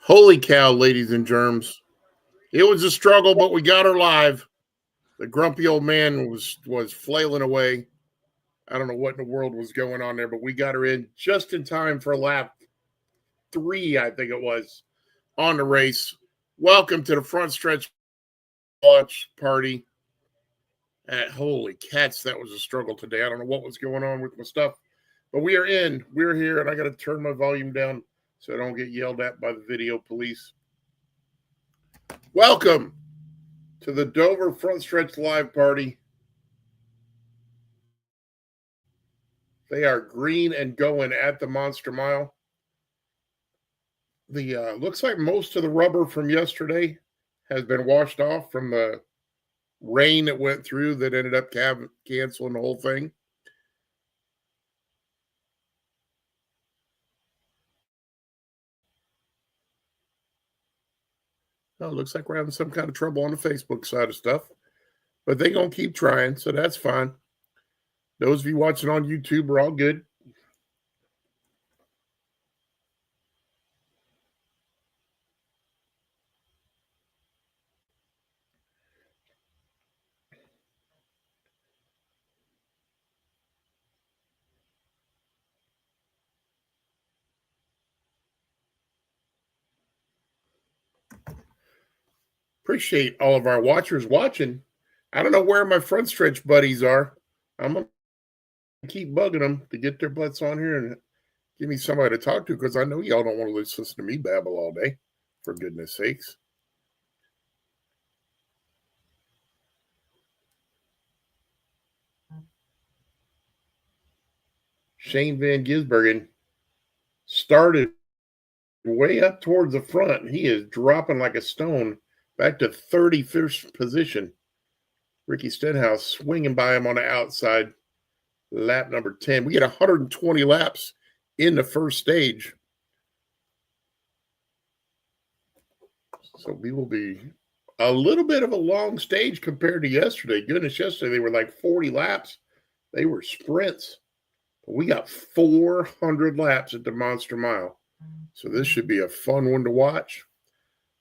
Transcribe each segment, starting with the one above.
Holy cow, ladies and germs. It was a struggle, but we got her live. The grumpy old man was flailing away. I don't know what in the world was going on there, but we got her in just in time for lap 3, I think it was, on the race. Welcome to the Frontstretch watch party. Holy cats, that was a struggle today. I don't know what was going on with my stuff, but we are in. We're here, and I got to turn my volume down so I don't get yelled at by the video police. Welcome to the Dover Frontstretch live party. They are green and going at the Monster Mile. The looks like most of the rubber from yesterday has been washed off from the rain that went through that ended up canceling the whole thing. Oh, looks like we're having some kind of trouble on the Facebook side of stuff, but they're going to keep trying, so that's fine. Those of you watching on YouTube are all good. Appreciate all of our watchers watching. I don't know where my Frontstretch buddies are. I'm going to keep bugging them to get their butts on here and give me somebody to talk to, because I know y'all don't want to listen to me babble all day, for goodness sakes. Shane Van Gisbergen started way up towards the front. He is dropping like a stone back to 31st position. Ricky Stenhouse swinging by him on the outside, lap number 10. We get 120 laps in the first stage. So we will be a little bit of a long stage compared to yesterday. Goodness, yesterday they were like 40 laps. They were sprints. But we got 400 laps at the Monster Mile. So this should be a fun one to watch.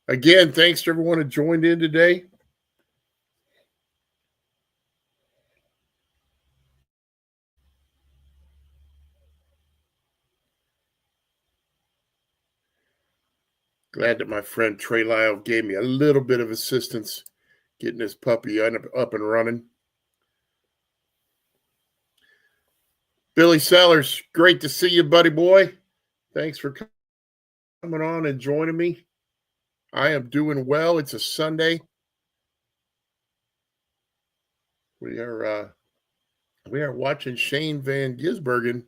Again, thanks to everyone who joined in today. Glad that my friend Trey Lyle gave me a little bit of assistance getting this puppy up and running. Billy Sellers, great to see you, buddy boy. Thanks for coming on and joining me. I am doing well. It's a Sunday. We are watching Shane Van Gisbergen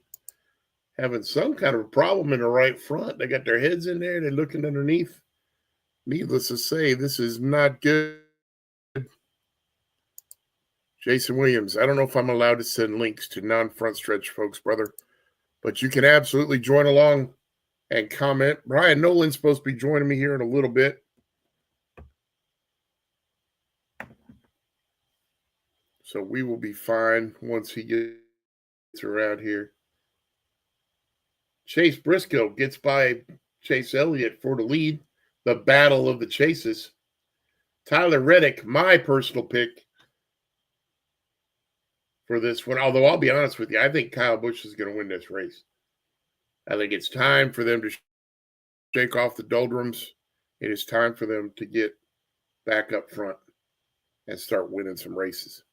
having some kind of a problem in the right front. They got their heads in there. They're looking underneath. Needless to say, this is not good. Jason Williams, I don't know if I'm allowed to send links to non-Frontstretch folks, brother, but you can absolutely join along and comment. Brian Nolan's supposed to be joining me here in a little bit. So we will be fine once he gets around here. Chase Briscoe gets by Chase Elliott for the lead. The battle of the chases. Tyler Reddick, my personal pick for this one. Although I'll be honest with you, I think Kyle Busch is going to win this race. I think it's time for them to shake off the doldrums. It is time for them to get back up front and start winning some races.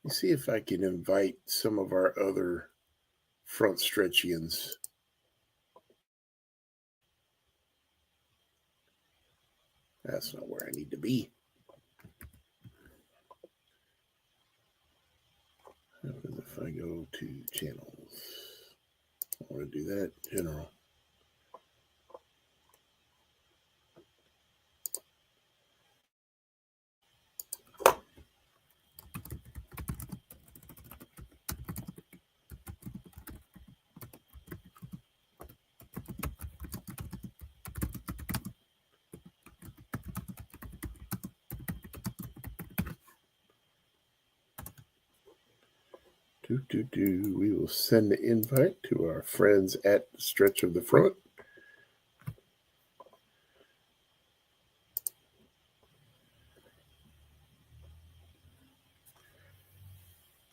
Let's see if I can invite some of our other Frontstretchians. That's not where I need to be. If I go to channels, I want to do that, general. We will send the invite to our friends at the Stretch of the Front.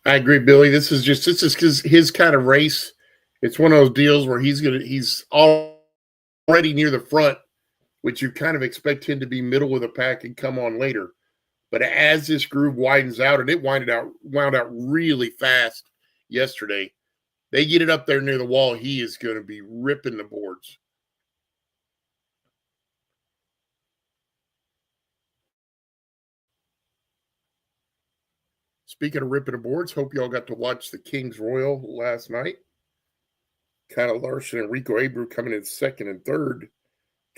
I agree, Billy. This is his kind of race. It's one of those deals where he's already near the front, which you kind of expect him to be middle of the pack and come on later. But as this groove widens out, and it wound out really fast yesterday, they get it up there near the wall, he is going to be ripping the boards. Speaking of ripping the boards, hope y'all got to watch the Kings Royal last night. Kyle Larson and Rico Abreu coming in second and third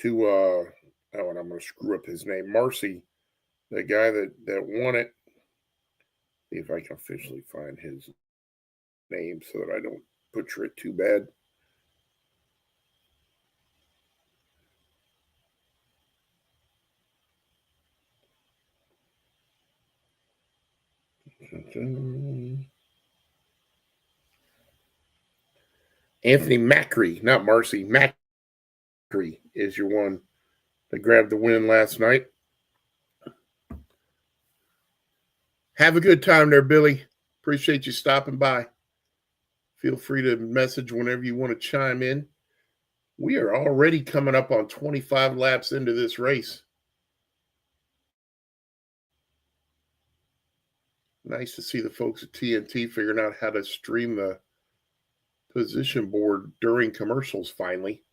to and I'm going to screw up his name, Marcy, the guy that won it. See if I can officially find his name so that I don't butcher it too bad. Anthony Macri, not Marcy. Macri is your one that grabbed the win last night. Have a good time there, Billy. Appreciate you stopping by. Feel free to message whenever you want to chime in. We are already coming up on 25 laps into this race. Nice to see the folks at TNT figuring out how to stream the position board during commercials finally.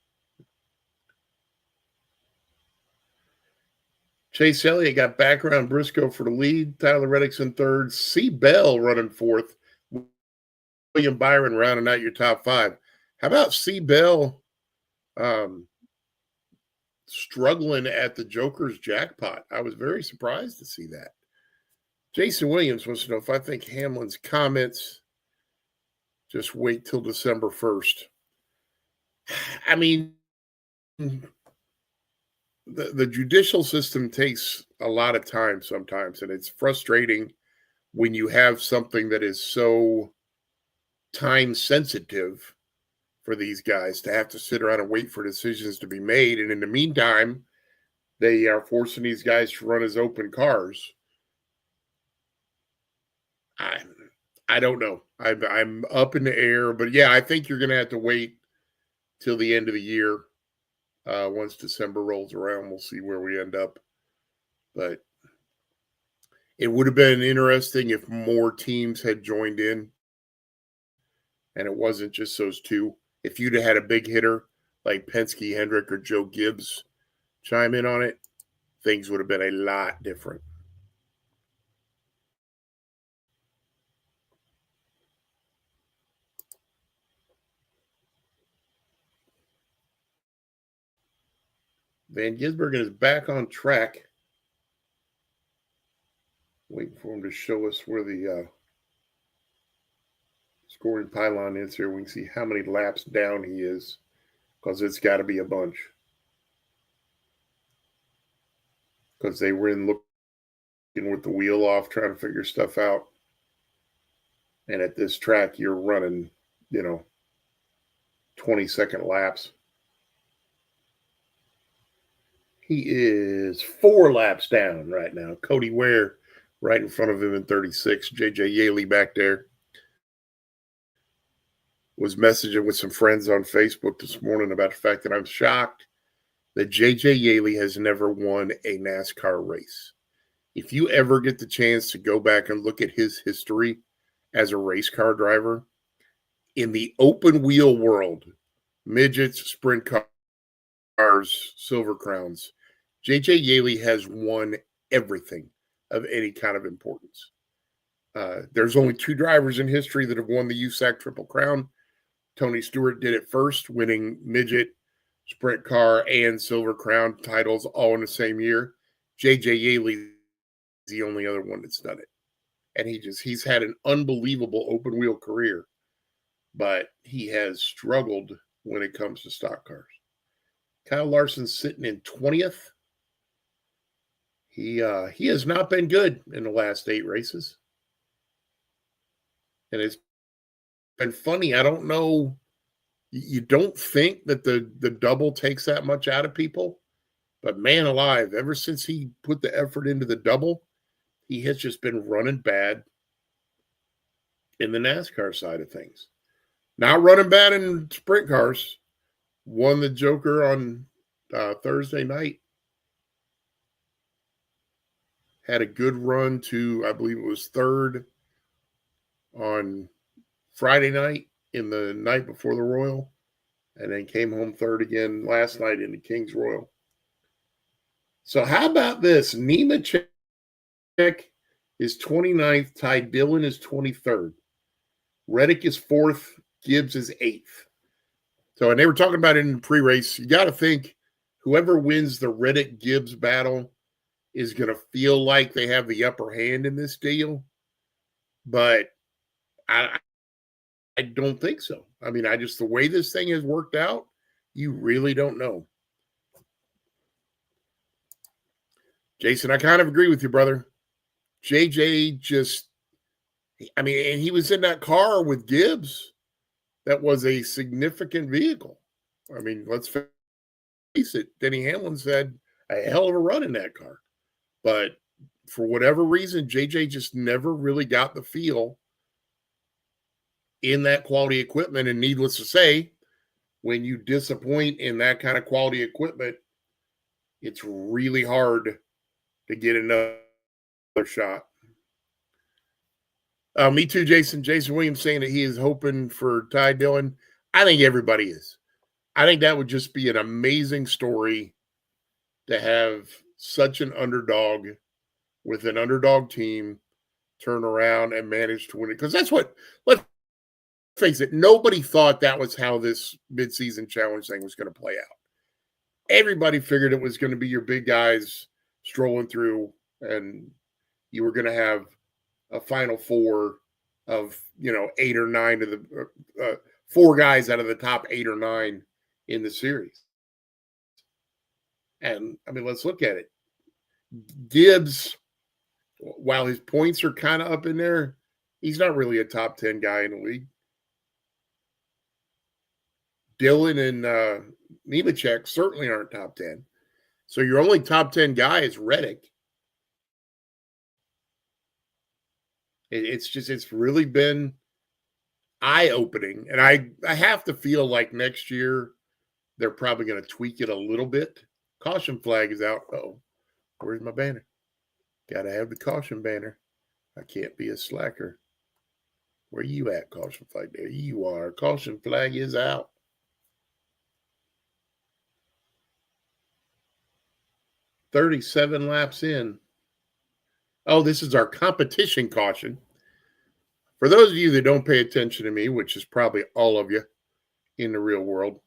Chase Elliott got background Briscoe for the lead. Tyler Reddick's in third. C. Bell running fourth. William Byron rounding out your top five. How about C. Bell struggling at the Joker's jackpot? I was very surprised to see that. Jason Williams wants to know if I think Hamlin's comments just wait till December 1st. I mean, the judicial system takes a lot of time sometimes, and it's frustrating when you have something that is so time sensitive for these guys to have to sit around and wait for decisions to be made. And in the meantime, they are forcing these guys to run as open cars. I don't know. I'm up in the air, but yeah, I think you're going to have to wait till the end of the year. Once December rolls around, we'll see where we end up. But it would have been interesting if more teams had joined in and it wasn't just those two. If you'd have had a big hitter like Penske, Hendrick, or Joe Gibbs chime in on it, things would have been a lot different. Van Gisbergen is back on track. Waiting for him to show us where the scoring pylon is here. We can see how many laps down he is, because it's got to be a bunch. Because they were in looking with the wheel off, trying to figure stuff out. And at this track, you're running, 20-second laps. He is 4 laps down right now. Cody Ware right in front of him in 36. J.J. Yaley back there. Was messaging with some friends on Facebook this morning about the fact that I'm shocked that J.J. Yaley has never won a NASCAR race. If you ever get the chance to go back and look at his history as a race car driver, in the open wheel world, midgets, sprint cars, silver crowns, J.J. Yaley has won everything of any kind of importance. There's only 2 drivers in history that have won the USAC Triple Crown. Tony Stewart did it first, winning midget, sprint car, and silver crown titles all in the same year. J.J. Yaley is the only other one that's done it. And he's had an unbelievable open wheel career, but he has struggled when it comes to stock cars. Kyle Larson's sitting in 20th. He has not been good in the last 8 races. And it's And funny, I don't know. You don't think that the double takes that much out of people, but man alive, ever since he put the effort into the double, he has just been running bad in the NASCAR side of things. Not running bad in sprint cars. Won the Joker on Thursday night. Had a good run to, I believe it was third on Friday night in the night before the Royal, and then came home third again last night in the King's Royal. So how about this? Nemechek is 29th. Ty Dillon is 23rd. Reddick is 4th. Gibbs is 8th. So, and they were talking about it in pre-race. You got to think whoever wins the Reddick-Gibbs battle is going to feel like they have the upper hand in this deal. But I don't think so. I mean, the way this thing has worked out, you really don't know. Jason, I kind of agree with you, brother. JJ and he was in that car with Gibbs. That was a significant vehicle. I mean, let's face it, Denny Hamlin's had a hell of a run in that car. But for whatever reason, JJ just never really got the feel in that quality equipment. And needless to say, when you disappoint in that kind of quality equipment, it's really hard to get another shot. Me too, Jason. Jason Williams saying that he is hoping for Ty Dillon. I think everybody is. I think that would just be an amazing story to have such an underdog with an underdog team turn around and manage to win it. Because that's what, let's face it, nobody thought that was how this midseason challenge thing was going to play out. Everybody figured it was going to be your big guys strolling through and you were going to have a final four of, 8 or 9 of the 4 guys out of the top 8 or 9 in the series. And I mean, let's look at it. Gibbs, while his points are kind of up in there, he's not really a top 10 guy in the league. Dillon and Nemechek certainly aren't top 10. So your only top 10 guy is Reddick. It's really been eye-opening. And I have to feel like next year they're probably going to tweak it a little bit. Caution flag is out. Oh, where's my banner? Got to have the caution banner. I can't be a slacker. Where you at, caution flag? There you are. Caution flag is out. $37 laps in. Oh, this is our competition caution. For those of you that don't pay attention to me, which is probably all of you in the real world,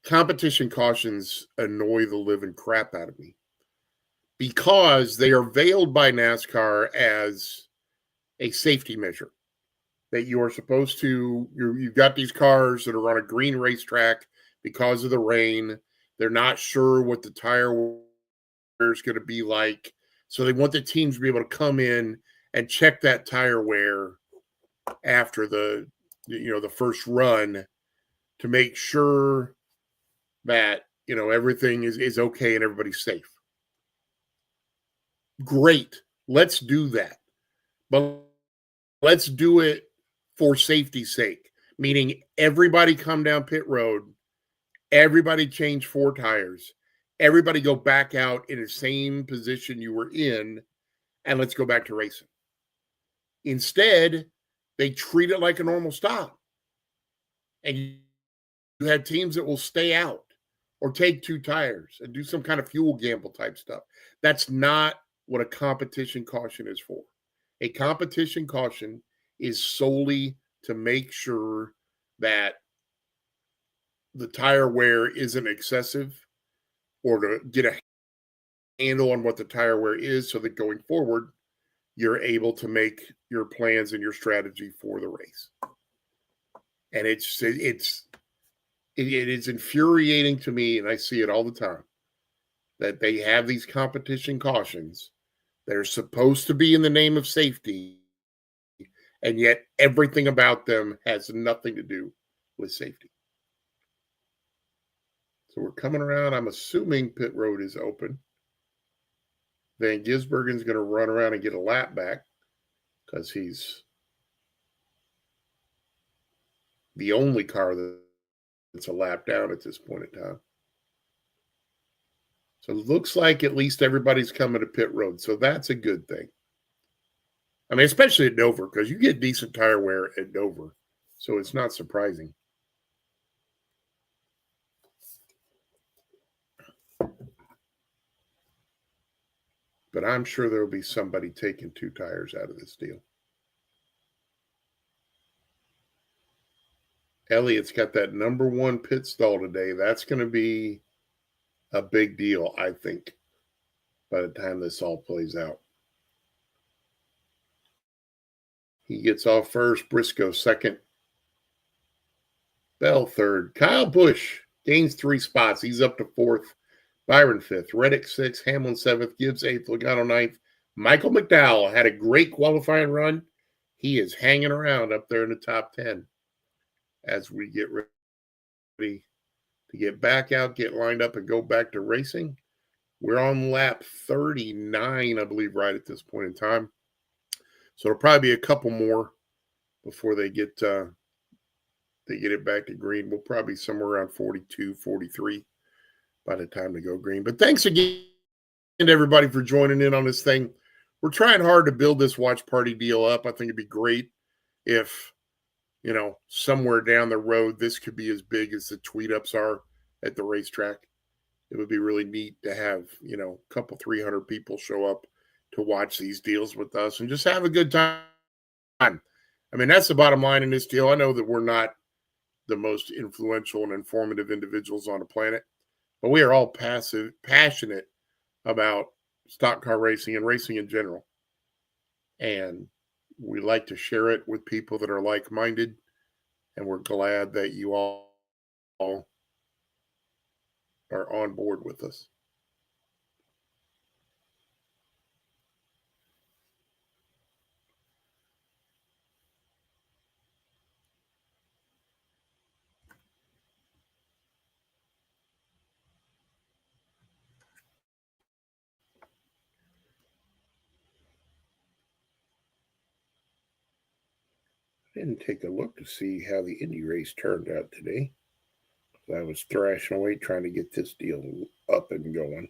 competition cautions annoy the living crap out of me because they are veiled by NASCAR as a safety measure that you are supposed to, you've got these cars that are on a green racetrack because of the rain. They're not sure what the tire wear is going to be like. So they want the teams to be able to come in and check that tire wear after the first run to make sure that, everything is okay and everybody's safe. Great. Let's do that. But let's do it for safety's sake, meaning everybody come down pit road, everybody change 4 tires, everybody go back out in the same position you were in, and let's go back to racing. Instead, they treat it like a normal stop. And you have teams that will stay out or take 2 tires and do some kind of fuel gamble type stuff. That's not what a competition caution is for. A competition caution is solely to make sure that the tire wear isn't excessive or to get a handle on what the tire wear is so that going forward, you're able to make your plans and your strategy for the race. And it is infuriating to me, and I see it all the time, that they have these competition cautions that are supposed to be in the name of safety, and yet everything about them has nothing to do with safety. So we're coming around. I'm assuming pit road is open. Van Gisbergen's going to run around and get a lap back because he's the only car that's a lap down at this point in time. So it looks like at least everybody's coming to pit road. So that's a good thing. I mean, especially at Dover, because you get decent tire wear at Dover. So it's not surprising. But I'm sure there will be somebody taking 2 tires out of this deal. Elliott's got that number 1 pit stall today. That's going to be a big deal, I think, by the time this all plays out. He gets off first, Briscoe second, Bell third. Kyle Busch gains 3 spots. He's up to 4th. Byron 5th. Reddick 6th. Hamlin 7th. Gibbs 8th. Logano 9th. Michael McDowell had a great qualifying run. He is hanging around up there in the top 10 as we get ready to get back out, get lined up, and go back to racing. We're on lap 39, I believe, right at this point in time. So it'll probably be a couple more before they get it back to green. We'll probably be somewhere around 42, 43 by the time to go green. But thanks again to everybody for joining in on this thing. We're trying hard to build this watch party deal up. I think it'd be great if, somewhere down the road, this could be as big as the tweet ups are at the racetrack. It would be really neat to have, a couple 300 people show up to watch these deals with us and just have a good time. I mean, that's the bottom line in this deal. I know that we're not the most influential and informative individuals on the planet, but we are all passionate about stock car racing and racing in general. And we like to share it with people that are like-minded, and we're glad that you all are on board with us. I didn't take a look to see how the Indy race turned out today. I was thrashing away trying to get this deal up and going.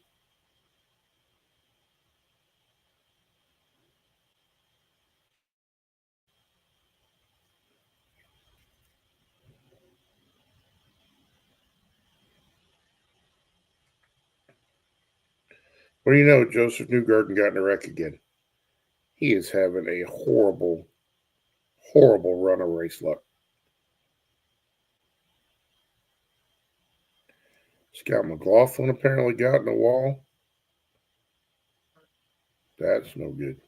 What do you know? Joseph Newgarden got in a wreck again. He is having a horrible, horrible run of race luck. Scott McLaughlin apparently got in the wall. That's no good.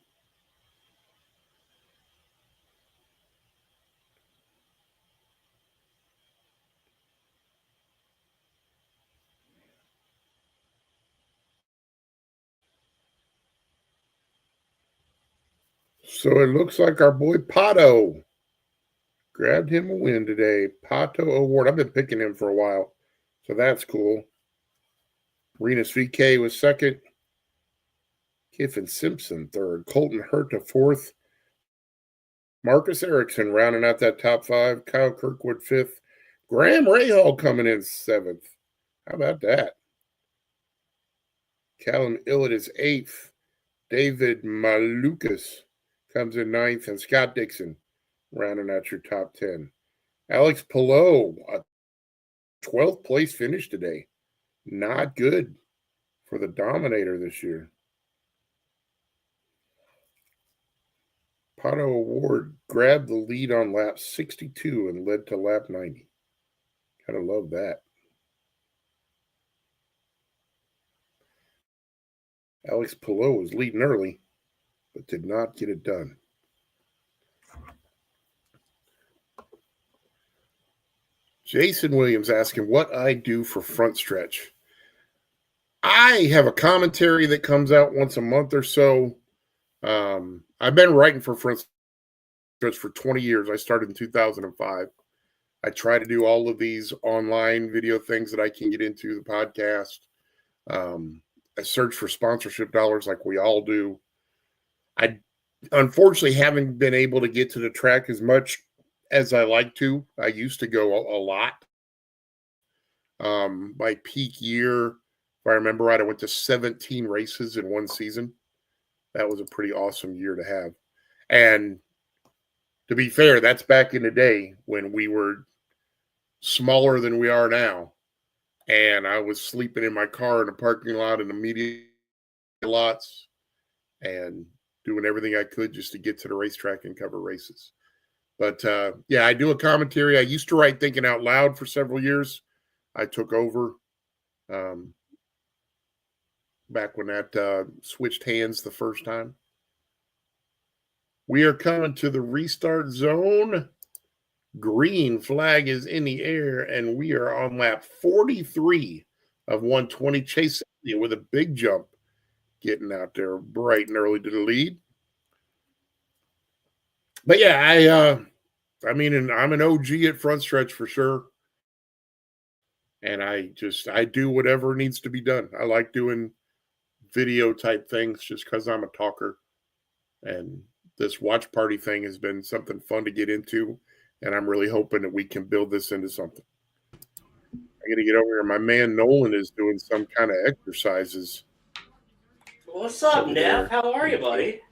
So it looks like our boy Pato grabbed him a win today. Pato Award. I've been picking him for a while, so that's cool. Renus VK was second. Kiffin Simpson third. Colton Herta fourth. Marcus Erickson rounding out that top 5. Kyle Kirkwood 5th. Graham Rahal coming in 7th. How about that? Callum Illett is 8th. David Malukas comes in 9th. And Scott Dixon rounding out your top 10. Alex Palou, a 12th place finish today. Not good for the Dominator this year. Pato Award grabbed the lead on lap 62 and led to lap 90. Gotta love that. Alex Palou was leading early, but did not get it done. Jason Williams asking what I do for Frontstretch. I have a commentary that comes out once a month or so. I've been writing for Frontstretch for 20 years. I started in 2005. I try to do all of these online video things that I can get into, the podcast. I search for sponsorship dollars like we all do. I unfortunately haven't been able to get to the track as much as I like to. I used to go a lot. My peak year, if I remember right, I went to 17 races in one season. That was a pretty awesome year to have. And to be fair, that's back in the day when we were smaller than we are now. And I was sleeping in my car in the parking lot in the media lots and doing everything I could just to get to the racetrack and cover races. But yeah, I do a commentary. I used to write Thinking Out Loud for several years. I took over back when that switched hands the first time. We are coming to the restart zone. Green flag is in the air, and we are on lap 43 of 120. Chase with a big jump, getting out there bright and early to the lead. But yeah, I mean, and I'm an OG at Frontstretch for sure. And I do whatever needs to be done. I like doing video type things just because I'm a talker. And this watch party thing has been something fun to get into. And I'm really hoping that we can build this into something. I got to get over here. My man Nolan is doing some kind of exercises. What's up, Nev? How are you, buddy?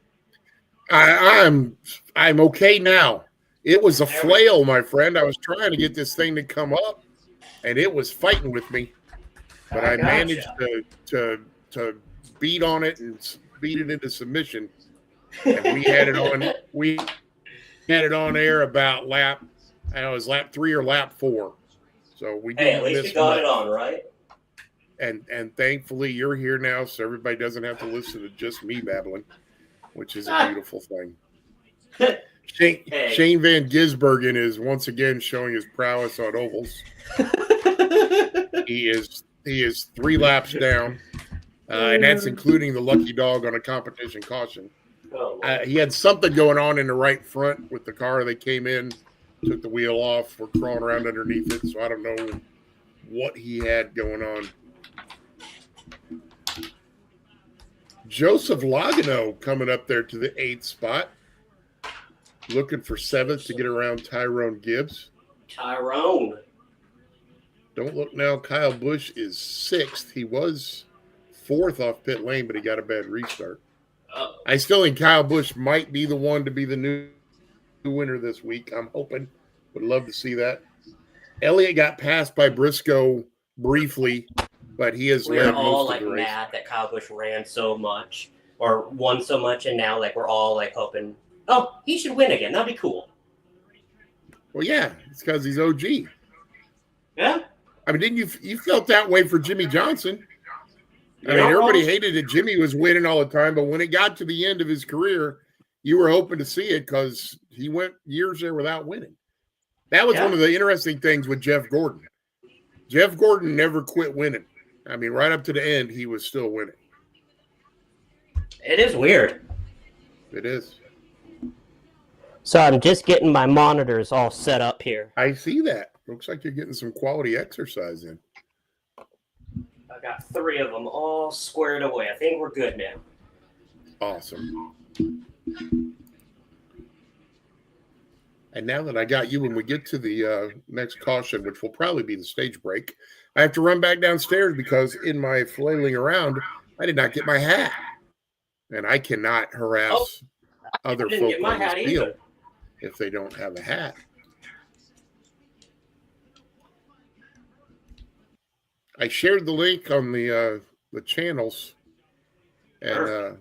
I'm okay now. It was a flail, my friend. I was trying to get this thing to come up, and it was fighting with me. But I managed to beat on it and beat it into submission. And we had it on. We had it on air about lap 3 or lap 4. So we didn't at least you got it on, right? And thankfully you're here now, so everybody doesn't have to listen to just me babbling, which is a beautiful thing. Shane Van Gisbergen is once again showing his prowess on ovals. He is 3 laps down, and that's including the lucky dog on a competition caution. He had something going on in the right front with the car. They came in, took the wheel off. We're crawling around underneath it, so I don't know what he had going on. Joseph Logano coming up there to the 8th spot, looking for 7th to get around Tyrone Gibbs. Tyrone. Don't look now. Kyle Busch is 6th. He was 4th off pit lane, but he got a bad restart. I still think Kyle Busch might be the one to be the new winner this week. I'm hoping. Would love to see that. Elliott got passed by Briscoe briefly, but he has led most of the race. We're all mad that Kyle Busch ran so much or won so much, and now we're all hoping, oh, he should win again. That'd be cool. Well, yeah, it's because he's OG. Yeah. I mean, didn't you felt that way for Jimmy Johnson? I mean, everybody hated that Jimmy was winning all the time, but when it got to the end of his career, you were hoping to see it because he went years there without winning. That was one of the interesting things with Jeff Gordon. Jeff Gordon never quit winning. I mean, right up to the end, he was still winning. It is weird. It is. So I'm just getting my monitors all set up here. I see that. Looks like you're getting some quality exercise in. I got 3 of them all squared away. I think we're good now. Awesome. And now that I got you, when we get to the next caution, which will probably be the stage break, I have to run back downstairs because in my flailing around, I did not get my hat. And I cannot harass other folk on this field if they don't have a hat. I shared the link on the channels and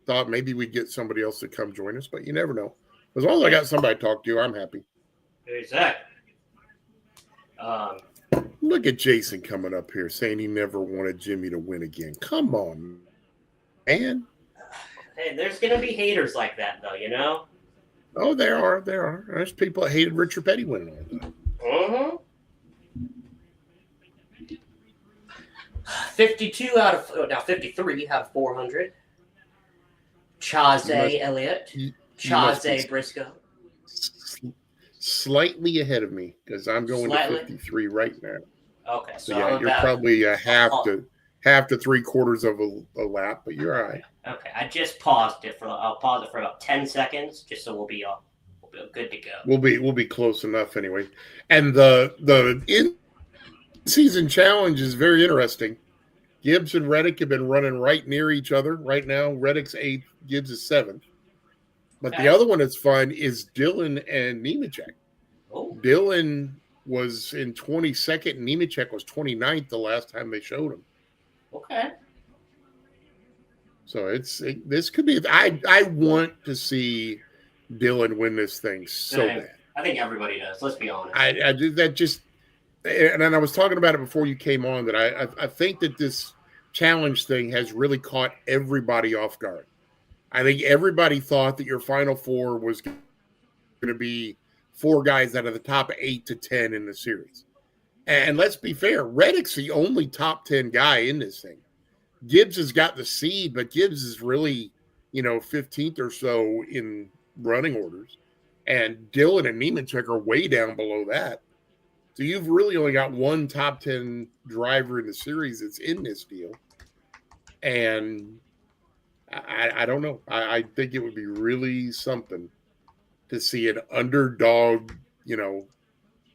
thought maybe we'd get somebody else to come join us, but you never know. As long as I got somebody to talk to, I'm happy. Exactly. Look at Jason coming up here saying he never wanted Jimmy to win again. Come on, man. Hey, there's going to be haters like that, though, you know? Oh, there are. There's people that hated Richard Petty winning all the time. Mm-hmm. 53 out of 400. Chazé Elliott. Chazé Briscoe. slightly ahead of me because I'm going Slightly. to 53 right now. Okay, So so yeah, I'm you're about probably a half I'll- to 3/4 of a lap, but you're all right. Okay, I just paused it for. I'll pause it for about 10 seconds, just so we'll be good to go. We'll be close enough anyway. And the in season challenge is very interesting. Gibbs and Reddick have been running right near each other right now. Reddick's 8th, Gibbs is 7th. But the Okay. other one that's fun is Dylan and Nemechek. Oh, Dylan was in 22nd, and Nemechek was 29th the last time they showed him. okay. So this could be. I want to see Dylan win this thing so bad. I think everybody does. Let's be honest. I did that just, and then I was talking about it before you came on that I think that this challenge thing has really caught everybody off guard. I think everybody thought that your Final Four was going to be 4 guys out of the top 8 to 10 in the series. And let's be fair, Reddick's the only top 10 guy in this thing. Gibbs has got the seed, but Gibbs is really, 15th or so in running orders. And Dylan and Nemechek are way down below that. So you've really only got one top 10 driver in the series that's in this deal. And I don't know. I think it would be really something to see an underdog,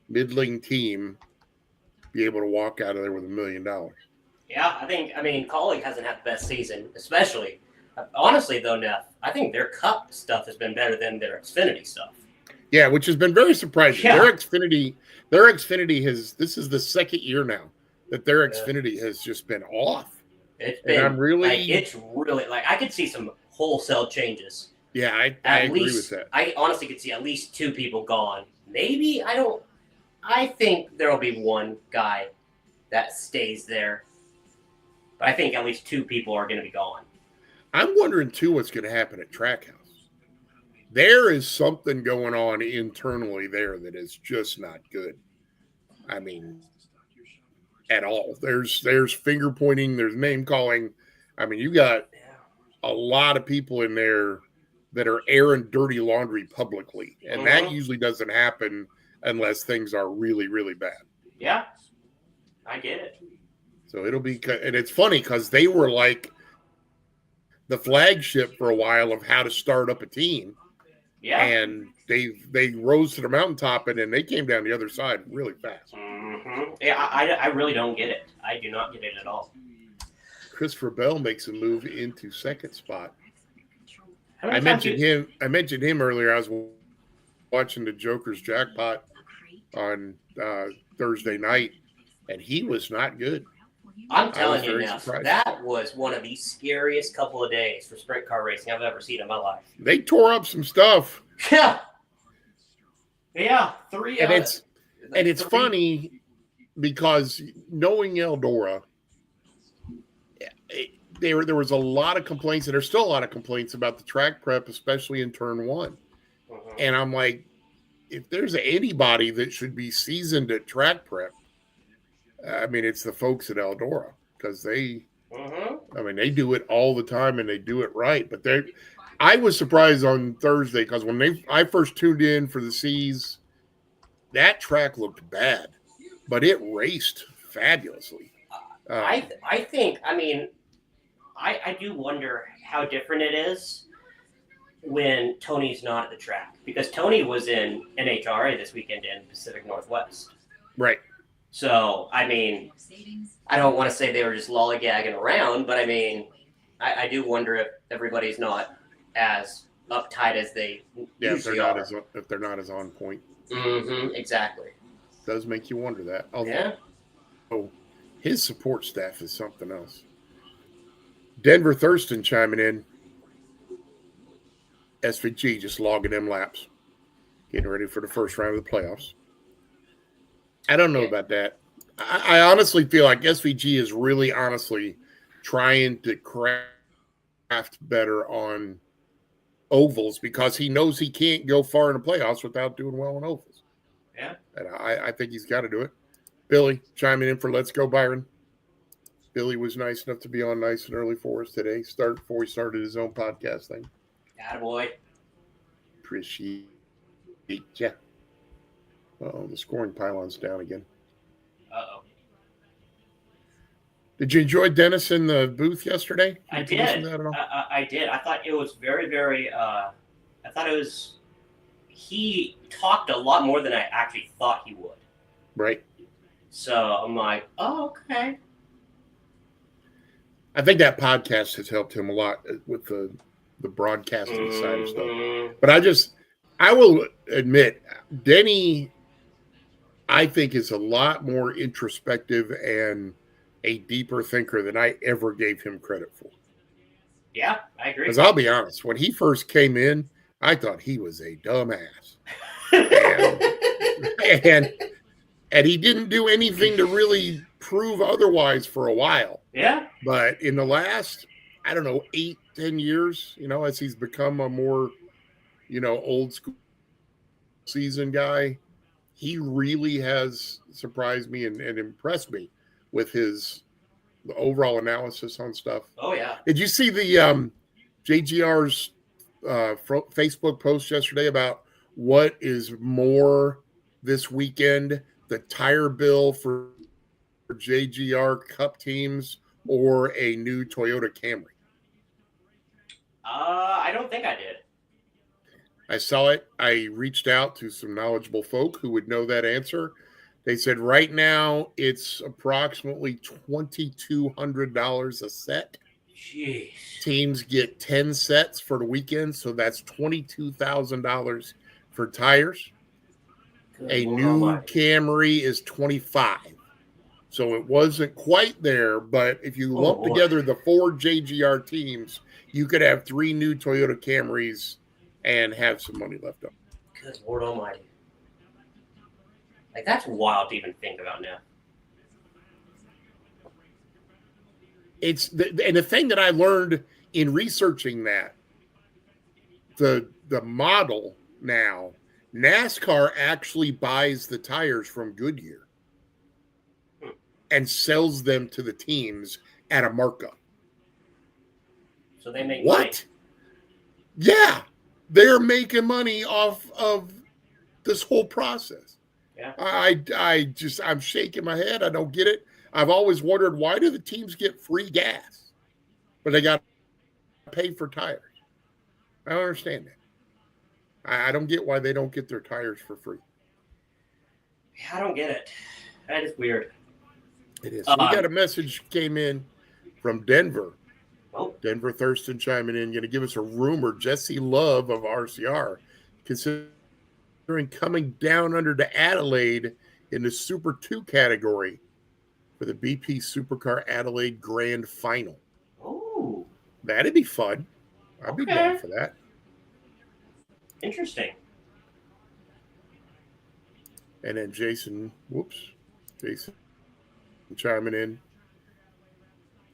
middling team be able to walk out of there with $1 million. Yeah, I mean, Colleague hasn't had the best season, especially. Honestly, though, Neff, I think their Cup stuff has been better than their Xfinity stuff. Yeah, which has been very surprising. Yeah. Their Xfinity this is the second year now that their Xfinity has just been off. It's been, and I'm really, I could see some wholesale changes. Yeah, I agree with that. I honestly could see at least 2 people gone. Maybe, I think there'll be one guy that stays there. But I think at least 2 people are going to be gone. I'm wondering, too, what's going to happen at Trackhouse. There is something going on internally there that is just not good. I mean, at all. There's finger pointing, there's name calling. I mean, you got a lot of people in there that are airing dirty laundry publicly. And that usually doesn't happen unless things are really, really bad. Yeah, I get it. So it'll be, and it's funny because they were like the flagship for a while of how to start up a team. Yeah. And they rose to the mountaintop and then they came down the other side really fast. Mm-hmm. Yeah, I really don't get it. I do not get it at all. Christopher Bell makes a move into 2nd spot. I mentioned him earlier. I was watching the Joker's Jackpot on Thursday night, and he was not good. I'm telling you now, that was one of the scariest couple of days for sprint car racing I've ever seen in my life. They tore up some stuff. Yeah. Yeah, 3 and it's funny because knowing Eldora, there was a lot of complaints, and there's still a lot of complaints about the track prep, especially in turn 1. Mm-hmm. And I'm like, if there's anybody that should be seasoned at track prep, I mean, it's the folks at Eldora because they do it all the time and they do it right. But I was surprised on Thursday because when I first tuned in for the C's, that track looked bad, but it raced fabulously. I do wonder how different it is when Tony's not at the track, because Tony was in NHRA this weekend in Pacific Northwest. Right. So, I mean, I don't want to say they were just lollygagging around, but I mean, I do wonder if everybody's not as uptight as they usually are. If they're not as on point. Mm-hmm, exactly. It does make you wonder that. Yeah. Oh, his support staff is something else. Denver Thurston chiming in. SVG just logging them laps. Getting ready for the first round of the playoffs. I don't know about that. I honestly feel like SVG is really honestly trying to craft better on ovals because he knows he can't go far in the playoffs without doing well on ovals. Yeah. And I think he's got to do it. Billy chiming in for Let's Go Byron. Billy was nice enough to be on nice and early for us today. Before he started his own podcast thing. Attaboy. Appreciate ya. Oh, the scoring pylon's down again. Uh-oh. Did you enjoy Dennis in the booth yesterday? I Did you listen did. to that at all? I did. I thought it was very, very. I thought it was. He talked a lot more than I actually thought he would. Right. So I'm like, oh, okay. I think that podcast has helped him a lot with the broadcasting side of stuff. But I will admit, Denny, I think, is a lot more introspective and a deeper thinker than I ever gave him credit for. Yeah, I agree. Because I'll be honest, when he first came in, I thought he was a dumbass. and he didn't do anything to really prove otherwise for a while. Yeah. But in the last, I don't know, 8-10 years, as he's become a more, old school seasoned guy, he really has surprised me and impressed me with his overall analysis on stuff. Oh, yeah. Did you see the JGR's Facebook post yesterday about what is more this weekend, the tire bill for JGR Cup teams or a new Toyota Camry? I don't think I did. I saw it. I reached out to some knowledgeable folk who would know that answer. They said right now it's approximately $2,200 a set. Jeez. Teams get 10 sets for the weekend, so that's $22,000 for tires. Good A Lord new Almighty. Camry is 25. So it wasn't quite there, but if you lump together the 4 JGR teams, you could have 3 new Toyota Camrys and have some money left over. Good Lord Almighty. Like, that's wild to even think about now. And the thing that I learned in researching that, the model now, NASCAR actually buys the tires from Goodyear and sells them to the teams at a markup. So they make what? money. Yeah, they're making money off of this whole process. Yeah. I'm shaking my head. I don't get it. I've always wondered, why do the teams get free gas, but they got to pay for tires? I don't understand that. I don't get why they don't get their tires for free. Yeah, I don't get it. That is weird. It is. So we got a message came in from Denver. Oh. Denver Thurston chiming in, going to give us a rumor. Jesse Love of RCR considering coming down under to Adelaide in the Super 2 category for the BP Supercar Adelaide Grand Final. Oh. That'd be fun. I'd be down for that. Interesting. And then Jason chiming in.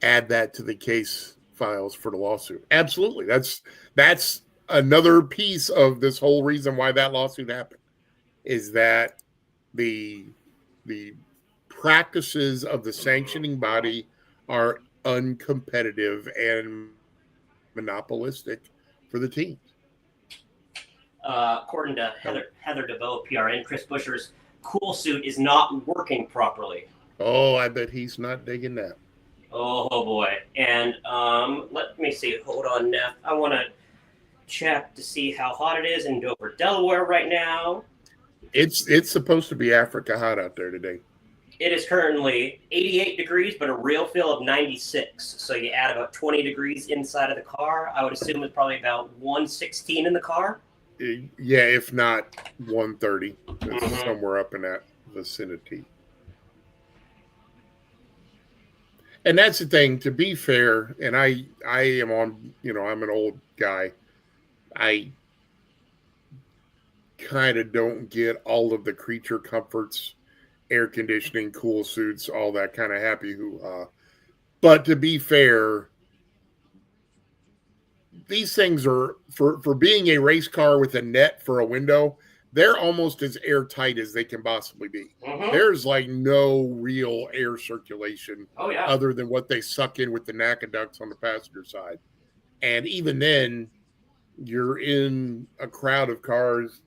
Add that to the case files for the lawsuit. Absolutely. That's another piece of this whole reason why that lawsuit happened, is that the practices of the sanctioning body are uncompetitive and monopolistic for the teams. According to Heather DeVoe, PRN, Chris Buescher's cool suit is not working properly. Oh, I bet he's not digging that. Oh boy. And let me see. Hold on, Neff. I want to check to see how hot it is in Dover, Delaware right now. It's supposed to be Africa hot out there today. It is currently 88 degrees, but a real feel of 96. So you add about 20 degrees inside of the car. I would assume it's probably about 116 in the car. Yeah, if not 130. It's somewhere up in that vicinity. And that's the thing, to be fair, and I am on, I'm an old guy. I kind of don't get all of the creature comforts, air conditioning, cool suits, all that kind of happy hoo-ha. But to be fair, these things are, for being a race car with a net for a window, they're almost as airtight as they can possibly be. There's like no real air circulation other than what they suck in with the NACA ducts on the passenger side. And even then, you're in a crowd of cars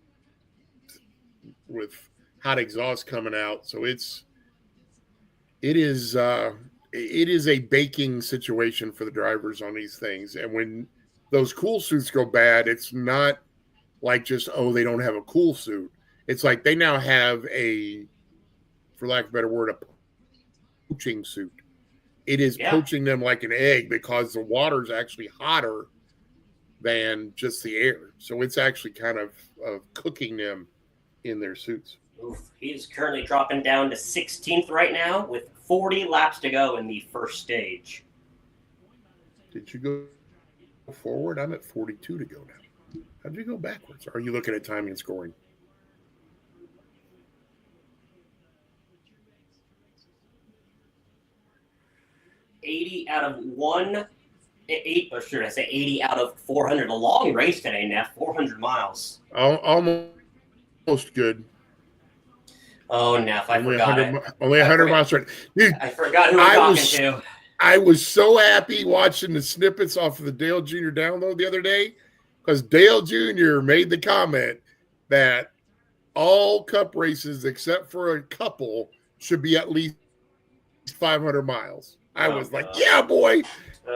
with hot exhaust coming out. So it is a baking situation for the drivers on these things. And when those cool suits go bad, it's not like just, oh, they don't have a cool suit. It's like they now have a, for lack of a better word, a poaching suit. It is poaching them like an egg because the water is actually hotter than just the air. So it's actually kind of cooking them in their suits. Oof. He's currently dropping down to 16th right now with 40 laps to go in the first stage. Did you go forward? I'm at 42 to go now. How did you go backwards? Or are you looking at timing and scoring? $80 out of 80 out of 400. A long race today, Neff. 400 miles. Almost good. Oh, Neff, I forgot it. Only 100 miles. Dude, I forgot who I'm talking to. I was so happy watching the snippets off of the Dale Jr. download the other day because Dale Jr. made the comment that all Cup races, except for a couple, should be at least 500 miles. I was like, yeah, boy,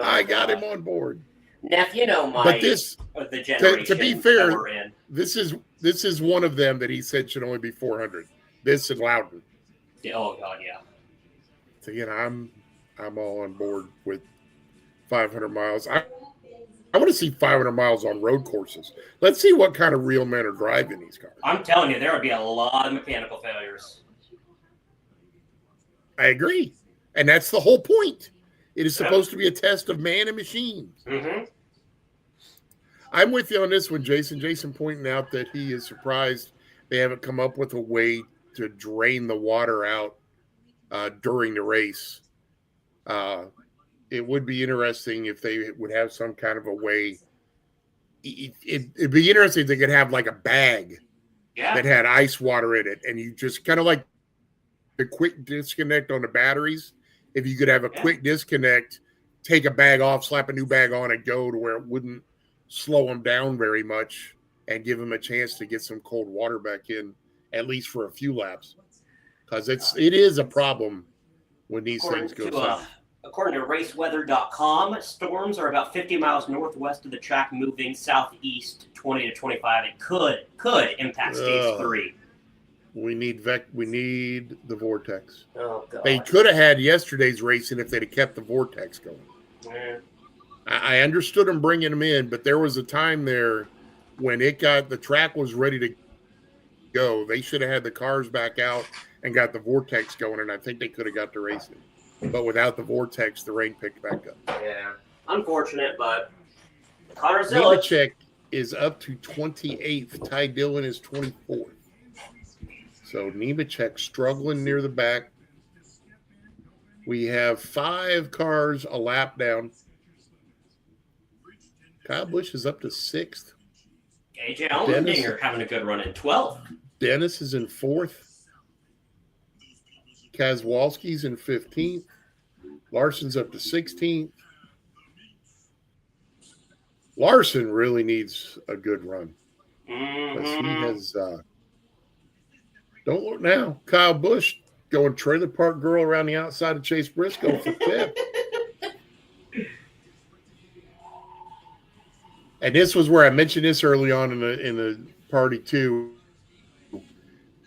I got him on board. Neff, you know the generation to be fair, this is one of them that he said should only be 400. This and Loudon. Oh God, yeah. So I'm all on board with 500 miles. I want to see 500 miles on road courses. Let's see what kind of real men are driving these cars. I'm telling you, there would be a lot of mechanical failures. I agree. And that's the whole point. It is supposed to be a test of man and machine. Mm-hmm. I'm with you on this one, Jason. Jason pointing out that he is surprised they haven't come up with a way to drain the water out during the race. It would be interesting if they would have some kind of a way. It'd be interesting if they could have like a bag that had ice water in it, and you just kind of like the quick disconnect on the batteries. If you could have a quick disconnect, take a bag off, slap a new bag on, and go to where it wouldn't slow them down very much and give them a chance to get some cold water back in, at least for a few laps. Because it is a problem when these things go south. According to raceweather.com, storms are about 50 miles northwest of the track, moving southeast 20 to 25. It could impact stage 3. We need the vortex. Oh, God. They could have had yesterday's racing if they'd have kept the vortex going. Yeah. I understood them bringing them in, but there was a time there when the track was ready to go. They should have had the cars back out and got the vortex going, and I think they could have got the racing. But without the vortex, the rain picked back up. Yeah, unfortunate, but Connor Zilic. Nemechek is up to 28th. Ty Dillon is 24th. So Nemechek struggling near the back. We have 5 cars a lap down. Kyle Busch is up to 6th. AJ Allmendinger having a good run in 12th. Dennis is in 4th. Kazwalski's in 15th. Larson's up to 16th. Larson really needs a good run. Because he has don't look now. Kyle Busch going trailer park girl around the outside of Chase Briscoe for 5th. And this was where I mentioned this early on in the party too.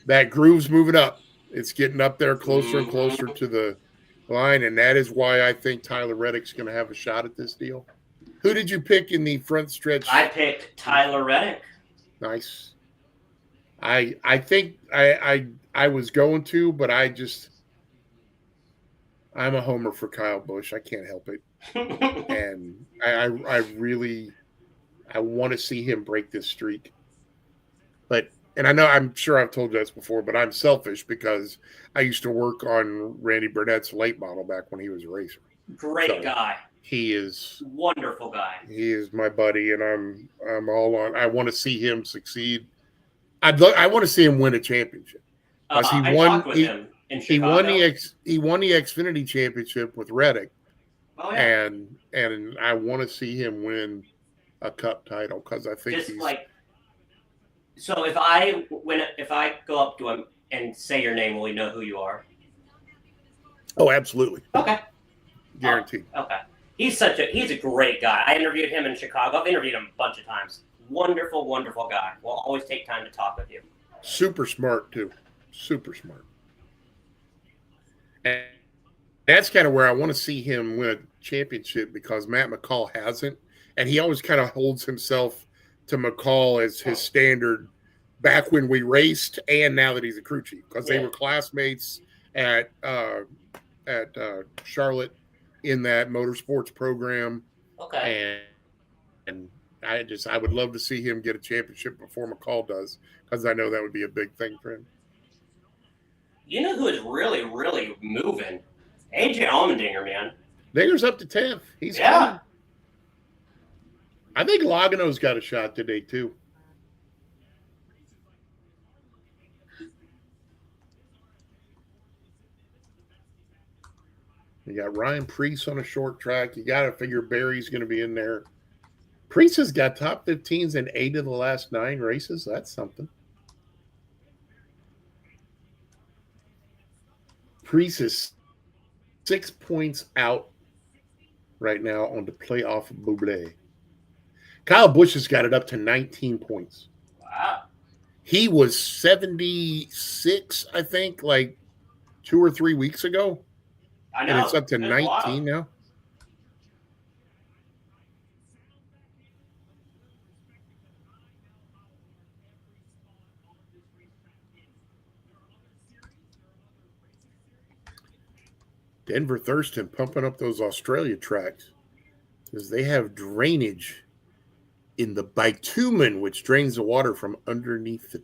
That groove's moving up. It's getting up there closer and closer to the line, and that is why I think Tyler Reddick's going to have a shot at this deal. Who did you pick in the front stretch? I picked Tyler Reddick. Nice. I think I was going to, but I'm a homer for Kyle Busch. I can't help it. And I want to see him break this streak. And I'm sure I've told you this before, but I'm selfish because I used to work on Randy Burnett's late model back when he was a racer. Great guy. He is wonderful guy. He is my buddy, and I'm all on. I want to see him succeed. I want to see him win a championship. I talked with him in Chicago. He won the Xfinity Championship with Reddick. Oh yeah. And I want to see him win a Cup title because I think So if I go up to him and say your name, will we know who you are? Oh, absolutely. Okay. Guaranteed. Okay. He's a great guy. I interviewed him in Chicago. I've interviewed him a bunch of times. Wonderful, wonderful guy. Will always take time to talk with you. Super smart, too. Super smart. And that's kind of where I want to see him win a championship because Matt McCall hasn't. And he always kind of holds himself to McCall as his standard back when we raced and now that he's a crew chief because they were classmates at Charlotte in that motorsports program. Okay. And I would love to see him get a championship before McCall does because I know that would be a big thing for him. You know who is really, really moving? AJ Allmendinger, man. Dinger's up to 10th. He's coming. I think Logano's got a shot today, too. You got Ryan Preece on a short track. You got to figure Barry's going to be in there. Preece has got top 15s in 8 of the last 9 races. That's something. Preece is 6 points out right now on the playoff Buble. Kyle Busch has got it up to 19 points. Wow. He was 76, I think, like 2 or 3 weeks ago. I know. And it's up to 19 wild. now. Denver Thurston pumping up those Australia tracks because they have drainage in the bitumen, which drains the water from underneath the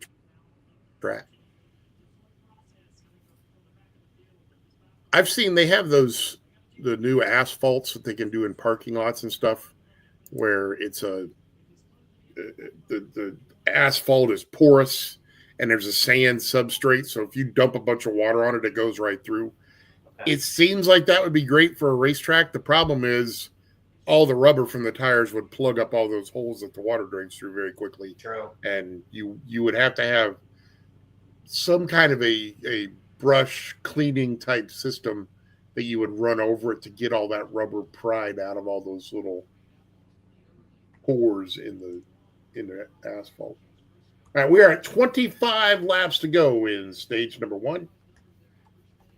track. I've seen they have the new asphalts that they can do in parking lots and stuff where it's the asphalt is porous and there's a sand substrate. So if you dump a bunch of water on it, it goes right through. Okay. It seems like that would be great for a racetrack. The problem is all the rubber from the tires would plug up all those holes that the water drains through very quickly. True. And you would have to have some kind of a brush cleaning type system that you would run over it to get all that rubber pried out of all those little pores in the asphalt. All right, we are at 25 laps to go in stage number 1.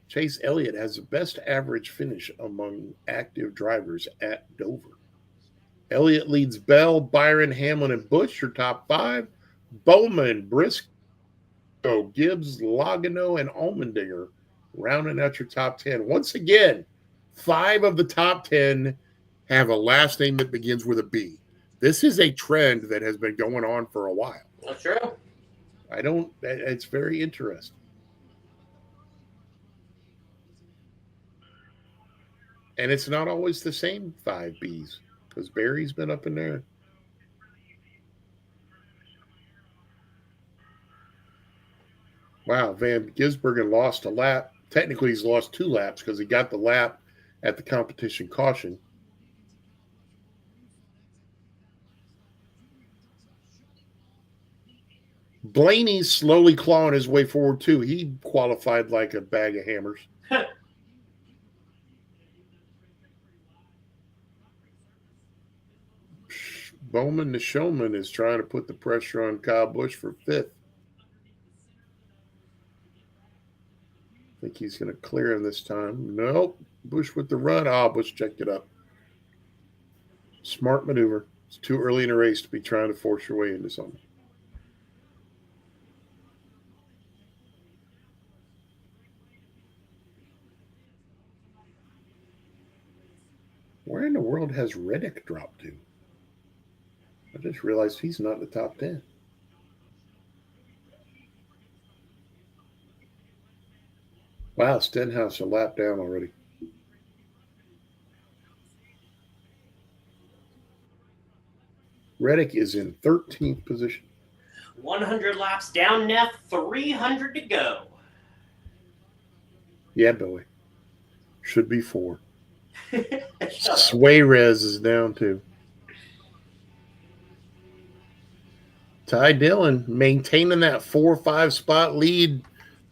Chase Elliott has the best average finish among active drivers at Dover. Elliott leads Bell, Byron, Hamlin, and Busch, your top 5. Bowman, Briscoe, Gibbs, Logano, and Allmendinger rounding out your top 10. Once again, 5 of the top 10 have a last name that begins with a B. This is a trend that has been going on for a while. That's true. It's very interesting. And it's not always the same 5 Bs because Barry's been up in there. Wow, Van Gisbergen lost a lap. Technically, he's lost 2 laps because he got the lap at the competition caution. Blaney's slowly clawing his way forward, too. He qualified like a bag of hammers. Bowman, the showman, is trying to put the pressure on Kyle Busch for 5th. I think he's going to clear him this time. Nope. Busch with the run. Busch checked it up. Smart maneuver. It's too early in a race to be trying to force your way into something. Where in the world has Reddick dropped to? I just realized he's not in the top 10. Wow, Stenhouse a lap down already. Reddick is in 13th position. 100 laps down, Neff. 300 to go. Yeah, Billy. Should be 4. Suarez is down too. Ty Dillon maintaining that 4 or 5 spot lead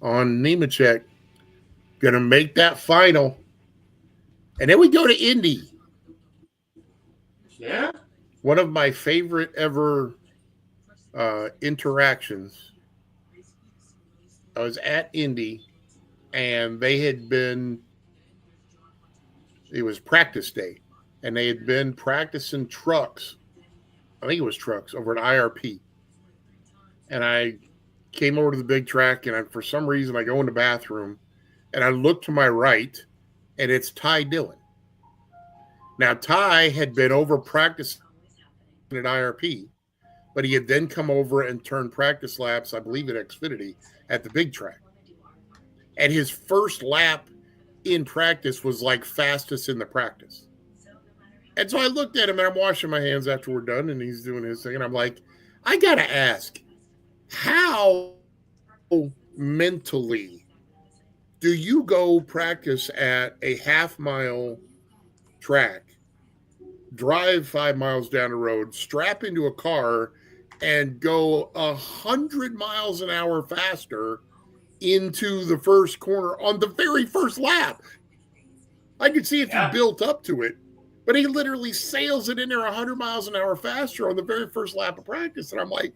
on Nemechek. Going to make that final. And then we go to Indy. Yeah. One of my favorite ever interactions. I was at Indy, and they had been, it was practice day, and they had been practicing trucks. I think it was trucks over at IRP. And I came over to the big track, and for some reason, I go in the bathroom, and I look to my right, and it's Ty Dillon. Now, Ty had been over practicing at IRP, but he had then come over and turned practice laps, I believe, at Xfinity at the big track. And his first lap in practice was like fastest in the practice. And so I looked at him, and I'm washing my hands after we're done, and he's doing his thing. And I'm like, I got to ask, how mentally do you go practice at a half-mile track, drive 5 miles down the road, strap into a car, and go 100 miles an hour faster into the first corner on the very first lap? I could see if you built up to it, but he literally sails it in there 100 miles an hour faster on the very first lap of practice. And I'm like,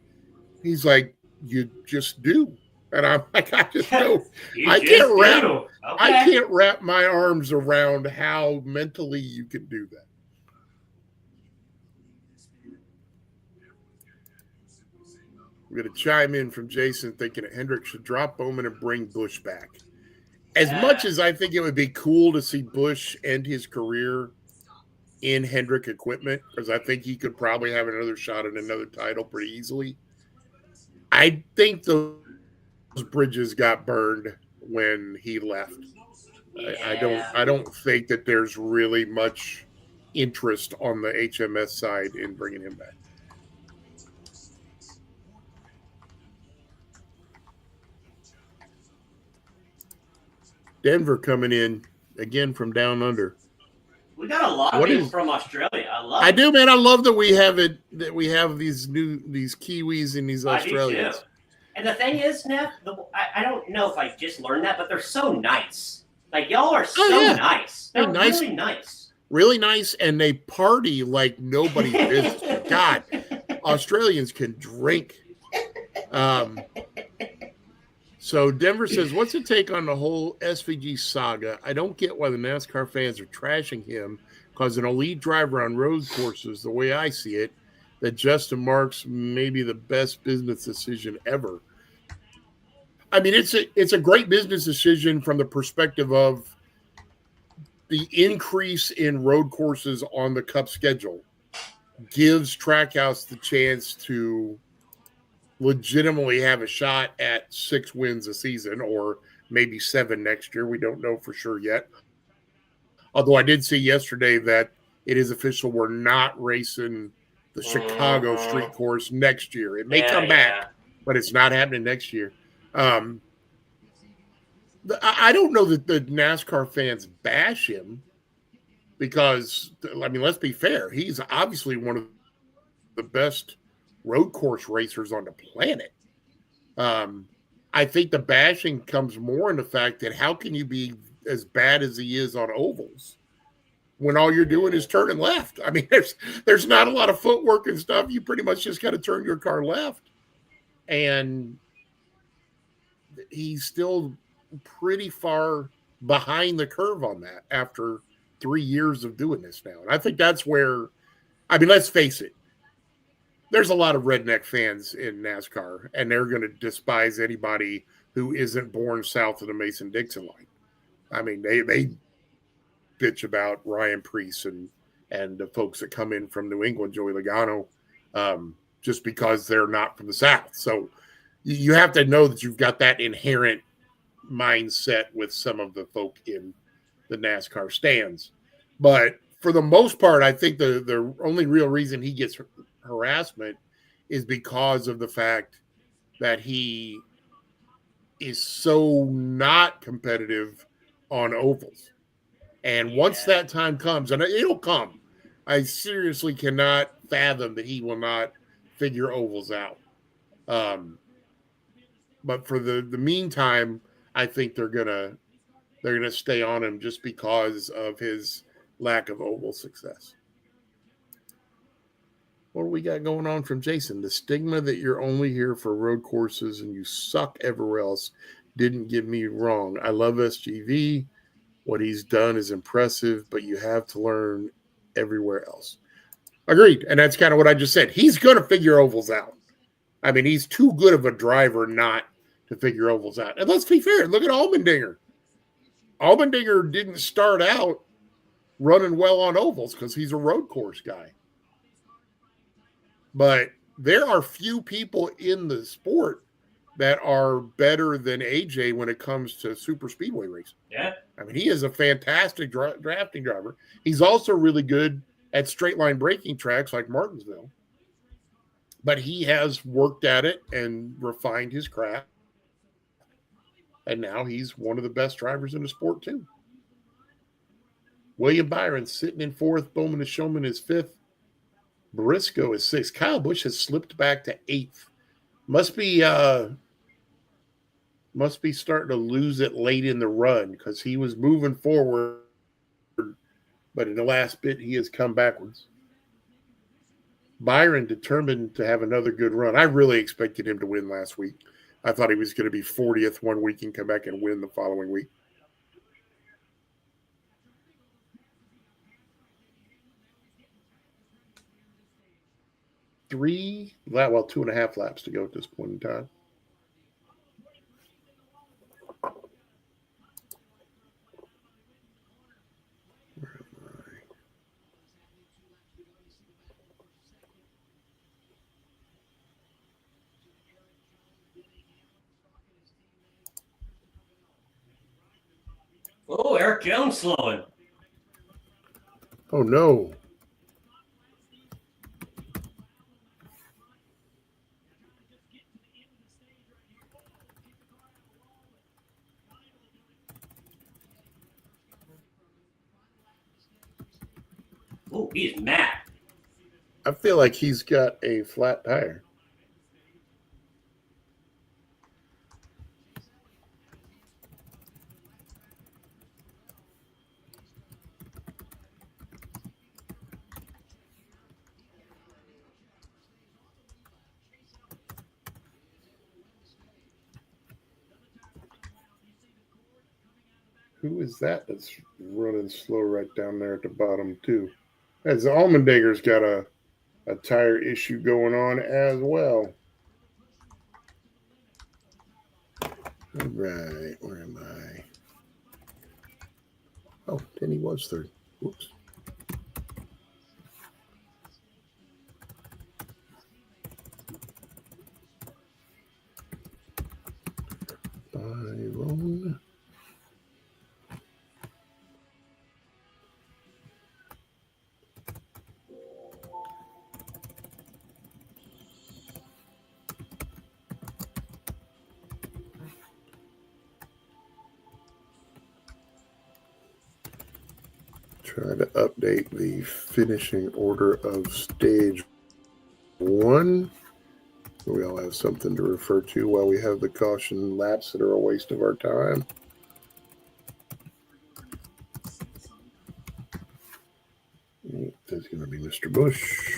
he's like, you just do. And I'm like, I just know. I can't wrap my arms around how mentally you can do that. We're going to chime in from Jason thinking that Hendrick should drop Bowman and bring Busch back. As much as I think it would be cool to see Busch end his career in Hendrick equipment, because I think he could probably have another shot at another title pretty easily, I think those bridges got burned when he left. Yeah. I don't think that there's really much interest on the HMS side in bringing him back. Denver coming in again from down under. We got a lot of people from Australia. I do, man. I love that we have it. That we have these Kiwis and these Australians. And the thing is, Neff, I don't know if I just learned that, but they're so nice. Like, y'all are so nice. They're nice. Really nice. Really nice, and they party like nobody's business. God, Australians can drink. So Denver says, what's the take on the whole SVG saga? I don't get why the NASCAR fans are trashing him because an elite driver on road courses, the way I see it, that Justin Marks may be the best business decision ever. I mean, it's a great business decision from the perspective of the increase in road courses on the Cup schedule gives Trackhouse the chance to legitimately have a shot at 6 wins a season, or maybe 7 next year. We don't know for sure yet. Although I did see yesterday that it is official, we're not racing the Chicago street course next year. It may come back, but it's not happening next year. I don't know that the NASCAR fans bash him because, I mean, let's be fair. He's obviously one of the best road course racers on the planet. I think the bashing comes more in the fact that how can you be as bad as he is on ovals when all you're doing is turning left? I mean, there's not a lot of footwork and stuff. You pretty much just got to turn your car left. And he's still pretty far behind the curve on that after 3 years of doing this now. And I think that's where, I mean, let's face it, there's a lot of redneck fans in NASCAR, and they're going to despise anybody who isn't born south of the Mason-Dixon line. I mean, they bitch about Ryan Preece and the folks that come in from New England, Joey Logano, just because they're not from the South. So you have to know that you've got that inherent mindset with some of the folk in the NASCAR stands. But for the most part, I think the only real reason he gets harassment is because of the fact that he is so not competitive on ovals. And once that time comes, and it'll come, I seriously cannot fathom that he will not figure ovals out. But for the meantime, I think they're gonna stay on him just because of his lack of oval success. What do we got going on from Jason? The stigma that you're only here for road courses and you suck everywhere else didn't get me wrong. I love SGV. What he's done is impressive, but you have to learn everywhere else. Agreed. And that's kind of what I just said. He's going to figure ovals out. I mean, he's too good of a driver not to figure ovals out. And let's be fair. Look at Allmendinger. Allmendinger didn't start out running well on ovals because he's a road course guy. But there are few people in the sport that are better than AJ when it comes to super speedway racing. Yeah. I mean, he is a fantastic drafting driver. He's also really good at straight line braking tracks like Martinsville. But he has worked at it and refined his craft. And now he's one of the best drivers in the sport, too. William Byron sitting in fourth. Bowman and Showman is fifth. Briscoe is sixth. Kyle Busch has slipped back to eighth. Must be starting to lose it late in the run because he was moving forward, but in the last bit he has come backwards. Byron determined to have another good run. I really expected him to win last week. I thought he was going to be 40th one week and come back and win the following week. Two and a half laps to go at this point in time. Where am I? Oh, Eric Jones slowing. Oh, no. Oh, he's mad. I feel like he's got a flat tire. Who is that that's running slow right down there at the bottom, too? As Allmendinger's got a tire issue going on as well. All right, where am I? Oh, then he was third. Whoops. Byron. Try to update the finishing order of stage 1. We all have something to refer to while we have the caution laps that are a waste of our time. That's going to be Mr. Busch.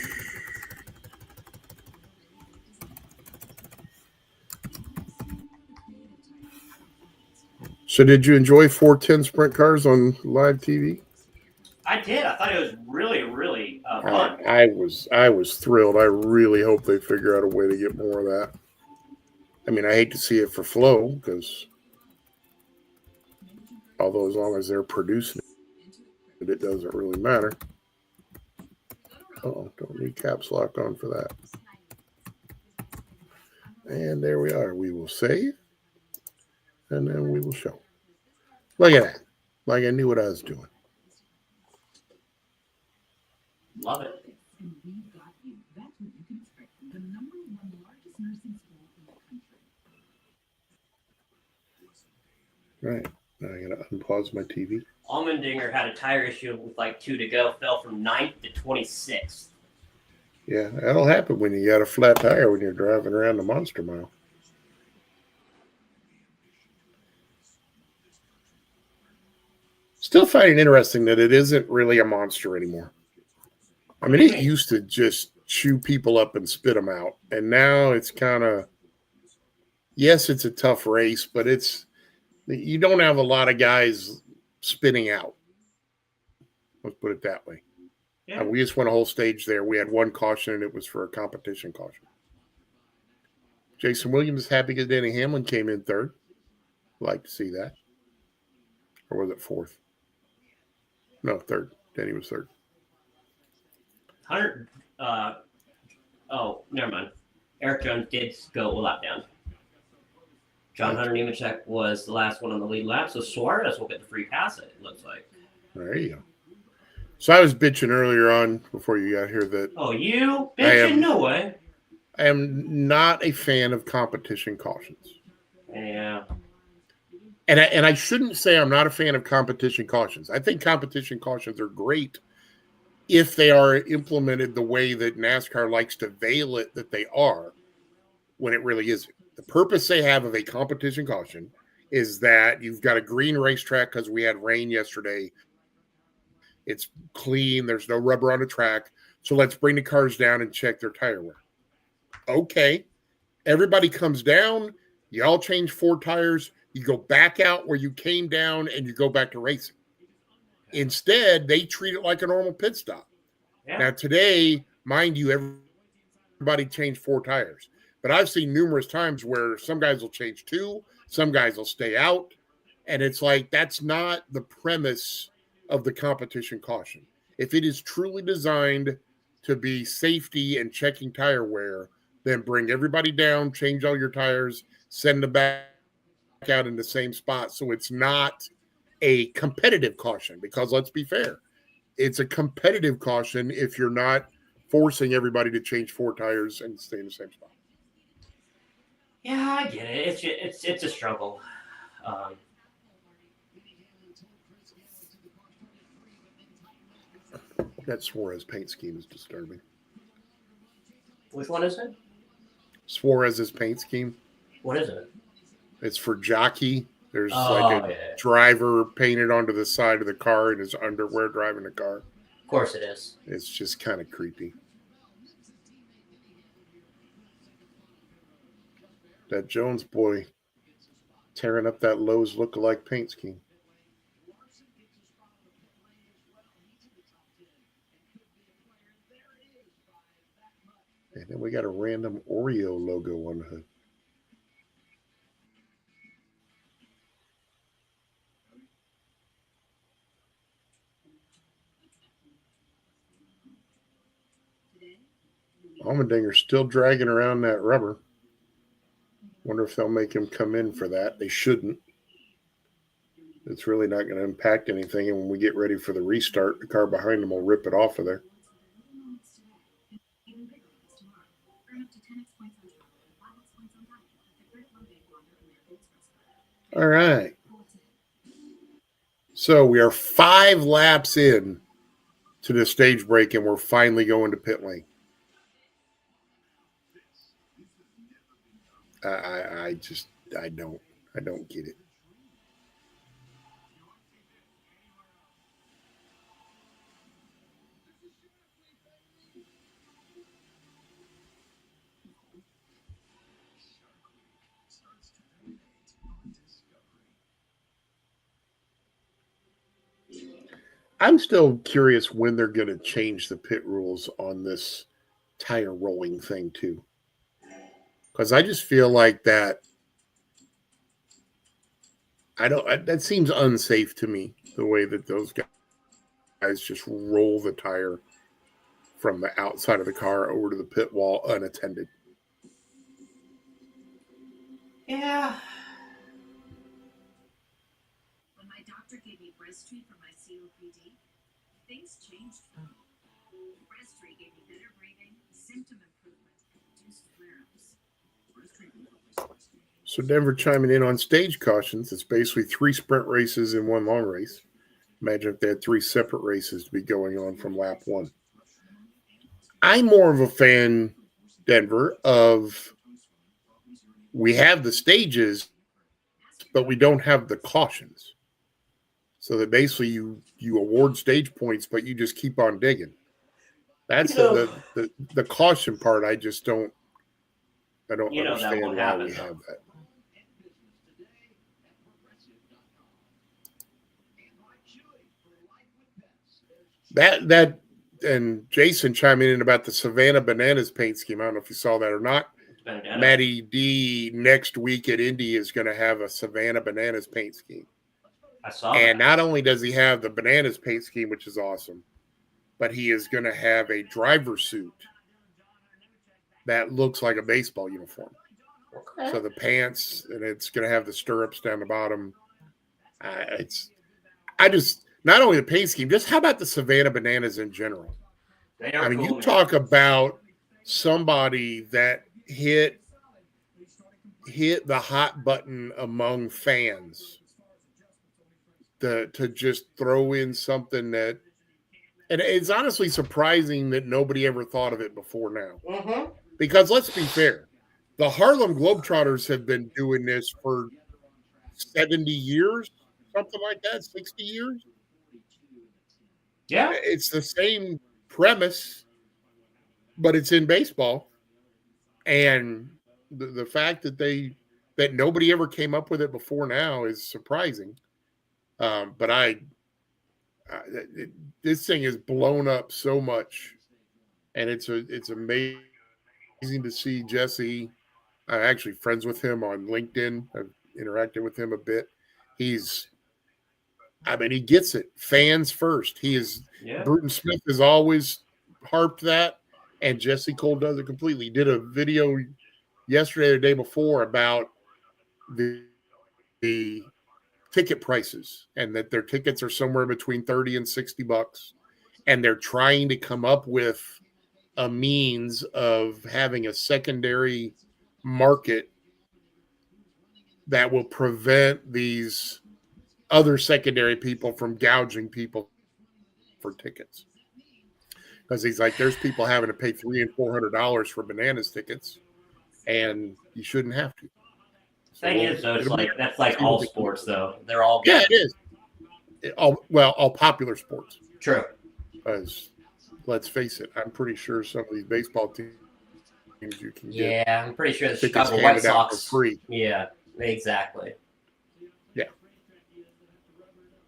So did you enjoy 410 sprint cars on live TV? I did. I thought it was really, really fun. I was thrilled. I really hope they figure out a way to get more of that. I mean, I hate to see it for Flow because, although as long as they're producing it, it doesn't really matter. Oh, don't need caps lock on for that. And there we are. We will save, and then we will show. Look at that. Like I knew what I was doing. Love it. Right. Now I got to unpause my TV. Allmendinger had a tire issue with like 2 to go, fell from 9th to 26th. Yeah, that'll happen when you got a flat tire when you're driving around the Monster Mile. Still find it interesting that it isn't really a monster anymore. I mean, it used to just chew people up and spit them out. And now it's kind of, yes, it's a tough race, but you don't have a lot of guys spinning out. Let's put it that way. Yeah. We just won a whole stage there. We had one caution, and it was for a competition caution. Jason Williams is happy because Danny Hamlin came in third. Like to see that. Or was it fourth? No, third. Danny was third. 100. Never mind. Eric Jones did go a lap down. John Hunter Nemechek was the last one on the lead lap, so Suarez will get the free pass, it looks like. There you go. So I was bitching earlier on before you got here that... Oh, you bitching? No way. I am not a fan of competition cautions. Yeah. And I shouldn't say I'm not a fan of competition cautions. I think competition cautions are great if they are implemented the way that NASCAR likes to veil it that they are, when it really isn't. The purpose they have of a competition caution is that you've got a green racetrack because we had rain yesterday. It's clean. There's no rubber on the track. So let's bring the cars down and check their tire wear. Okay. Everybody comes down. You all change 4 tires. You go back out where you came down and you go back to racing. Instead, they treat it like a normal pit stop. Yeah. Now, today, mind you, everybody changed 4 tires. But I've seen numerous times where some guys will change 2, some guys will stay out. And it's like, that's not the premise of the competition caution. If it is truly designed to be safety and checking tire wear, then bring everybody down, change all your tires, send them back out in the same spot. So it's not a competitive caution, because let's be fair, it's a competitive caution if you're not forcing everybody to change 4 tires and stay in the same spot. Yeah, I get it. It's a struggle. That Suarez paint scheme is disturbing. Which one is it? Suarez's paint scheme. What is it? It's for jockey. There's driver painted onto the side of the car in his underwear driving the car. Of course it is. It's just kind of creepy. That Jones boy tearing up that Lowe's lookalike paint scheme. And then we got a random Oreo logo on the hood. Allmendinger's still dragging around that rubber. Wonder if they'll make him come in for that. They shouldn't. It's really not going to impact anything. And when we get ready for the restart, the car behind him will rip it off of there. All right. So we are 5 laps in to the stage break, and we're finally going to pit lane. I don't get it. I'm still curious when they're going to change the pit rules on this tire rolling thing too. Because I just feel like that that seems unsafe to me, the way that those guys just roll the tire from the outside of the car over to the pit wall unattended. Yeah. When my doctor gave me Breztri for my COPD, things changed for me. Breztri gave me better breathing, symptom improvement, and reduced flare-ups. So Denver chiming in on stage cautions. It's basically 3 sprint races and 1 long race. Imagine if they had 3 separate races to be going on from lap 1. I'm more of a fan, Denver, of we have the stages, but we don't have the cautions. so that basically you award stage points, but you just keep on digging. That's the caution part. I don't that understand won't why happen, we though. have that. And Jason chiming in about the Savannah Bananas paint scheme. I don't know if you saw that or not. Bandana. Matty D next week at Indy is going to have a Savannah Bananas paint scheme. I saw And that. not only does he have the Bananas paint scheme, which is awesome, but he is going to have a driver suit that looks like a baseball uniform. Okay. So the pants, and it's going to have the stirrups down the bottom. Not only the paint scheme, just how about the Savannah Bananas in general? They are cool, you man. talk about somebody that hit the hot button among fans to just throw in something that, and it's honestly surprising that nobody ever thought of it before now. Mm-hmm. Because let's be fair, the Harlem Globetrotters have been doing this for 70 years, something like that, 60 years. Yeah. It's the same premise, but it's in baseball. And the fact that nobody ever came up with it before now is surprising. But this thing is blown up so much, and it's amazing to see Jesse. I'm actually friends with him on LinkedIn. I've interacted with him a bit. He gets it. Fans first. Bruton Smith has always harped that, and Jesse Cole does it completely. He did a video yesterday or the day before about the ticket prices, and that their tickets are somewhere between $30 and $60, and they're trying to come up with a means of having a secondary market that will prevent these other secondary people from gouging people for tickets. Because he's like, there's people having to pay $300 and $400 for Bananas tickets, and you shouldn't have to. Thing is, though, that's like all sports, though. They're all good. Yeah, it is. All popular sports. True. Because let's face it, I'm pretty sure some of these baseball teams you can get. Yeah, I'm pretty sure the Chicago White Sox for free. Yeah, exactly. Yeah.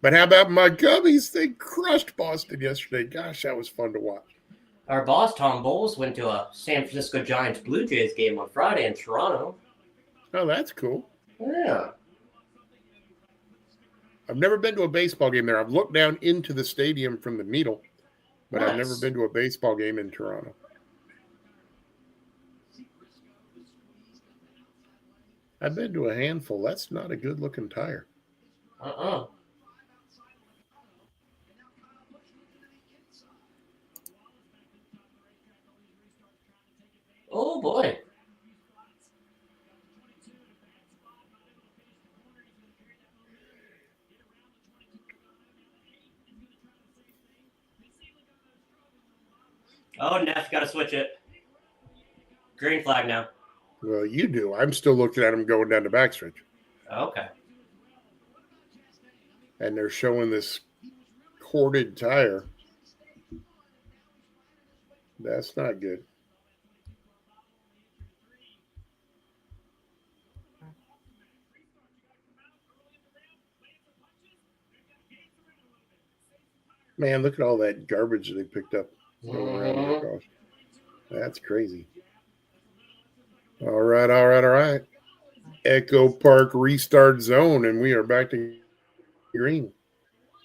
But how about my Cubbies? They crushed Boston yesterday. Gosh, that was fun to watch. Our boss, Tom Bowles, went to a San Francisco Giants Blue Jays game on Friday in Toronto. Oh, that's cool. Yeah. I've never been to a baseball game there. I've looked down into the stadium from the Needle, but I've never been to a baseball game in Toronto. I've been to a handful. That's not a good-looking tire. Oh, boy. Oh, Neff, got to switch it. Green flag now. Well, you do. I'm still looking at them going down the backstretch. Okay. And they're showing this corded tire. That's not good. Man, look at all that garbage they picked up going around here. Gosh. That's crazy. All right. Echo Park restart zone, and we are back to green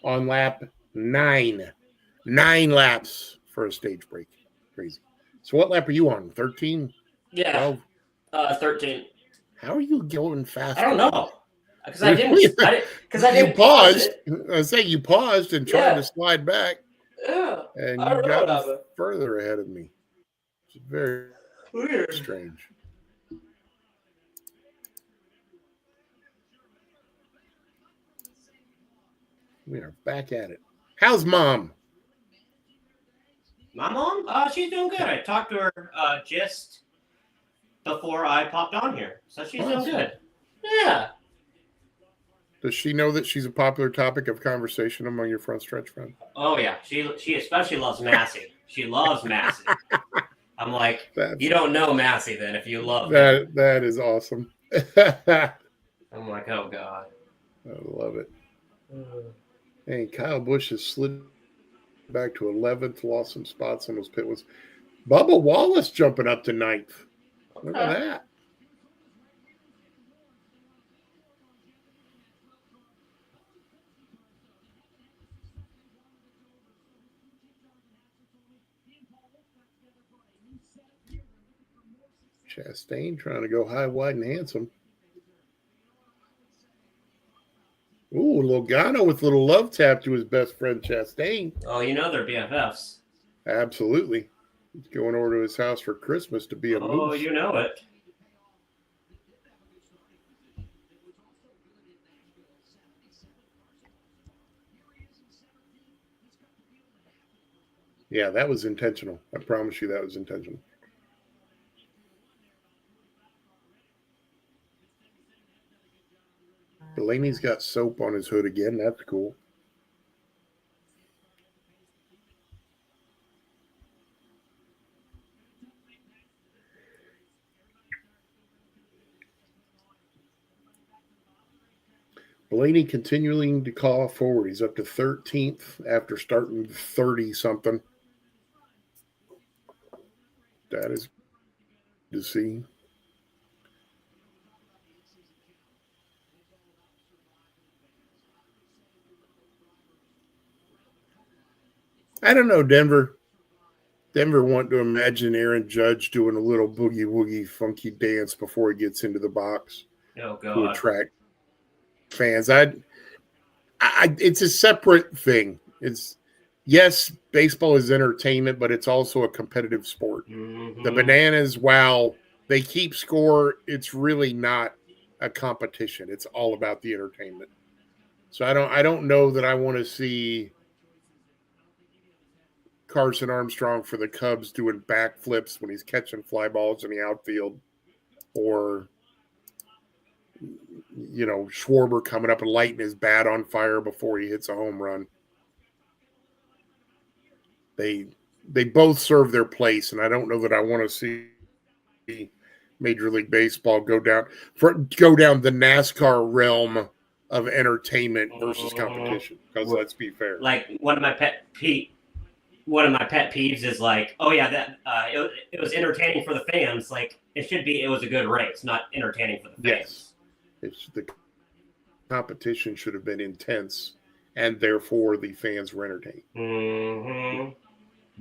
on lap 9. 9 laps for a stage break. Crazy. So what lap are you on? 13? Yeah. 13. How are you going fast? I don't know. Because I didn't. You paused. I say you paused and tried to slide back. Yeah. And you got further ahead of me. It's very weird. Strange. We are back at it. How's Mom? My mom? She's doing good. I talked to her just before I popped on here. So she's doing good. Yeah. Does she know that she's a popular topic of conversation among your front stretch friends? Oh yeah, she especially loves Massey. She loves Massey. I'm like, you don't know Massey then if you love him. That is awesome. I I'm like, oh god. love it. Hey, Kyle Busch has slid back to 11th, lost some spots in those pit was Bubba Wallace jumping up to 9th. Look at that. Chastain trying to go high, wide, and handsome. Ooh, Logano with a little love tap to his best friend Chastain. Oh, you know they're BFFs. Absolutely. He's going over to his house for Christmas to be a moose. Oh, you know it. Yeah, that was intentional. I promise you that was intentional. Delaney's got soap on his hood again. That's cool. Blaney continuing to call forward. He's up to 13th after starting 30-something. That is to see. I don't know, Denver. Denver wanting to imagine Aaron Judge doing a little boogie woogie funky dance before he gets into the box Oh to god. attract fans. It's a separate thing. It's yes, baseball is entertainment, but it's also a competitive sport. Mm-hmm. The Bananas, while they keep score, it's really not a competition. It's all about the entertainment. So I don't know that I want to see Carson Armstrong for the Cubs doing backflips when he's catching fly balls in the outfield, or Schwarber coming up and lighting his bat on fire before he hits a home run. They both serve their place, and I don't know that I want to see Major League Baseball go down the NASCAR realm of entertainment versus competition. Because let's be fair, like one of my pet peeves is like, oh yeah, that it was entertaining for the fans. Like it was a good race, not entertaining for the fans. Yes, it's the competition should have been intense, and therefore the fans were entertained.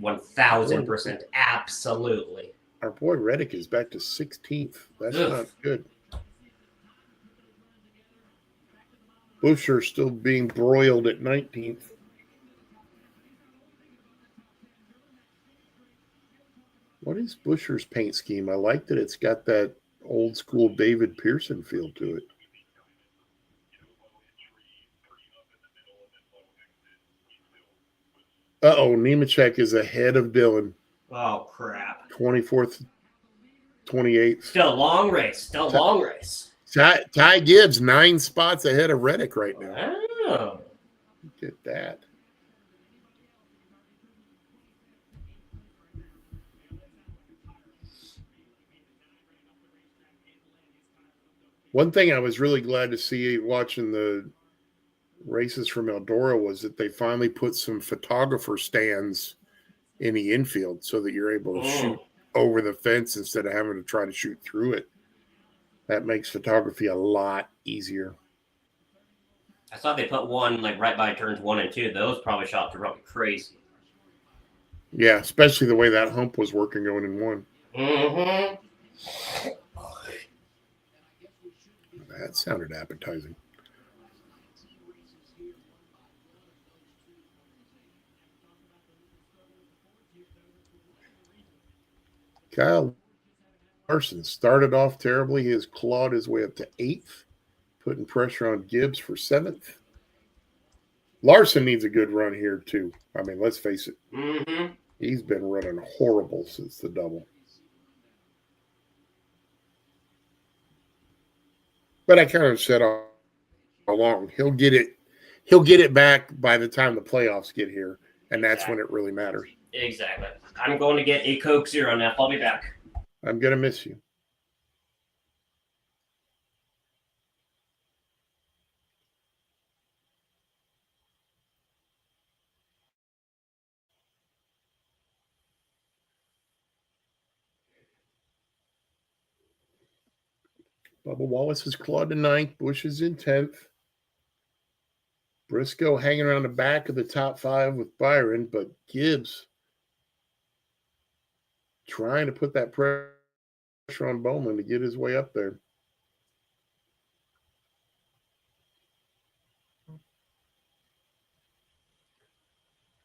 1000%, absolutely. Our boy Reddick is back to 16th. That's not good. Buscher still being broiled at 19th. What is Buscher's paint scheme? I like that it's got that old school David Pearson feel to it. Nemechek is ahead of Dylan. Oh, crap. 24th, 28th. Still a long race. Ty Gibbs, 9 spots ahead of Reddick right now. Wow. Look at that. One thing I was really glad to see watching the races from Eldora was that they finally put some photographer stands in the infield so that you're able to shoot over the fence instead of having to try to shoot through it. That makes photography a lot easier. I saw they put one like right by turns 1 and 2. Those probably shots were crazy. Yeah, especially the way that hump was working going in 1. Mm-hmm. That sounded appetizing. Kyle Larson started off terribly. He has clawed his way up to 8th, putting pressure on Gibbs for 7th. Larson needs a good run here, too. I mean, let's face it. Mm-hmm. He's been running horrible since the double. But I kind of set long. He'll get it. He'll get it back by the time the playoffs get here, and that's when it really matters. Exactly. I'm going to get a Coke Zero now. I'll be back. I'm gonna miss you. Bubba Wallace is clawed to ninth. Busch is in 10th. Briscoe hanging around the back of the top 5 with Byron, but Gibbs trying to put that pressure on Bowman to get his way up there.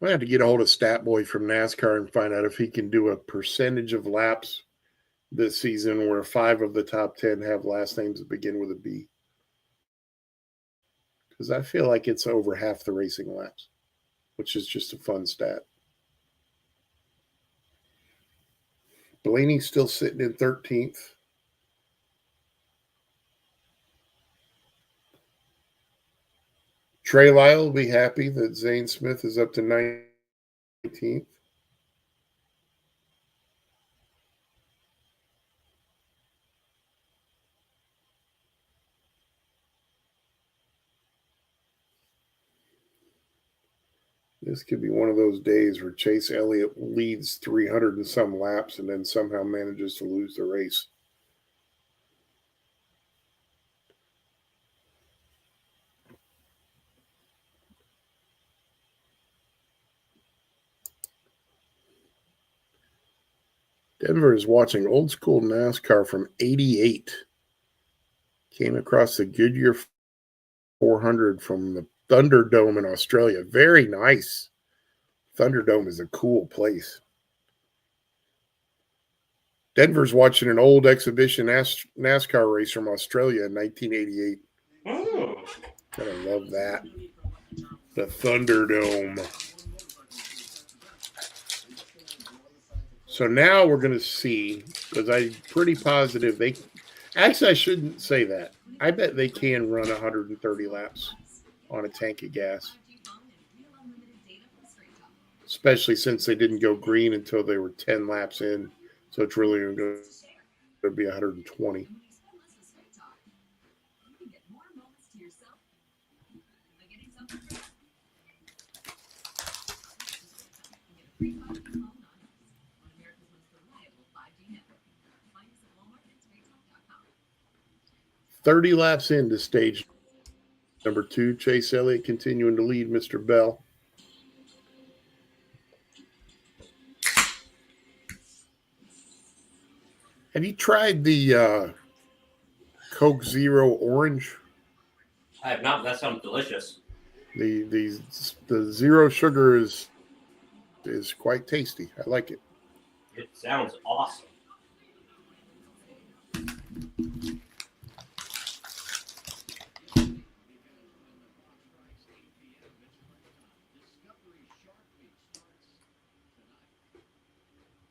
I have to get a hold of Stat Boy from NASCAR and find out if he can do a percentage of laps this season where 5 of the top 10 have last names that begin with a B. Because I feel like it's over half the racing laps, which is just a fun stat. Blaney's still sitting in 13th. Trey Lyle will be happy that Zane Smith is up to 19th. This could be one of those days where Chase Elliott leads 300 and some laps and then somehow manages to lose the race. Denver is watching old school NASCAR from '88. Came across the Goodyear 400 from the Thunderdome in Australia. Very nice. Thunderdome is a cool place. Denver's watching an old exhibition NASCAR race from Australia in 1988. Gotta love that. The Thunderdome. So now we're going to see, because I'm pretty positive they – actually, I shouldn't say that. I bet they can run 130 laps on a tank of gas, especially since they didn't go green until they were 10 laps in. So it's really going to be 120. .30 laps into stage number 2. Chase Elliott continuing to lead Mr. Bell. Have you tried the Coke Zero Orange? I have not. That sounds delicious. The zero sugar is quite tasty. I like it. It sounds awesome.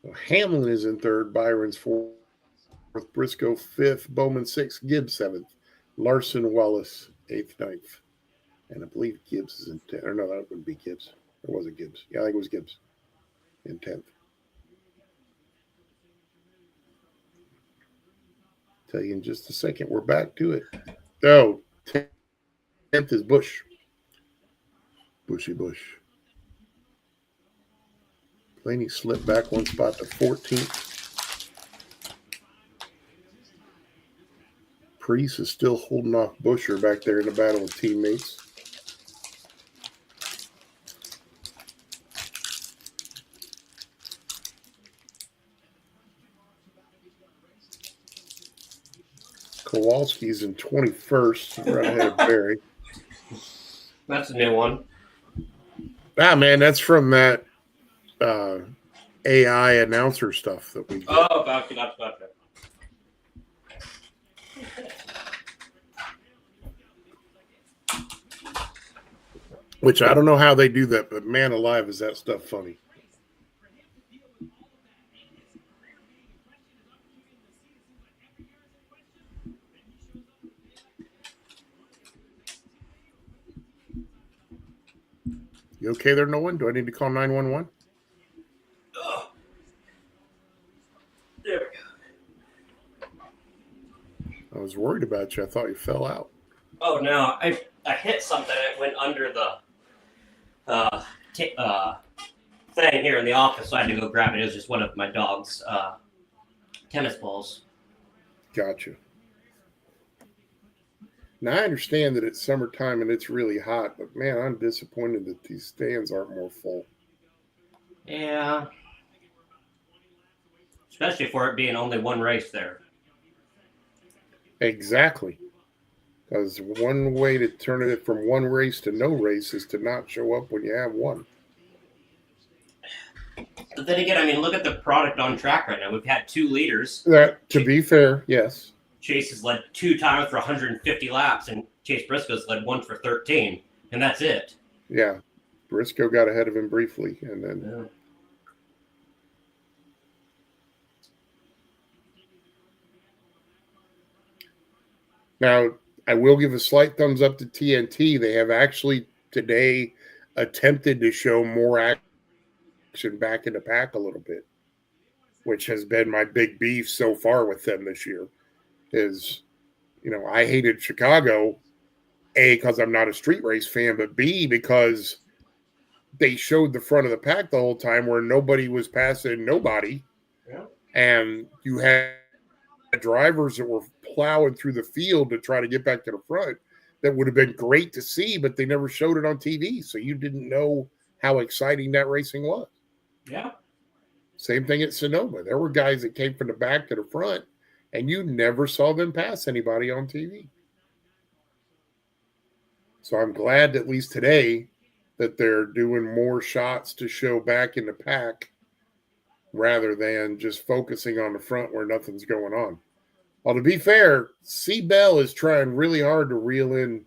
Well, Hamlin is in 3rd. Byron's 4th. Briscoe 5th. Bowman 6th. Gibbs 7th. Larson, Wallace 8th, 9th. And I believe Gibbs is in 10th. Or no, that wouldn't be Gibbs. Or was it Gibbs? Yeah, I think it was Gibbs in 10th. Tell you in just a second. We're back to it. Oh, 10th is Busch. Bushy Busch. Blaney slipped back one spot to 14th. Priest is still holding off Busher back there in the battle with teammates. Kowalski's in 21st, right ahead of Barry. That's a new one. Ah, man, that's from that AI announcer stuff that we did. Oh, gotcha. Which I don't know how they do that, but man alive, is that stuff funny. You okay there, Nolan? Do I need to call 911? Oh, there we go. I was worried about you. I thought you fell out. Oh no, I hit something. It went under the thing here in the office, so I had to go grab it. It was just one of my dog's tennis balls. Gotcha. Now, I understand that it's summertime and it's really hot, but man, I'm disappointed that these stands aren't more full. Yeah. Especially for it being only one race there. Exactly. Because one way to turn it from one race to no race is to not show up when you have one. But then again, I mean, look at the product on track right now. We've had 2 leaders. That, to be fair, yes. Chase has led 2 times for 150 laps, and Chase Briscoe's led 1 for 13, and that's it. Yeah. Briscoe got ahead of him briefly, and then... Yeah. Now, I will give a slight thumbs up to TNT. They have actually today attempted to show more action back in the pack a little bit, which has been my big beef so far with them this year. Is, you know, I hated Chicago, A, because I'm not a street race fan, but B, because they showed the front of the pack the whole time where nobody was passing nobody. Yeah. And you had drivers that were plowing through the field to try to get back to the front. That would have been great to see, but they never showed it on TV. So you didn't know how exciting that racing was. Yeah. Same thing at Sonoma. There were guys that came from the back to the front, and you never saw them pass anybody on TV. So I'm glad, at least today, that they're doing more shots to show back in the pack rather than just focusing on the front where nothing's going on. Well, to be fair, C. Bell is trying really hard to reel in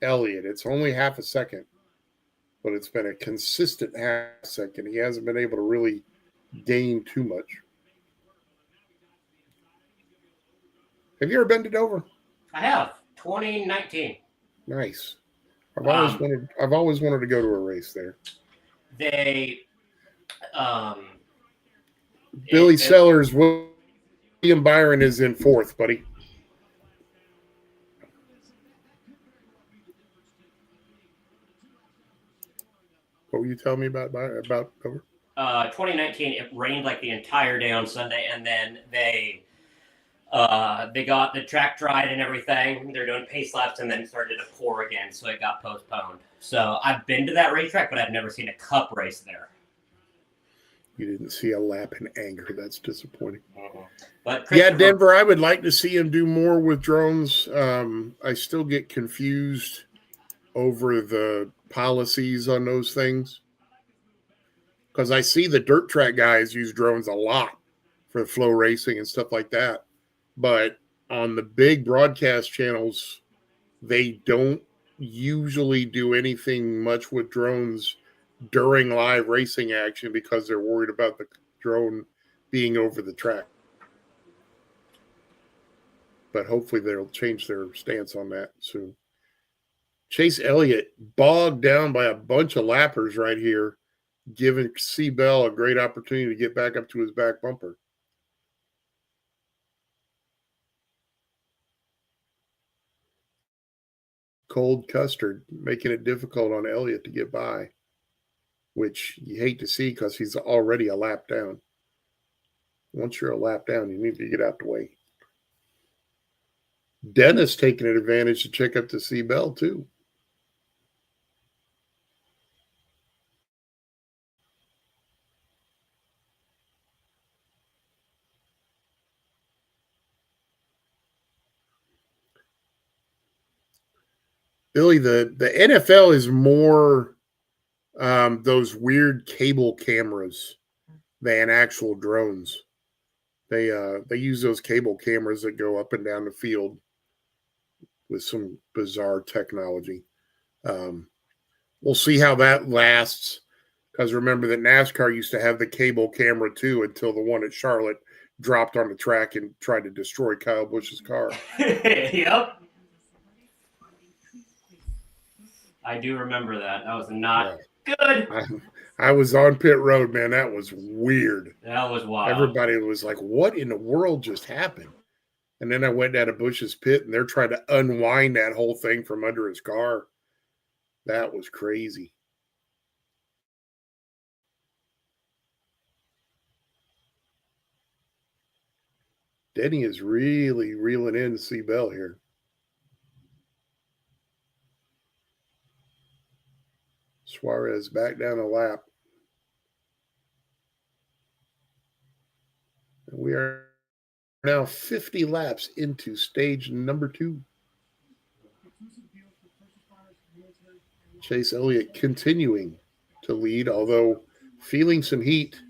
Elliott. It's only half a second, but it's been a consistent half second. He hasn't been able to really gain too much. Have you ever been to Dover? I have. 2019. Nice. I've always wanted to go to a race there. They Billy Sellers, William Byron is in 4th, buddy. What were you telling me about Dover? 2019, it rained like the entire day on Sunday, and then they got the track dried and everything. They're doing pace laps, and then it started to pour again, so it got postponed. So I've been to that racetrack, but I've never seen a cup race there. You didn't see a lap in anger. That's disappointing. But yeah, Denver, I would like to see him do more with drones. I still get confused over the policies on those things because I see the dirt track guys use drones a lot for flow racing and stuff like that. But on the big broadcast channels, they don't usually do anything much with drones during live racing action because they're worried about the drone being over the track. But hopefully they'll change their stance on that soon. Chase Elliott bogged down by a bunch of lappers right here, giving C. Bell a great opportunity to get back up to his back bumper. Cold custard, making it difficult on Elliott to get by, which you hate to see because he's already a lap down. Once you're a lap down, you need to get out the way. Dennis taking advantage to check up to C. Bell, too. Billy, the NFL is more those weird cable cameras than actual drones. They use those cable cameras that go up and down the field with some bizarre technology. We'll see how that lasts because remember that NASCAR used to have the cable camera too until the one at Charlotte dropped on the track and tried to destroy Kyle Busch's car. Yep. I do remember that. That was not Yeah. good. I was on pit road, man. That was weird. That was wild. Everybody was like, what in the world just happened? And then I went down to Bush's pit, and they're trying to unwind that whole thing from under his car. That was crazy. Denny is really reeling in to see Bell here. Suarez back down a lap. And we are now 50 laps into stage number 2. Chase Elliott continuing to lead, although feeling some heat.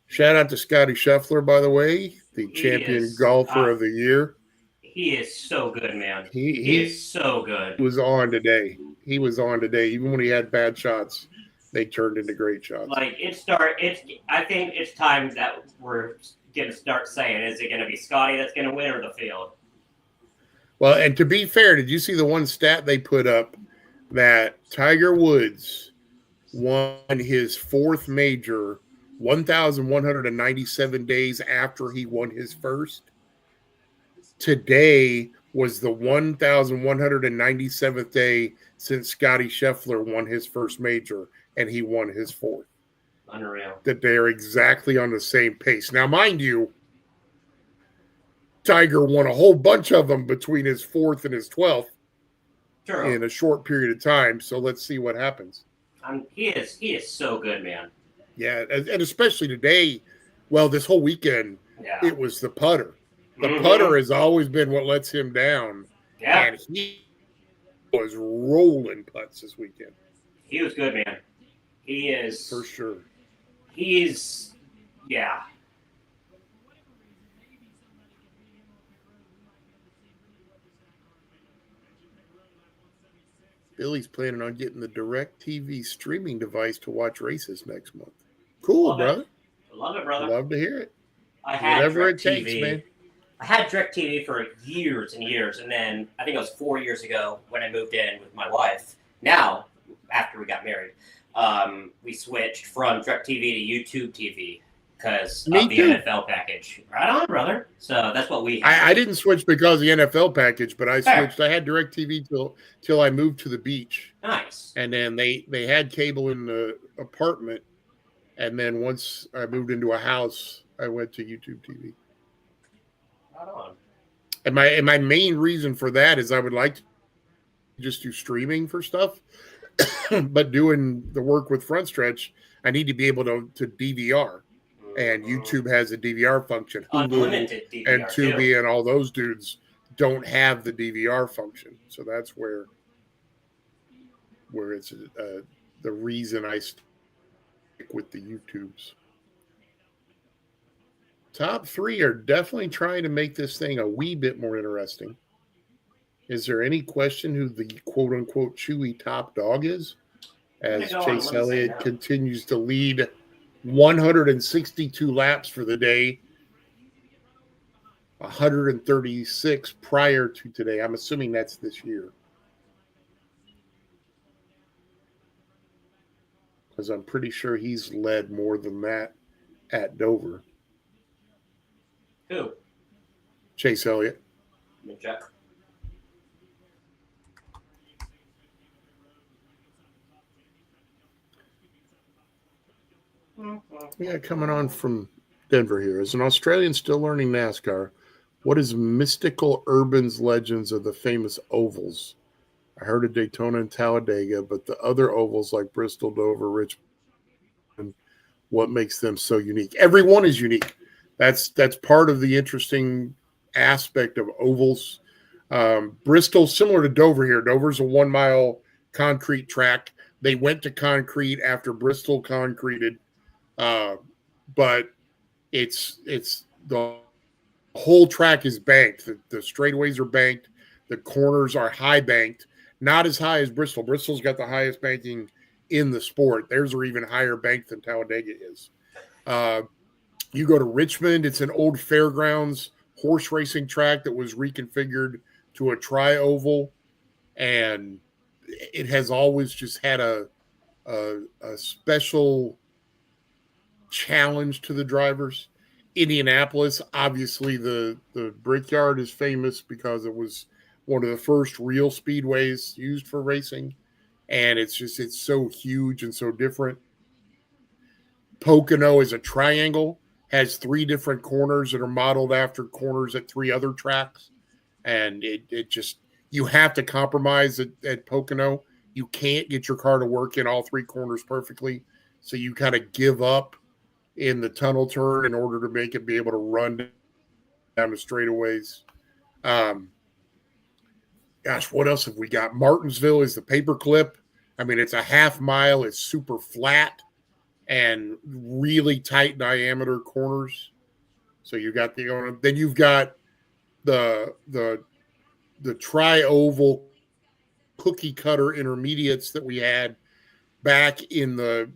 Shout out to Scotty Scheffler, by the way, the champion golfer of the year. He is so good, man. He is so good. He was on today. Even when he had bad shots, they turned into great shots. Like I think it's time that we're gonna start saying, is it gonna be Scotty that's gonna win or the field? Well, and to be fair, did you see the one stat they put up that Tiger Woods won his 4th major 1,197 days after he won his first? Today was the 1,197th day since Scotty Scheffler won his first major, and he won his 4th. Unreal. That they're exactly on the same pace. Now, mind you, Tiger won a whole bunch of them between his 4th and his 12th in a short period of time. So let's see what happens. He is so good, man. Yeah, and especially today, well, this whole weekend, it was the putter. The putter has always been what lets him down. Yeah. And he was rolling putts this weekend. He was good, man. He is. For sure. Yeah. Billy's planning on getting the DirecTV streaming device to watch races next month. Cool, brother. Love it, brother. Love to hear it. I had whatever it DirecTV. takes, man. I had DirecTV for years and years, and then I think it was 4 years ago when I moved in with my wife. Now, after we got married, we switched from DirecTV to YouTube TV because of the NFL package. Right on, brother. So that's what we had. I didn't switch because of the NFL package, but I switched. I had DirecTV till I moved to the beach. Nice. And then they had cable in the apartment, and then once I moved into a house, I went to YouTube TV. Right on. And my main reason for that is I would like to just do streaming for stuff, but doing the work with Frontstretch, I need to be able to DVR. And YouTube has a DVR function. Unlimited DVR and Tubi and all those dudes don't have the DVR function. So that's where it's the reason I stick with the YouTubes. Top 3 are definitely trying to make this thing a wee bit more interesting. Is there any question who the quote-unquote chewy top dog is? As Chase Elliott continues to lead 162 laps for the day, 136 prior to today. I'm assuming that's this year. Because I'm pretty sure he's led more than that at Dover. Who? Chase Elliott. Let me check. Yeah, coming on from Denver here. As an Australian still learning NASCAR, what is mystical Urban's legends of the famous ovals? I heard of Daytona and Talladega, but the other ovals like Bristol, Dover, Richmond, what makes them so unique? Every one is unique. That's part of the interesting aspect of ovals. Bristol, similar to Dover here. Dover's a 1 mile concrete track. They went to concrete after Bristol concreted. But it's the whole track is banked. The straightaways are banked. The corners are high banked, not as high as Bristol. Bristol's got the highest banking in the sport. Theirs are even higher banked than Talladega is. You go to Richmond, it's an old fairgrounds horse racing track that was reconfigured to a tri-oval, and it has always just had a special challenge to the drivers. Indianapolis, obviously, the Brickyard is famous because it was one of the first real speedways used for racing, and it's so huge and so different. Pocono is a triangle, has 3 different corners that are modeled after corners at 3 other tracks, and it just, you have to compromise at Pocono. You can't get your car to work in all 3 corners perfectly, so you kind of give up in the tunnel turn in order to make it be able to run down the straightaways. Um, Gosh, what else have we got? Martinsville is the paperclip. I mean, it's a half mile. It's super flat and really tight diameter corners. So you got then you've got the tri-oval cookie cutter intermediates that we had back in the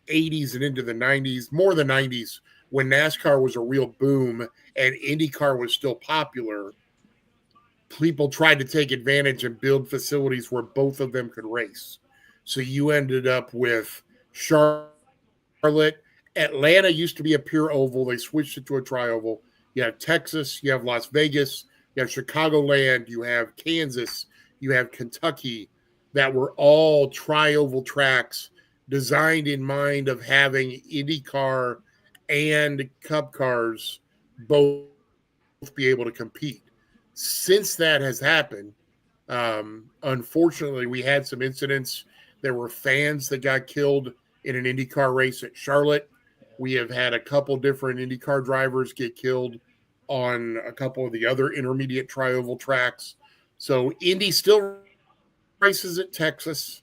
80s and into the 90s, more the 90s, when NASCAR was a real boom and IndyCar was still popular. People tried to take advantage and build facilities where both of them could race. So you ended up with Charlotte. Atlanta used to be a pure oval. They switched it to a tri-oval. You have Texas, you have Las Vegas, you have Chicagoland, you have Kansas, you have Kentucky, that were all tri-oval tracks designed in mind of having IndyCar and Cup cars both be able to compete. Since that has happened, unfortunately, we had some incidents. There were fans that got killed in an IndyCar race at Charlotte. We have had a couple different IndyCar drivers get killed on a couple of the other intermediate tri-oval tracks. So Indy still races at Texas,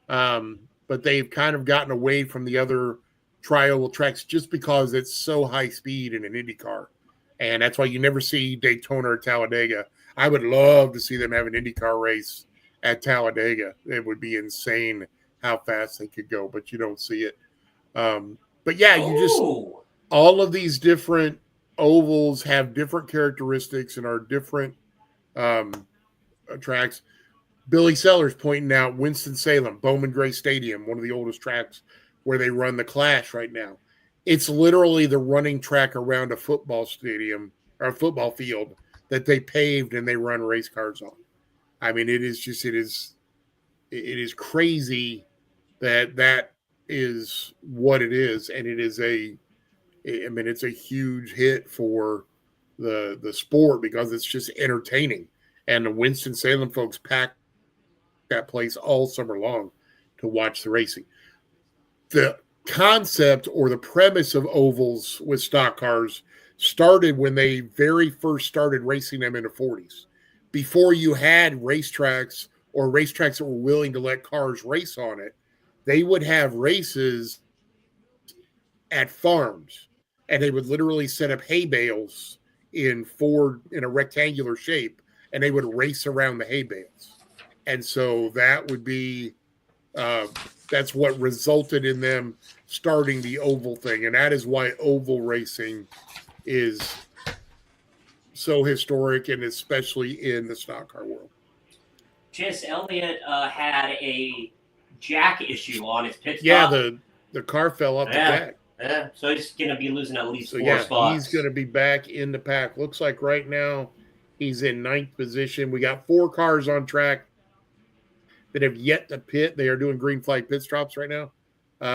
but they've kind of gotten away from the other tri-oval tracks just because it's so high speed in an IndyCar. And that's why you never see Daytona or Talladega. I would love to see them have an IndyCar race at Talladega. It would be insane how fast they could go, but you don't see it. But yeah, all of these different ovals have different characteristics and are different tracks. Billy Sellers pointing out Winston-Salem, Bowman Gray Stadium, one of the oldest tracks where they run the Clash right now. It's literally the running track around a football stadium or a football field that they paved and they run race cars on. I mean, it is crazy that is what it is, and it's a huge hit for the sport because it's just entertaining, and the Winston-Salem folks pack that place all summer long to watch the racing. The concept or the premise of ovals with stock cars started when they very first started racing them in the 40s. Before you had racetracks or racetracks that were willing to let cars race on it, they would have races at farms, and they would literally set up hay bales in a rectangular shape, and they would race around the hay bales. And so that would be that's what resulted in them starting the oval thing, and that is why oval racing is so historic, and especially in the stock car world. Chase Elliott had a jack issue on his pit stop. Yeah, the car fell off the jack. Yeah, so he's going to be losing at least 4 spots. He's going to be back in the pack. Looks like right now he's in 9th position. We got 4 cars on track that have yet to pit. They are doing green flag pit stops right now.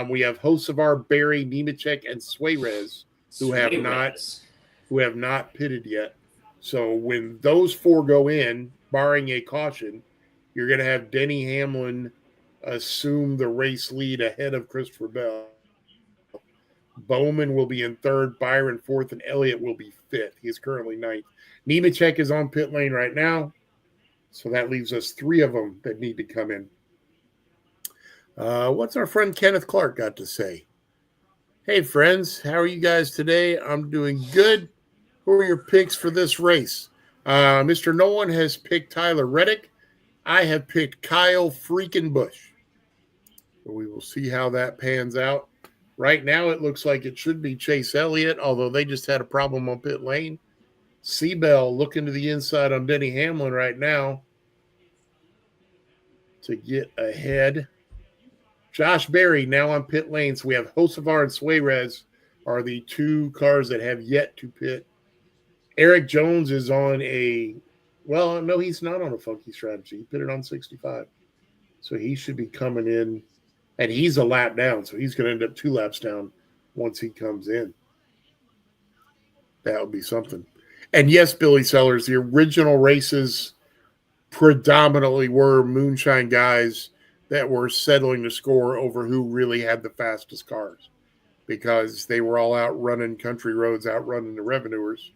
We have Hocevar, Barry, Nemechek, and Suarez who have not pitted yet. So when those 4 go in, barring a caution, you're going to have Denny Hamlin assume the race lead ahead of Christopher Bell. Bowman will be in 3rd, Byron 4th, and Elliott will be 5th. He is currently 9th. Nemechek is on pit lane right now, so that leaves us 3 of them that need to come in. What's our friend Kenneth Clark got to say? Hey, friends, how are you guys today? I'm doing good. Who are your picks for this race? Mr. Nolan has picked Tyler Reddick. I have picked Kyle freaking Busch. We will see how that pans out. Right now, it looks like it should be Chase Elliott, although they just had a problem on pit lane. Seabell looking to the inside on Denny Hamlin right now to get ahead. Josh Berry now on pit lane. So we have Hocevar and Suarez are the two cars that have yet to pit. Eric Jones is on no, he's not on a funky strategy. He pitted on 65. So he should be coming in, and he's a lap down. So he's going to end up 2 laps down once he comes in. That would be something. And yes, Billy Sellers, the original races predominantly were moonshine guys that were settling the score over who really had the fastest cars because they were all out running country roads, outrunning the revenuers.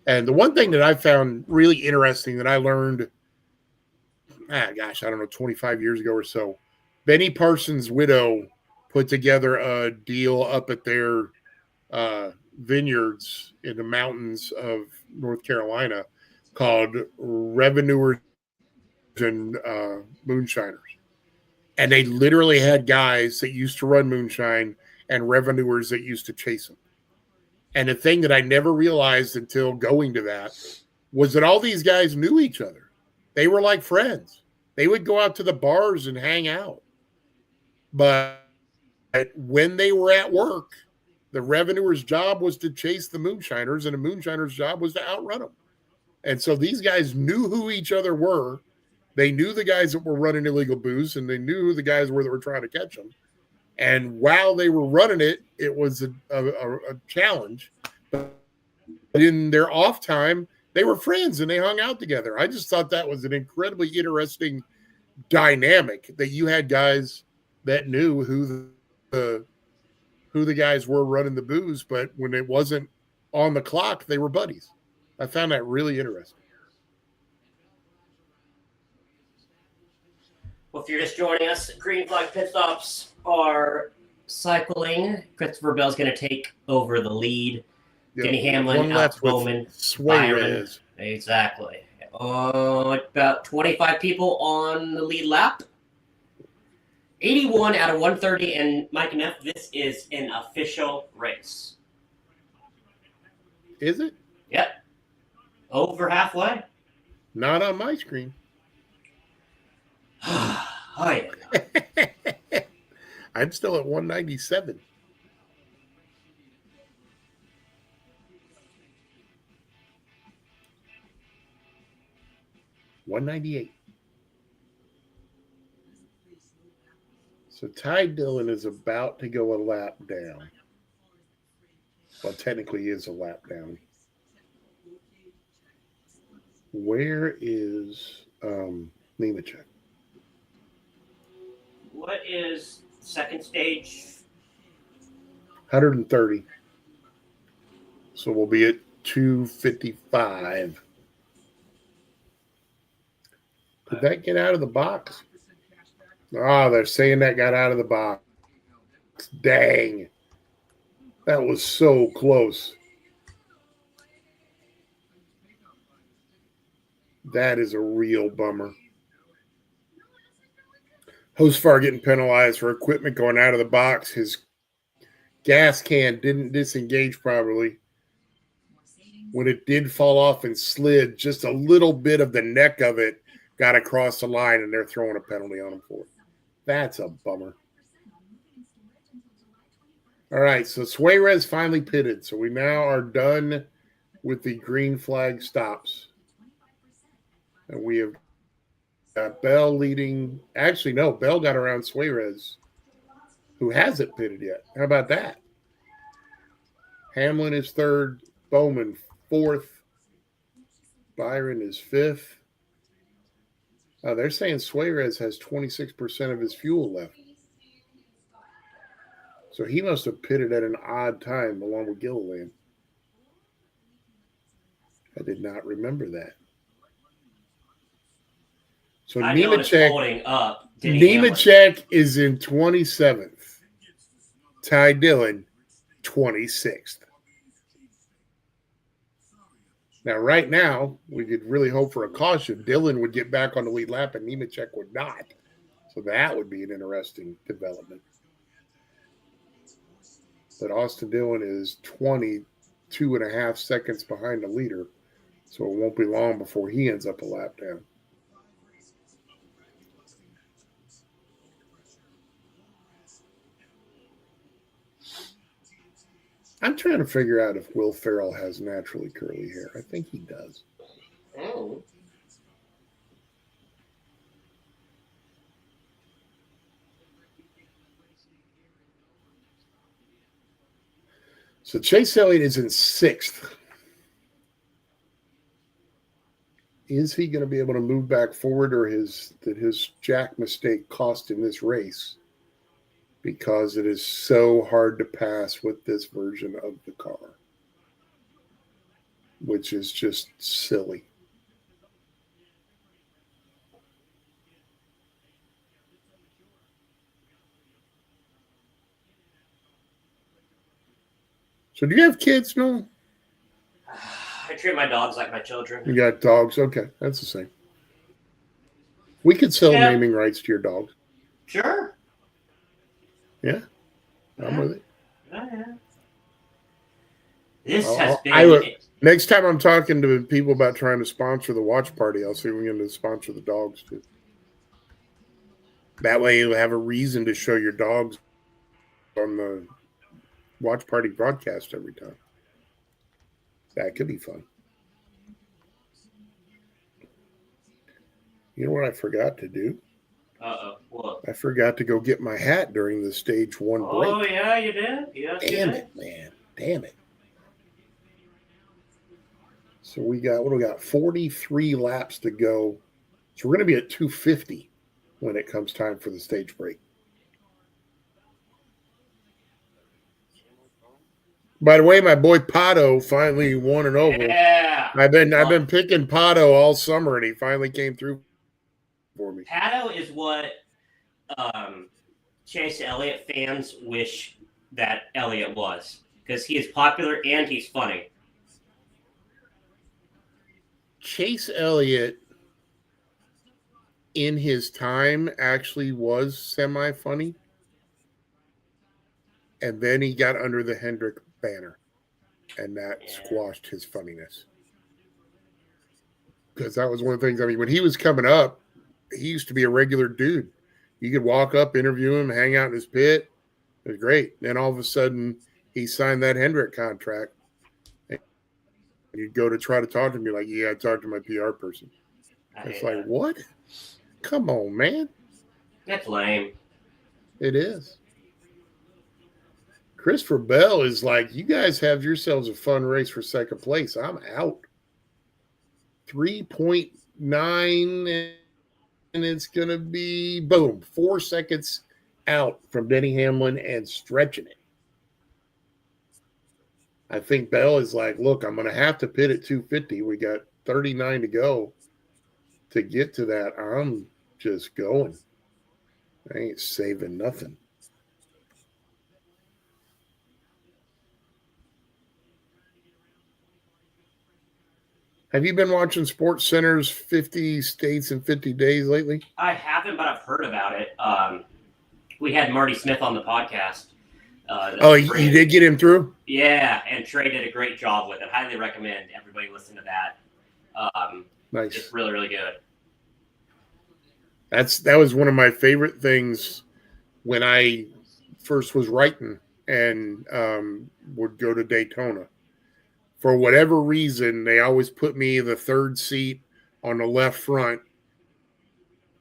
And the one thing that I found really interesting that I learned, I don't know, 25 years ago or so, Benny Parsons' widow put together a deal up at their vineyards in the mountains of North Carolina called Revenuers and Moonshiners. And they literally had guys that used to run moonshine and revenuers that used to chase them. And the thing that I never realized until going to that was that all these guys knew each other. They were like friends. They would go out to the bars and hang out. But when they were at work, the revenuer's job was to chase the moonshiners, and the moonshiner's job was to outrun them. And so these guys knew who each other were. They knew the guys that were running illegal booze, and they knew who the guys were that were trying to catch them. And while they were running it, it was a challenge. But in their off time, they were friends and they hung out together. I just thought that was an incredibly interesting dynamic that you had guys that knew who the guys were running the booze, but when it wasn't on the clock, they were buddies. I found that really interesting. Well, if you're just joining us, green flag pit stops are cycling. Christopher Bell's going to take over the lead. Yep. Denny Hamlin, Alex Bowman, Byron. Exactly. About 25 people on the lead lap. 81 out of 130, and Mike Neff, this is an official race. Is it? Yep. Over halfway. Not on my screen. Oh, yeah. I'm still at 197. $198. So Ty Dillon is about to go a lap down. Well, technically he is a lap down. Where is Nemechek? What is second stage? 130. So we'll be at 255. Did that get out of the box? Oh, they're saying that got out of the box. Dang. That was so close. That is a real bummer. Hosfar getting penalized for equipment going out of the box. His gas can didn't disengage properly. When it did fall off and slid, just a little bit of the neck of it got across the line, and they're throwing a penalty on him for it. That's a bummer. All right, so Suarez finally pitted. So we now are done with the green flag stops. And we have got Bell leading. Actually, no, Bell got around Suarez, who hasn't pitted yet. How about that? Hamlin is third. Bowman fourth. Byron is fifth. They're saying Suarez has 26% of his fuel left. So he must have pitted at an odd time along with Gilliland. I did not remember that. So Nemechek is in 27th. Ty Dillon, 26th. Now, right now, we could really hope for a caution. Dillon would get back on the lead lap and Nemechek would not. So that would be an interesting development. But Austin Dillon is 22.5 seconds behind the leader. So it won't be long before he ends up a lap down. I'm trying to figure out if Will Ferrell has naturally curly hair. I think he does. Oh. So Chase Elliott is in 6th. Is he going to be able to move back forward, or did his jack mistake cost him this race? Because it is so hard to pass with this version of the car, which is just silly. So do you have kids, Noel? I treat my dogs like my children. You got dogs? Okay, that's the same. We could sell Yeah. naming rights to your dogs. Sure. Yeah, I'm with it. Yeah. This I'll- has been. I would- Next time I'm talking to people about trying to sponsor the watch party, I'll see if we can sponsor the dogs too. That way you'll have a reason to show your dogs on the watch party broadcast every time. That could be fun. You know what I forgot to do? What? I forgot to go get my hat during the stage 1 break. Oh, yeah, you did? Yes, Damn you did. it, man. Damn it. So we got 43 laps to go. So we're going to be at 250 when it comes time for the stage break. By the way, my boy Pato finally won an oval. Yeah. I've been picking Pato all summer, and he finally came through for me. Pato is what Chase Elliott fans wish that Elliott was, because he is popular and he's funny. Chase Elliott, in his time, actually was semi-funny. And then he got under the Hendrick banner, and that squashed his funniness. Because that was one of the things, I mean, when he was coming up, he used to be a regular dude. You could walk up, interview him, hang out in his pit. It was great. Then all of a sudden, he signed that Hendrick contract. And you'd go to try to talk to him, be like, yeah, I talked to my PR person. It's like, what? Come on, man. That's lame. It is. Christopher Bell is like, you guys have yourselves a fun race for second place. I'm out. 3.9, and it's going to be, boom, 4 seconds out from Denny Hamlin and stretching it. I think Bell is like, look, I'm going to have to pit at 250. We got 39 to go to get to that. I'm just going. I ain't saving nothing. Have you been watching Sports Center's 50 States in 50 Days lately? I haven't, but I've heard about it. We had Marty Smith on the podcast. You did get him through? Yeah, and Trey did a great job with it. Highly recommend everybody listen to that. Nice. It's really, really good. That was one of my favorite things when I first was writing and would go to Daytona. For whatever reason, they always put me in the third seat on the left front,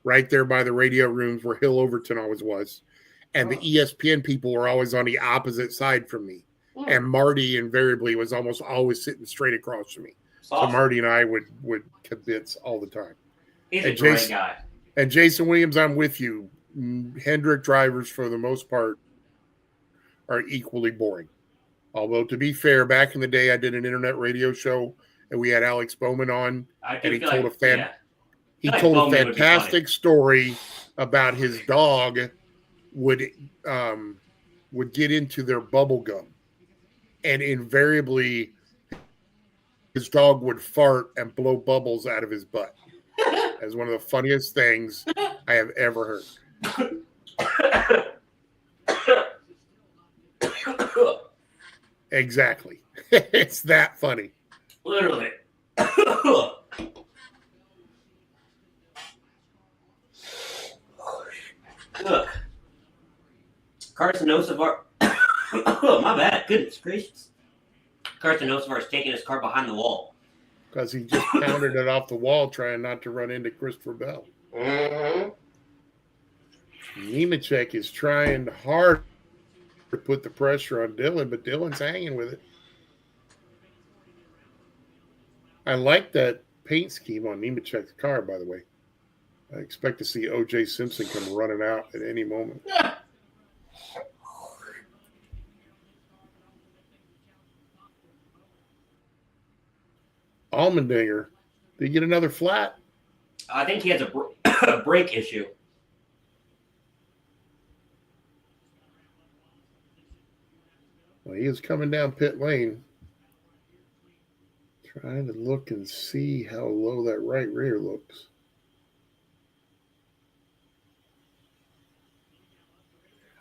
right there by the radio rooms where Hill Overton always was. And the ESPN people were always on the opposite side from me. And Marty invariably was almost always sitting straight across from me. Awesome. So Marty and I would kibitz all the time. He's a great guy. And Jason Williams, I'm with you. Hendrick drivers, for the most part, are equally boring. Although, to be fair, back in the day, I did an internet radio show, and we had Alex Bowman on, and he told a fantastic story about his dog would get into their bubble gum, and invariably his dog would fart and blow bubbles out of his butt. As one of the funniest things I have ever heard. Exactly. It's that funny. Literally. Carson Osavar. My bad. Goodness gracious. Carson Hocevar is taking his car behind the wall. Because he just pounded it off the wall trying not to run into Christopher Bell. Mm-hmm. Nemechek is trying hard to put the pressure on Dillon, but Dillon's hanging with it. I like that paint scheme on Nemechek's car, by the way. I expect to see O.J. Simpson come running out at any moment. Allmendinger, did he get another flat? I think he has a brake issue. Well, he is coming down pit lane. Trying to look and see how low that right rear looks.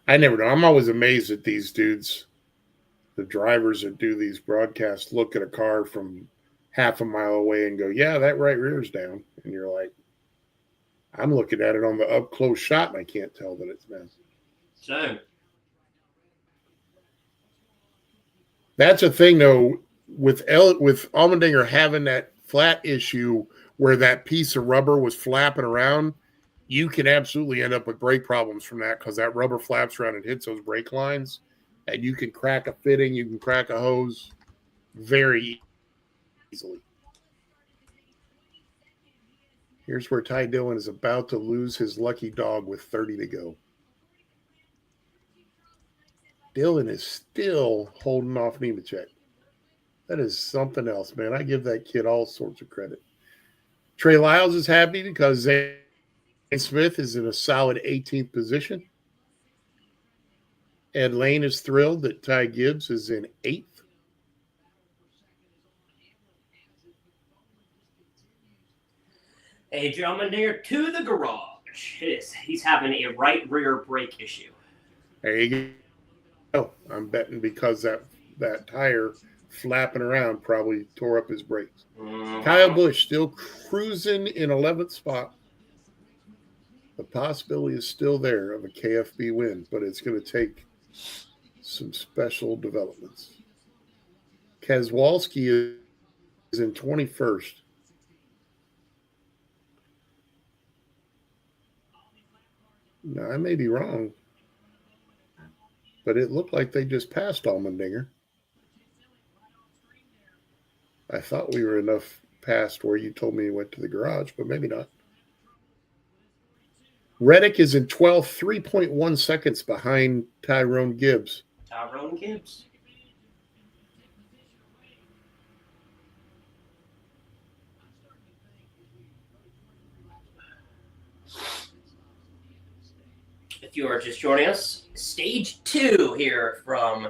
I never know. I'm always amazed at these dudes, the drivers that do these broadcasts, look at a car from half a mile away and go, yeah, that right rear's down. And you're like, I'm looking at it on the up close shot and I can't tell that it's messed. So That's a thing, though, with Allmendinger having that flat issue where that piece of rubber was flapping around, you can absolutely end up with brake problems from that because that rubber flaps around and hits those brake lines, and you can crack a fitting, you can crack a hose very easily. Here's where Ty Dillon is about to lose his lucky dog with 30 to go. Dillon is still holding off Nemechek. That is something else, man. I give that kid all sorts of credit. Trey Lyles is happy because Zane Smith is in a solid 18th position. Ed Lane is thrilled that Ty Gibbs is in 8th. a gentleman there to the garage. He's having a right rear brake issue. There you go. I'm betting because that tire flapping around probably tore up his brakes. Mm-hmm. Kyle Busch still cruising in 11th spot. The possibility is still there of a KFB win, but it's going to take some special developments. Kezwalski is in 21st. Now, I may be wrong, but it looked like they just passed Allmendinger. I thought we were enough past where you told me he went to the garage, but maybe not. Reddick is in 12th, 3.1 seconds behind Tyrone Gibbs. Tyrone Gibbs. If you are just joining us, stage 2 here from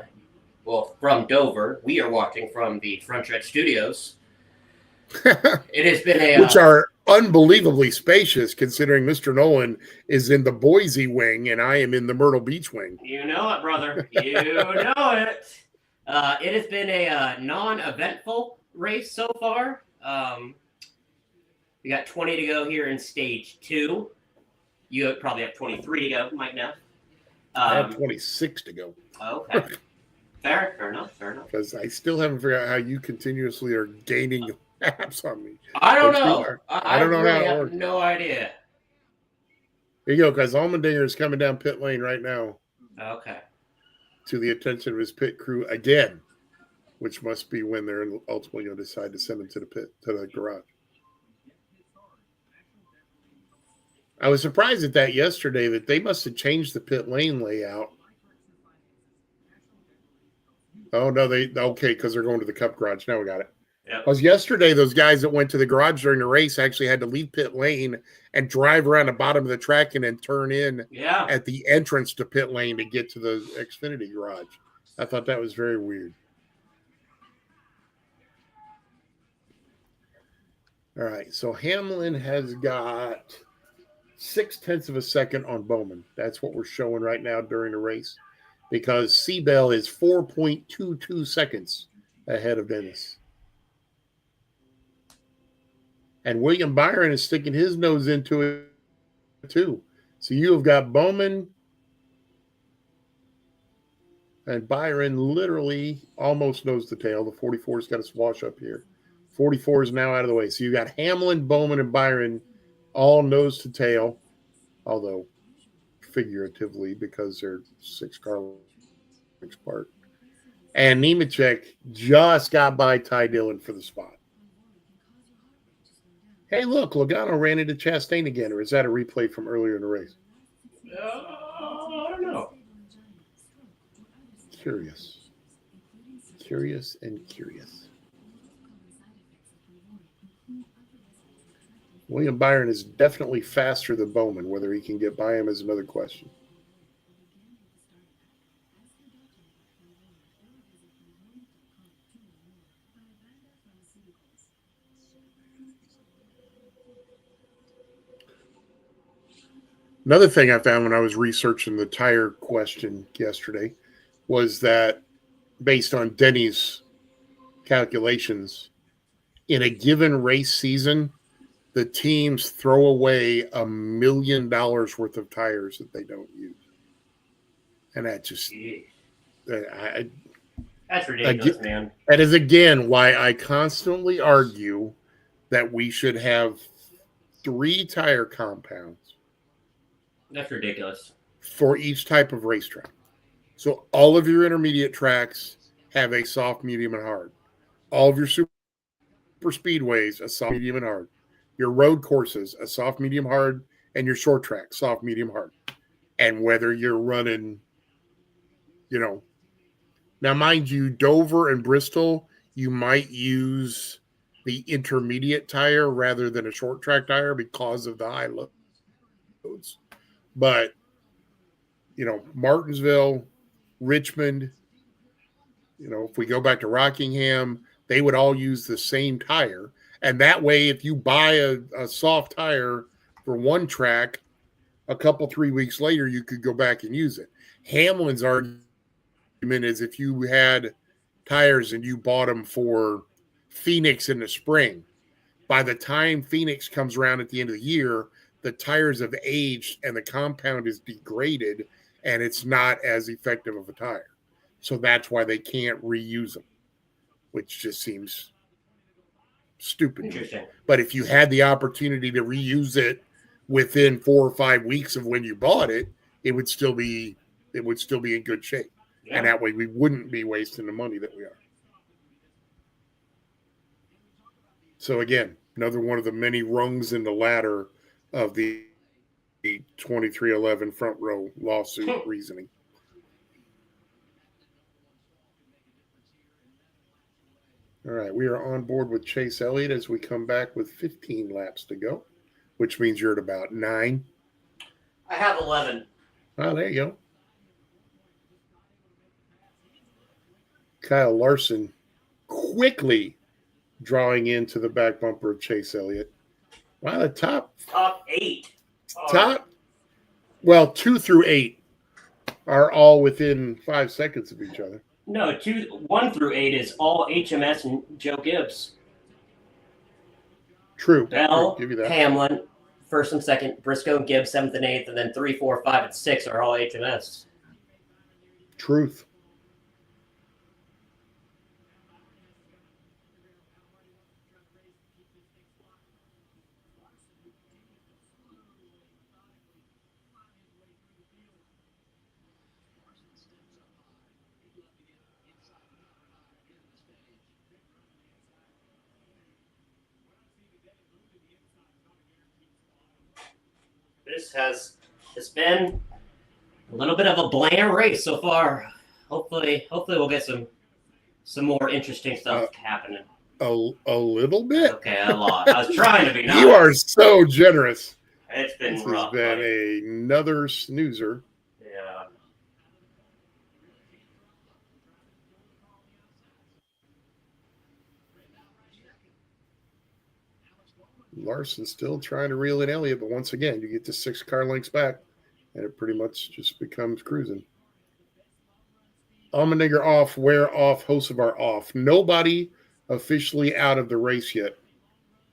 Dover. We are watching from the Frontstretch studios. It has been a which are unbelievably spacious considering Mr. Nolan is in the Boise wing and I am in the Myrtle Beach wing. You know it, brother. You know it. It has been a non-eventful race so far. We got 20 to go here in stage 2. You probably have 23 to go, Mike, now. I have 26 to go. Okay. Fair enough. Because I still haven't figured out how you continuously are gaining laps on me. I don't know. I don't know really how it works. No idea. Here you go, because Allmendinger is coming down pit lane right now. Okay. To the attention of his pit crew again, which must be when they're ultimately going to decide to send him to the garage. I was surprised at that yesterday that they must have changed the pit lane layout. Oh, no, because they're going to the Cup garage. Now we got it. Yep. Because yesterday, those guys that went to the garage during the race actually had to leave pit lane and drive around the bottom of the track and then turn in at the entrance to pit lane to get to the Xfinity garage. I thought that was very weird. All right, so Hamlin has got 0.6 of a second on Bowman. That's what we're showing right now during the race because Seabell is 4.22 seconds ahead of Dennis. And William Byron is sticking his nose into it too. So you have got Bowman And Byron literally almost knows the tail. The 44's got a swash up here. 44 is now out of the way. So you got Hamlin, Bowman, and Byron all nose to tail, although figuratively because they're 6 car lengths apart. And Nemechek just got by Ty Dillon for the spot. Hey, look, Logano ran into Chastain again, or is that a replay from earlier in the race? I don't know. Curious and curious. William Byron is definitely faster than Bowman. Whether he can get by him is another question. Another thing I found when I was researching the tire question yesterday was that based on Denny's calculations, in a given race season, the teams throw away $1 million worth of tires that they don't use. And that just, that's ridiculous, man. That is, again, why I constantly argue that we should have 3 tire compounds. That's ridiculous. For each type of racetrack. So all of your intermediate tracks have a soft, medium, and hard. All of your super speedways, a soft, medium, and hard. Your road courses, a soft, medium, hard, and your short track, soft, medium, hard. And whether you're running, now mind you, Dover and Bristol, you might use the intermediate tire rather than a short track tire because of the high loads. But, Martinsville, Richmond, if we go back to Rockingham, they would all use the same tire. And that way, if you buy a soft tire for one track, a couple, 3 weeks later, you could go back and use it. Hamlin's argument is if you had tires and you bought them for Phoenix in the spring, by the time Phoenix comes around at the end of the year, the tires have aged and the compound is degraded and it's not as effective of a tire. So that's why they can't reuse them, which just seems stupid. Interesting. But if you had the opportunity to reuse it within 4 or 5 weeks of when you bought it, it would still be in good shape. Yeah. And that way we wouldn't be wasting the money that we are. So again, another one of the many rungs in the ladder of the 2311 front row lawsuit reasoning. All right, we are on board with Chase Elliott as we come back with 15 laps to go, which means you're at about 9. I have 11. Oh, there you go. Kyle Larson quickly drawing into the back bumper of Chase Elliott. Wow, the top 8. Well, 2 through 8 are all within 5 seconds of each other. No, 1 through 8 is all HMS and Joe Gibbs. True. Bell, give you that. Hamlin, 1st and 2nd, Briscoe and Gibbs, 7th and 8th, and then 3, 4, 5, and 6 are all HMS. Truth. It's been a little bit of a bland race so far. Hopefully we'll get some more interesting stuff happening. A little bit? Okay, a lot. I was trying to be nice. You are so generous. It's been this rough. Has been another snoozer. Yeah. Larson still trying to reel in Elliott, but once again, you get to 6 car lengths back, and it pretty much just becomes cruising. Allmendinger off, Ware off, Hocevar off. Nobody officially out of the race yet.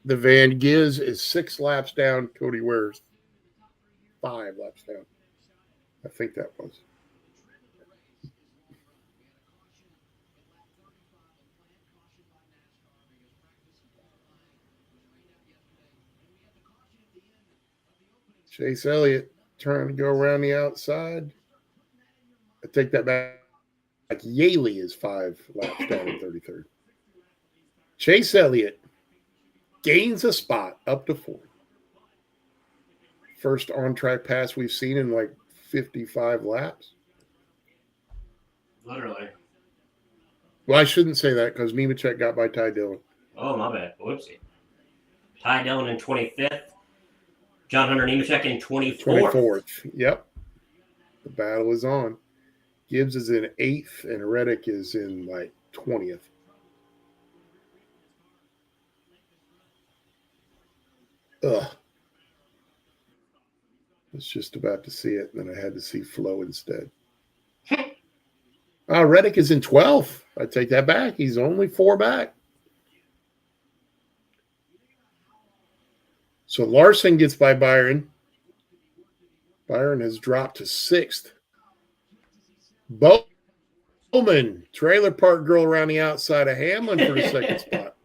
The Van Giz is 6 laps down. Cody Ware's 5 laps down. I think that was. Chase Elliott trying to go around the outside. I take that back. Like Yaley is 5 laps down in 33rd. Chase Elliott gains a spot up to 4th. First on-track pass we've seen in like 55 laps. Literally. Well, I shouldn't say that because Nemechek got by Ty Dillon. Oh, my bad. Whoopsie. Ty Dillon in 25th. John Hunter Nemechek in 24th. 24th. Yep. The battle is on. Gibbs is in 8th and Reddick is in like 20th. Ugh. I was just about to see it, and then I had to see Flo instead. Reddick is in 12th. I take that back. He's only 4 back. So Larson gets by Byron. Byron has dropped to 6th. Bowman, trailer park girl around the outside of Hamlin for the 2nd spot.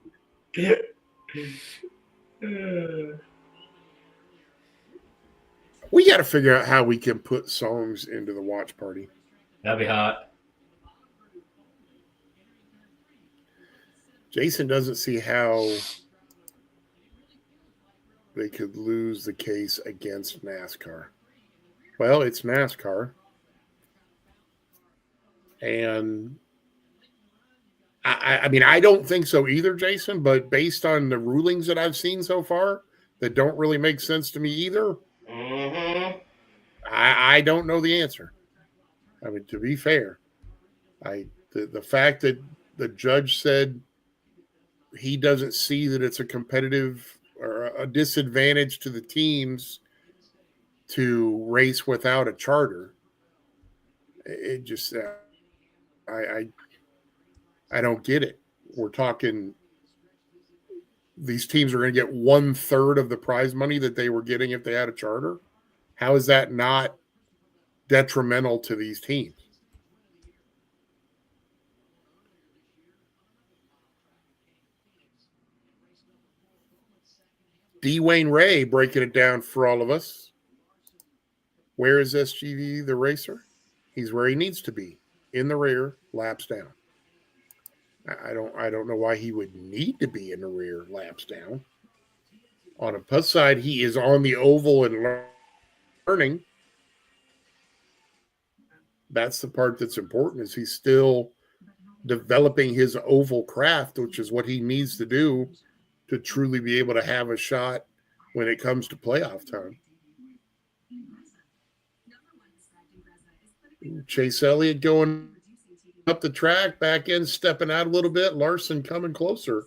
We got to figure out how we can put songs into the watch party. That'd be hot. Jason doesn't see how they could lose the case against NASCAR. Well, it's NASCAR. And I mean, I don't think so either, Jason, but based on the rulings that I've seen so far that don't really make sense to me either, I don't know the answer. I mean, to be fair, the fact that the judge said he doesn't see that it's a competitive or a disadvantage to the teams to race without a charter, it just I don't get it. We're talking these teams are going to get 1/3 of the prize money that they were getting if they had a charter. How is that not detrimental to these teams? Dwayne Ray breaking it down for all of us. Where is SGV the racer? He's where he needs to be, in the rear, laps down. I don't know why he would need to be in the rear, laps down. On a plus side, he is on the oval and learning. That's the part that's important, is he's still developing his oval craft, which is what he needs to do to truly be able to have a shot when it comes to playoff time. Chase Elliott going up the track, back end stepping out a little bit. Larson coming closer.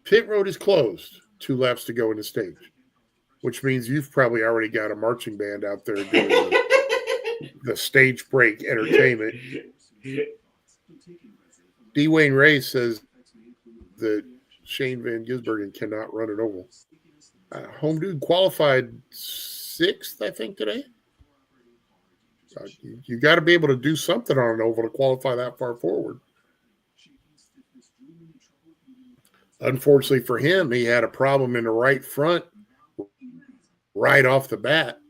Pit road is closed. 2 laps to go in the stage, which means you've probably already got a marching band out there doing the stage break entertainment. Dwayne Ray says that Shane Van Gisbergen cannot run an oval. Home dude qualified 6th, I think, today. You got to be able to do something on an oval to qualify that far forward. Unfortunately for him, he had a problem in the right front right off the bat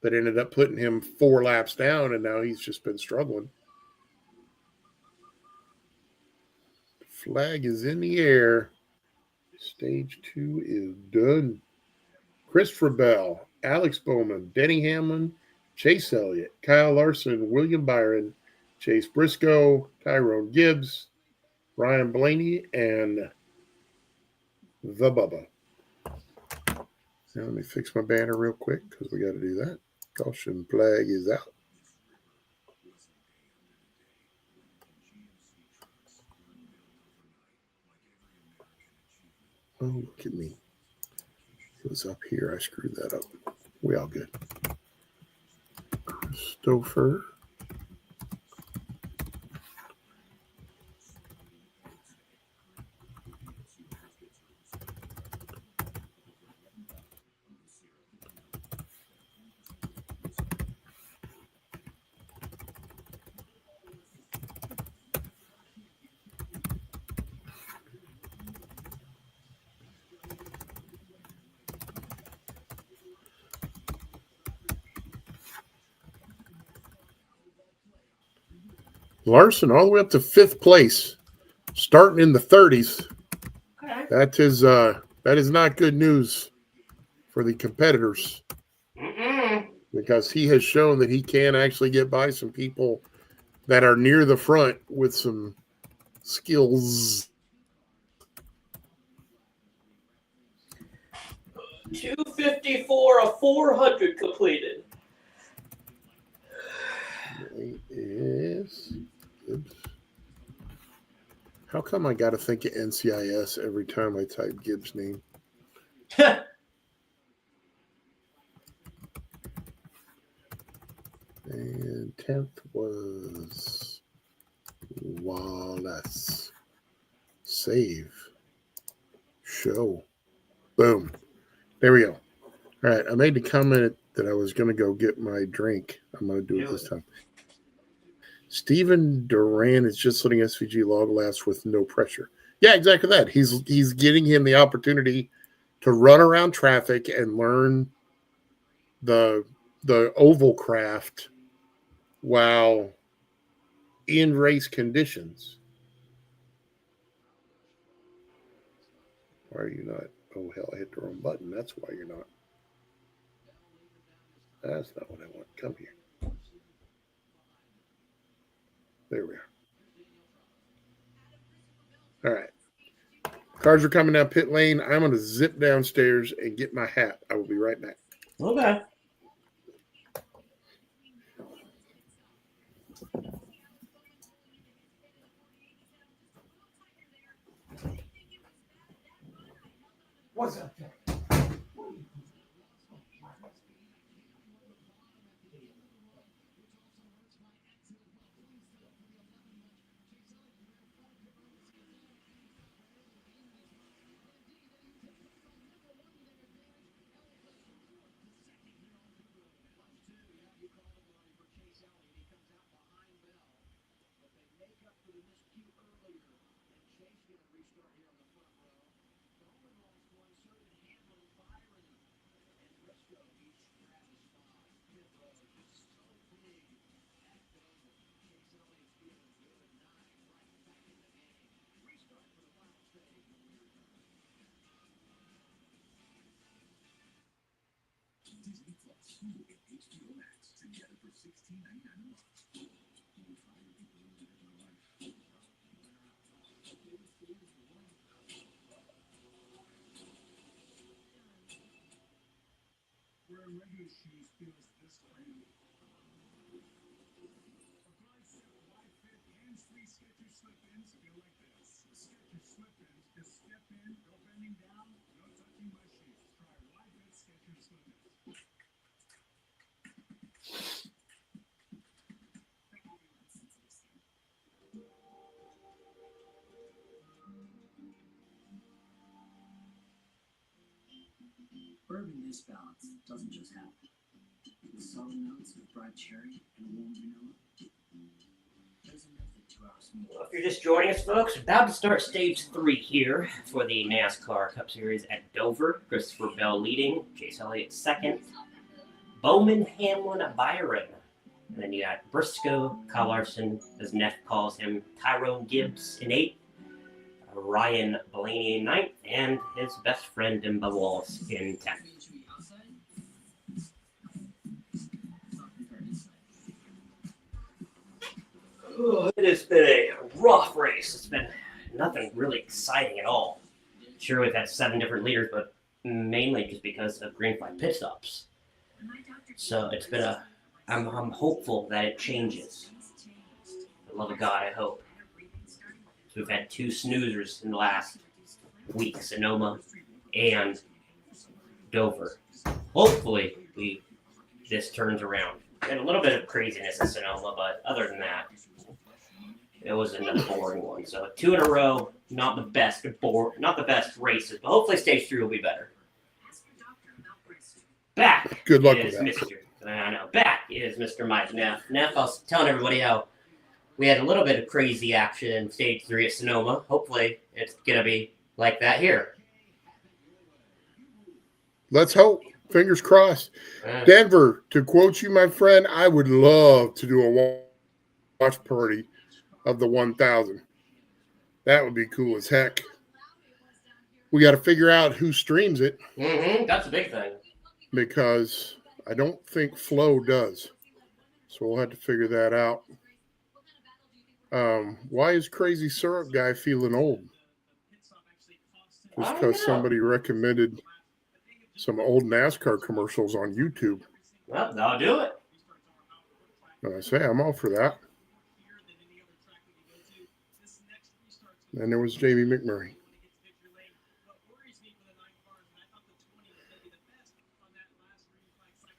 that ended up putting him 4 laps down, and now he's just been struggling. Flag is in the air. Stage 2 is done. Christopher Bell, Alex Bowman, Denny Hamlin, Chase Elliott, Kyle Larson, William Byron, Chase Briscoe, Tyrone Gibbs, Ryan Blaney, and the Bubba. Now let me fix my banner real quick because we got to do that. Caution flag is out. Oh, look at me. It was up here. I screwed that up. We all good. Christopher. Larson all the way up to 5th place, starting in the 30s. Okay. That is not good news for the competitors because he has shown that he can actually get by some people that are near the front with some skills. 254 of 400 completed. Is Gibbs. How come I got to think of NCIS every time I type Gibbs' name? And 10th was Wallace. Save. Show. Boom. There we go. All right. I made the comment that I was going to go get my drink. I'm going to do it this time. Steven Duran is just letting SVG log last with no pressure. Yeah, exactly that. He's getting him the opportunity to run around traffic and learn the oval craft while in race conditions. Why are you not? Oh, hell, I hit the wrong button. That's why you're not. That's not what I want. Come here. There we are. All right. Cars are coming down pit lane. I'm going to zip downstairs and get my hat. I will be right back. Okay. What's up there? Bourbon this balance doesn't just happen. The subtle notes of bright cherry and warm vanilla. There's enough that 2 hours smooth. Well, if you're just joining us, folks, about to start stage 3 here for the NASCAR Cup Series at Dover. Christopher Bell leading, Chase Elliott second, Bowman, Hamlin, Byron. And then you got Briscoe, Kyle Larson, as Neff calls him, Tyrone Gibbs in 8th, Ryan Blaney in 9th, and his best friend in Bubba Wallace in 10th. Oh, it has been a rough race. It's been nothing really exciting at all. Sure, we've had 7 different leaders, but mainly just because of green flag pit stops. So it's been I'm hopeful that it changes. For the love of God, I hope. So we've had 2 snoozers in the last week, Sonoma and Dover. Hopefully, this turns around. And a little bit of craziness in Sonoma, but other than that, it was another boring one. So 2 in a row, not the best races, but hopefully stage 3 will be better. Back. Good luck is with that. I know. Back is Mr. Mike Neff. Neff, I was telling everybody how we had a little bit of crazy action in stage 3 at Sonoma. Hopefully, it's gonna be like that here. Let's hope. Fingers crossed. Denver, to quote you, my friend, I would love to do a watch party of the 1,000. That would be cool as heck. We got to figure out who streams it That's a big thing. because I don't think Flow does. So we'll have to figure that out. Why is Crazy Syrup Guy feeling old? Just because somebody recommended some old NASCAR commercials on YouTube. Well, that'll do it. And I say I'm all for that. And there was Jamie McMurray.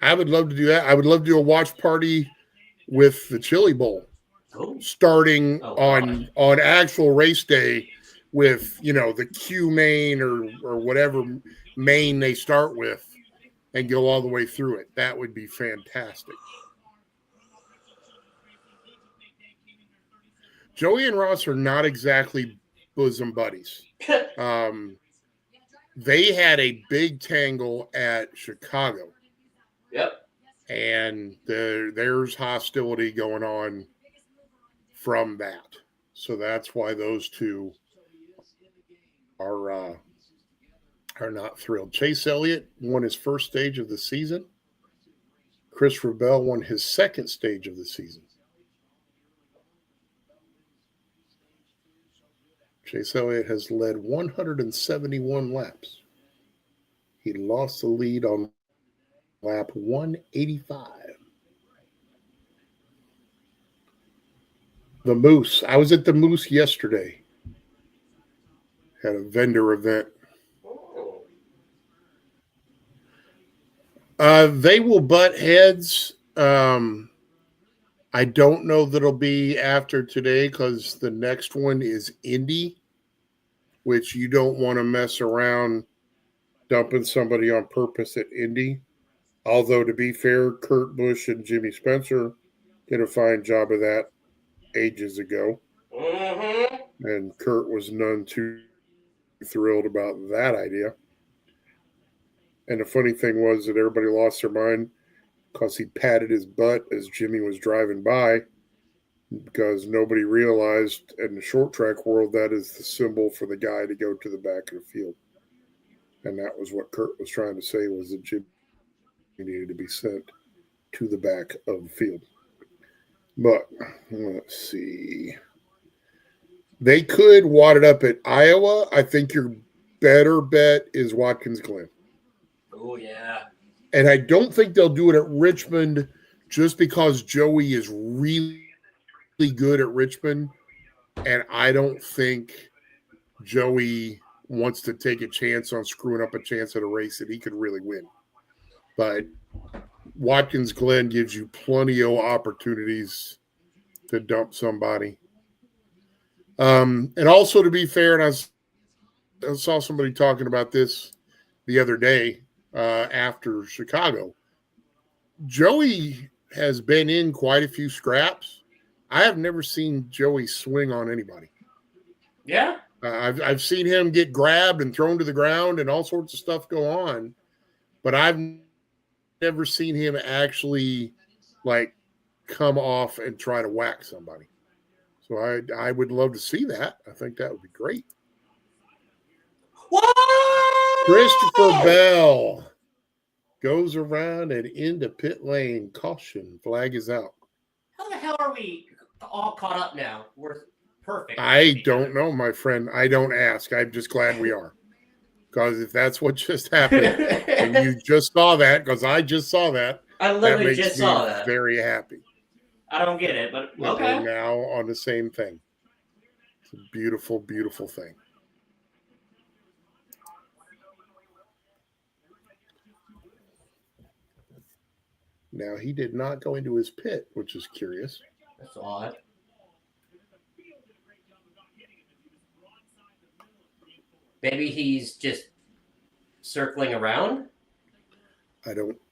I would love to do that. I would love to do a watch party with the Chili Bowl, starting on actual race day with, you know, the Q main or whatever main they start with and go all the way through it. That would be fantastic. Joey and Ross are not exactly bosom buddies. They had a big tangle at Chicago. Yep. And there's hostility going on from that. So that's why those two are not thrilled. Chase Elliott won his first stage of the season. Christopher Bell won his second stage of the season. Chase Elliott has led 171 laps. He lost the lead on lap 185. The Moose. I was at the Moose yesterday. Had a vendor event. They will butt heads. I don't know that it'll be after today because the next one is Indy, which you don't want to mess around dumping somebody on purpose at Indy. Although, to be fair, Kurt Busch and Jimmy Spencer did a fine job of that ages ago. And Kurt was none too thrilled about that idea. And the funny thing was that everybody lost their mind because he patted his butt as Jimmy was driving by, because nobody realized in the short track world that is the symbol for the guy to go to the back of the field. And that was what Kurt was trying to say, was that Jimmy needed to be sent to the back of the field. But let's see. They could wad it up at Iowa. I think your better bet is Watkins Glen. Oh, yeah. And I don't think they'll do it at Richmond just because Joey is really good at Richmond. And I don't think Joey wants to take a chance on screwing up a chance at a race that he could really win. But Watkins Glen gives you plenty of opportunities to dump somebody. And also, to be fair, and I saw somebody talking about this the other day after Chicago. Joey has been in quite a few scraps. I have never seen Joey swing on anybody. Yeah. I've seen him get grabbed and thrown to the ground and all sorts of stuff go on, but I've never seen him actually like come off and try to whack somebody. So I would love to see that. I think that would be great. What? Christopher Bell goes around and into pit lane. Caution. Flag is out. How the hell are we all caught up now? We're perfect. I don't know, my friend. I don't ask. I'm just glad we are. Because if that's what just happened, and you just saw that, because I just saw that, I that literally makes just me saw that. very happy. I don't get it, but We're okay. now on the same thing. It's a beautiful, beautiful thing. Now, he did not go into his pit, which is curious. That's odd. Maybe he's just circling around?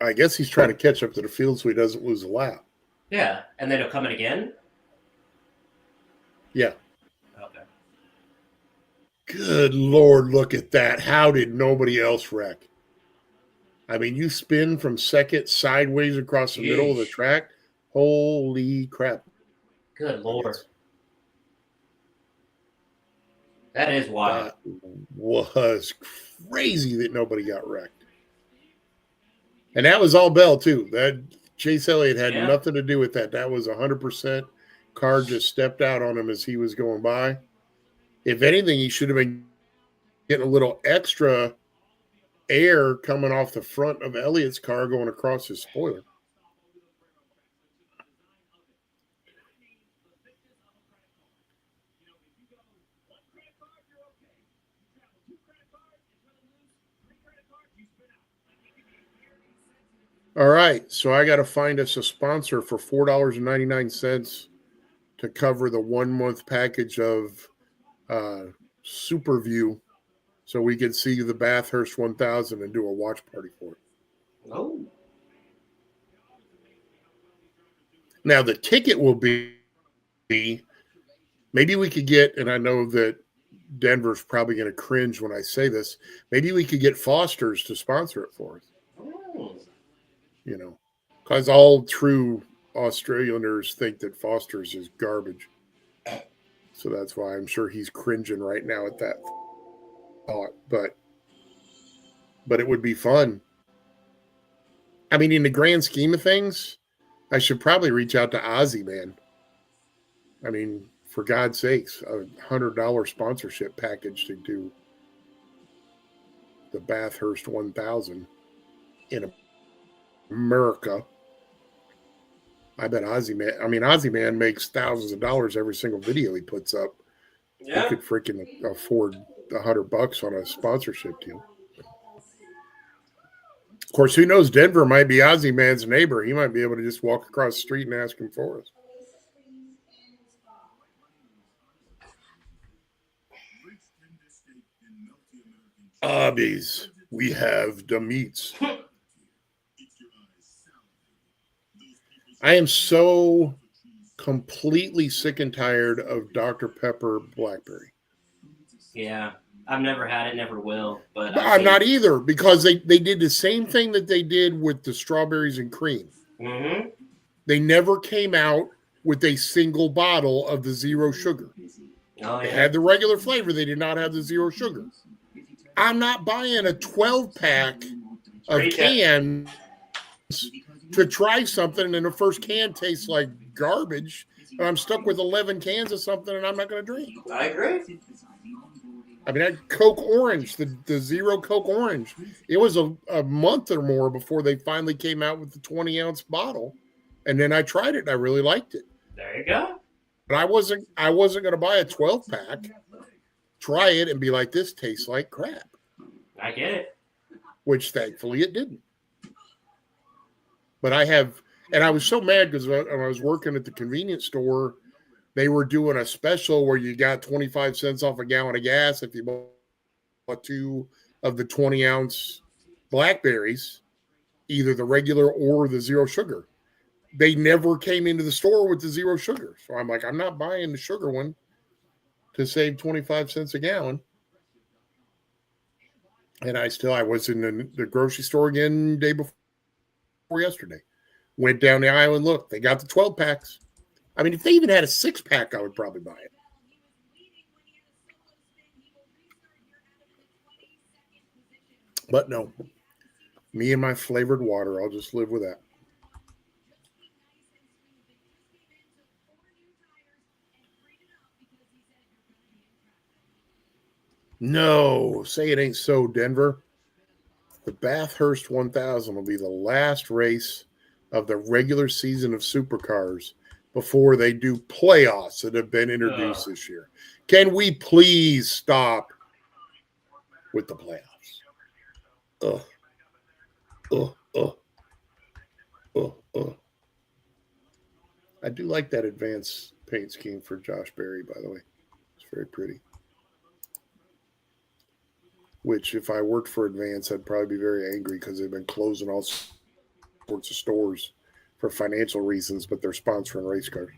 I guess he's trying to catch up to the field so he doesn't lose a lap. Yeah, and then he'll come in again? Yeah. Okay. Good Lord, look at that. How did nobody else wreck? I mean, you spin from second sideways across the middle of the track. Holy crap. Good Lord. That is wild. That was crazy that nobody got wrecked. And that was all Bell, too. That Chase Elliott had Yeah. nothing to do with that. That was 100%. Car just stepped out on him as he was going by. If anything, he should have been getting a little extra air coming off the front of Elliott's car going across his spoiler. All right, so I got to find us a sponsor for $4.99 to cover the 1 month package of Superview, so we can see the Bathurst 1000 and do a watch party for it. Oh. Now the ticket will be, maybe we could get, and I know that Denver's probably going to cringe when I say this, maybe we could get Foster's to sponsor it for us. Oh. You know, because all true Australians think that Foster's is garbage. So that's why I'm sure he's cringing right now at that thought. But it would be fun. I mean, in the grand scheme of things, I should probably reach out to Ozzy, man. I mean, for God's sakes, $100 sponsorship package to do the Bathurst 1000 in America. I bet Ozzy Man makes thousands of dollars every single video he puts up. Yeah. He could freaking afford $100 on a sponsorship deal. Of course, who knows? Denver might be Ozzy Man's neighbor. He might be able to just walk across the street and ask him for us. Obbies, we have the meats. I am so completely sick and tired of Dr. Pepper Blackberry. Yeah. I've never had it, never will. But I'm not either, because they did the same thing that they did with the strawberries and cream. Mm-hmm. They never came out with a single bottle of the zero sugar. Oh, They yeah. had the regular flavor. They did not have the zero sugar. I'm not buying a 12-pack of cans to try something, and the first can tastes like garbage, and I'm stuck with 11 cans of something, and I'm not going to drink. I agree. I mean, I had Coke Orange, the zero Coke Orange. It was a month or more before they finally came out with the 20-ounce bottle, and then I tried it, and I really liked it. There you go. But I wasn't going to buy a 12-pack, try it, and be like, this tastes like crap. I get it. Which thankfully it didn't. But I was so mad because when I was working at the convenience store, they were doing a special where you got 25 cents off a gallon of gas if you bought 2 of the 20-ounce blackberries, either the regular or the zero sugar. They never came into the store with the zero sugar. So I'm like, I'm not buying the sugar one to save 25 cents a gallon. And I was in the grocery store again day before yesterday. Went down the aisle and looked. They got the 12 packs. I mean, if they even had a 6-pack, I would probably buy it. But no. Me and my flavored water, I'll just live with that. No, say it ain't so, Denver. The Bathurst 1000 will be the last race of the regular season of supercars before they do playoffs that have been introduced this year. Can we please stop with the playoffs? I do like that advanced paint scheme for Josh Berry, by the way. It's very pretty. Which, if I worked for Advance, I'd probably be very angry because they've been closing all sorts of stores for financial reasons, but they're sponsoring race cars.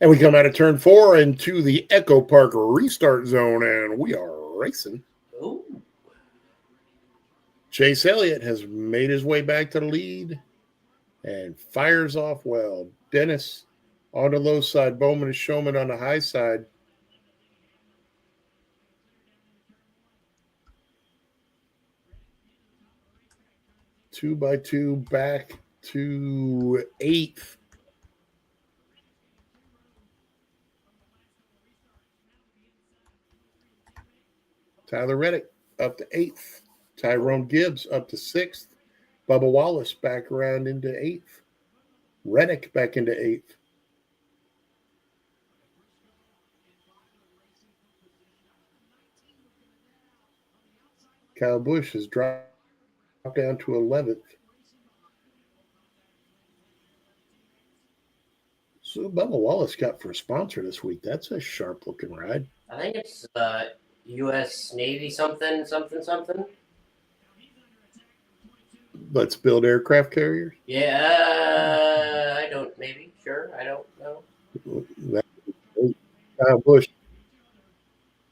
And we come out of turn 4 into the Echo Park restart zone, and we are racing. Ooh. Chase Elliott has made his way back to the lead and fires off well. Dennis, On the low side, Bowman and Showman on the high side. Two by two back to eighth. Tyler Reddick up to eighth. Tyrone Gibbs up to sixth. Bubba Wallace back around into eighth. Reddick back into eighth. Kyle Busch has dropped down to 11th. So Bubba Wallace got for a sponsor this week. That's a sharp looking ride. I think it's U.S. Navy something. Let's build aircraft carriers. Yeah, I don't. Maybe, sure. I don't know. Kyle Busch.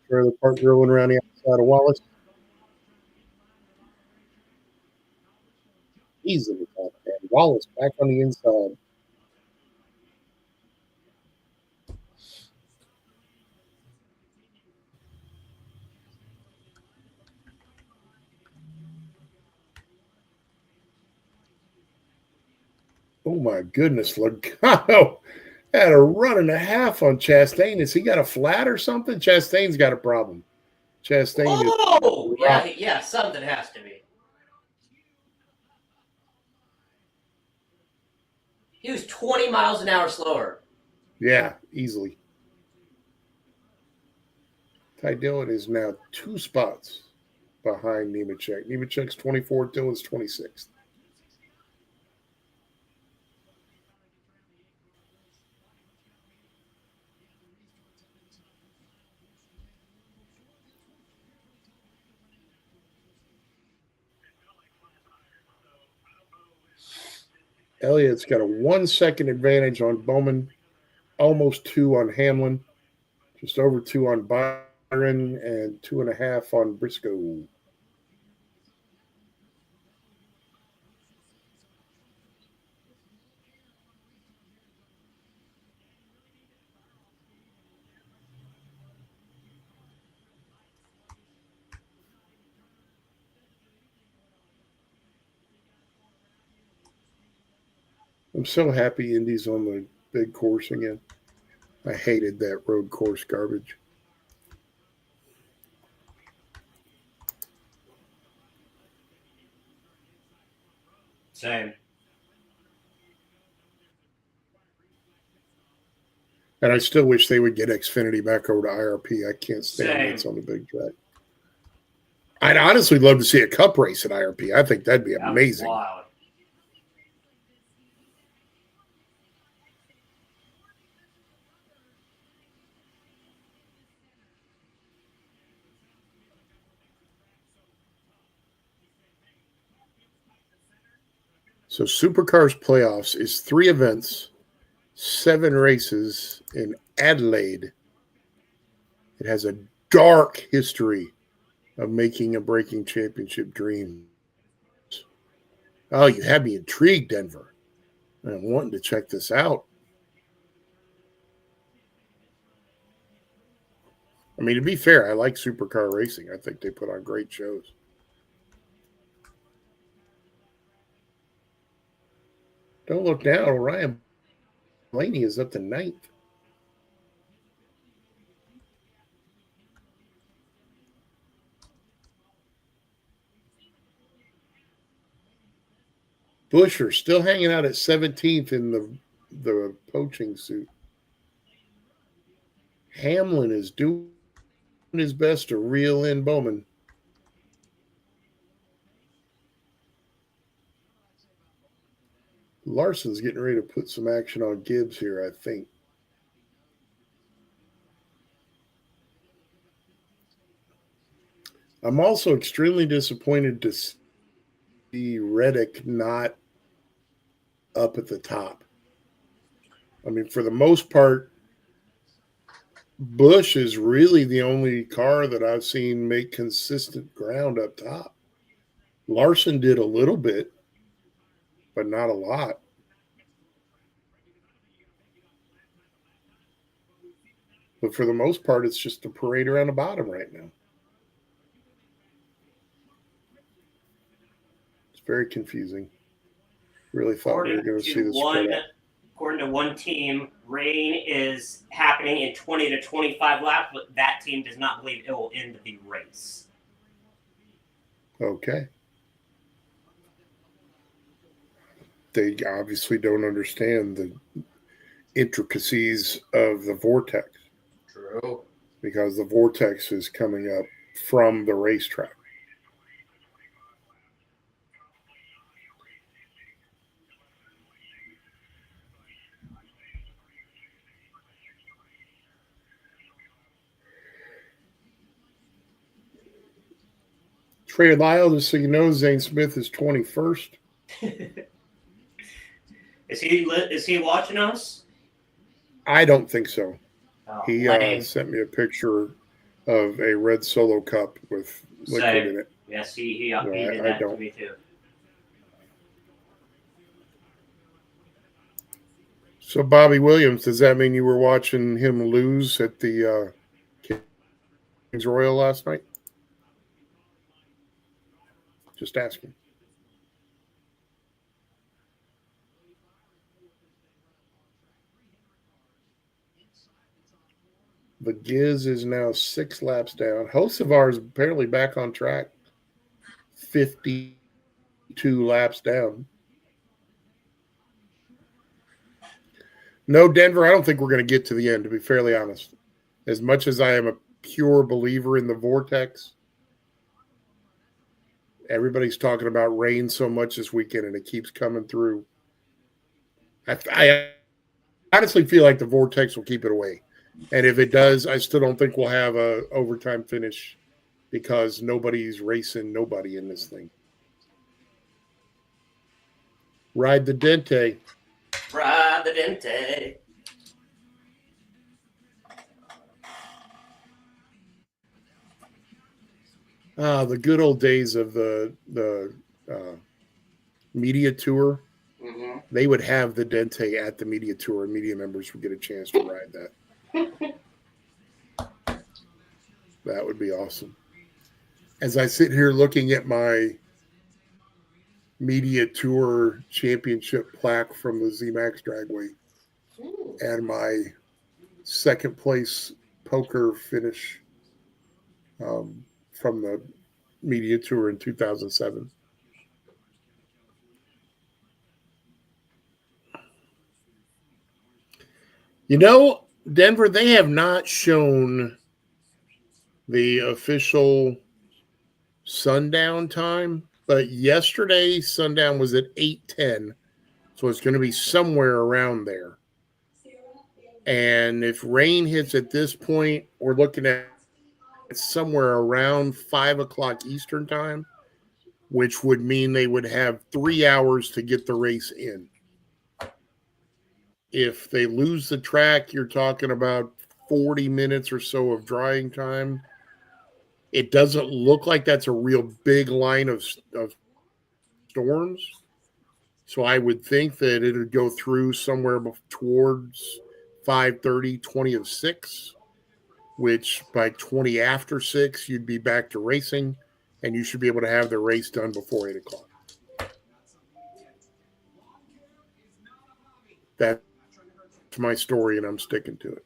Trailer park drilling around the outside of Wallace. He's in the top. And Wallace back on the inside. Oh my goodness, Logano had a run and a half on Chastain. Has he got a flat or something? Chastain's got a problem. Chastain Oh, yeah, something has to be. He was 20 miles an hour slower. Yeah, easily. Ty Dillon is now 2 spots behind Nemechek. Nemechek's 24th, Dillon's 26th. Elliott's got a 1 second advantage on Bowman, almost 2 on Hamlin, just over 2 on Byron, and 2.5 on Briscoe. I'm so happy Indy's on the big course again. I hated that road course garbage. Same. And I still wish they would get Xfinity back over to IRP. I can't stand Same. it's on the big track. I'd honestly love to see a cup race at IRP. I think that'd be amazing. Wild. So Supercars playoffs is 3 events, 7 races in Adelaide. It has a dark history of making a breaking championship dream. Oh, you had me intrigued, Denver. I'm wanting to check this out. I mean, to be fair, I like supercar racing. I think they put on great shows. Don't look now. Ryan Blaney is up to 9th. Busher still hanging out at 17th in the poaching suit. Hamlin is doing his best to reel in Bowman. Larson's getting ready to put some action on Gibbs here, I think. I'm also extremely disappointed to see Reddick not up at the top. I mean, for the most part, Busch is really the only car that I've seen make consistent ground up top. Larson did a little bit, but not a lot. But for the most part, it's just a parade around the bottom right now. It's very confusing. Really thought we were going to see this spread out. According to one team, rain is happening in 20 to 25 laps, but that team does not believe it will end the race. Okay. They obviously don't understand the intricacies of the vortex. True. Because the vortex is coming up from the racetrack. Trey Lyle, just so you know, Zane Smith is 21st. Is he watching us? I don't think so. Oh, He sent me a picture of a red Solo cup with liquid in it. Yes, he No, did that to me too. So Bobby Williams, does that mean you were watching him lose at the Kings Royal last night? Just asking. The Giz is now 6 laps down. Hocevar is apparently back on track. 52 laps down. No, Denver, I don't think we're going to get to the end, to be fairly honest. As much as I am a pure believer in the vortex, everybody's talking about rain so much this weekend, and it keeps coming through. I honestly feel like the vortex will keep it away. And if it does, I still don't think we'll have a overtime finish because nobody's racing nobody in this thing. Ride the Dente. Ride the Dente. The good old days of the media tour. Mm-hmm. They would have the Dente at the media tour, and media members would get a chance to ride that. That would be awesome. As I sit here looking at my media tour championship plaque from the ZMAX Dragway and my second place poker finish from the media tour in 2007. You know, Denver, they have not shown the official sundown time, but yesterday sundown was at 8:10, so it's going to be somewhere around there. And if rain hits at this point, we're looking at somewhere around 5 o'clock Eastern time, which would mean they would have 3 hours to get the race in. If they lose the track, you're talking about 40 minutes or so of drying time. It doesn't look like that's a real big line of storms. So I would think that it would go through somewhere towards 5:30, 20 of 6, which by 20 after 6, you'd be back to racing, and you should be able to have the race done before 8 o'clock. That's my story, and I'm sticking to it.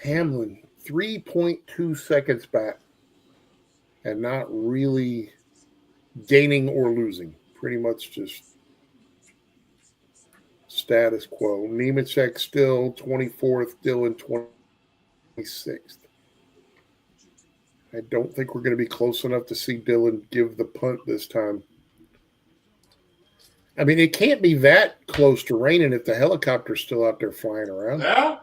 Hamlin, 3.2 seconds back, and not really gaining or losing. Pretty much just status quo. Nemechek still 24th, Dillon 26th. I don't think we're going to be close enough to see Dillon give the punt this time. I mean, it can't be that close to raining if the helicopter's still out there flying around. Yeah.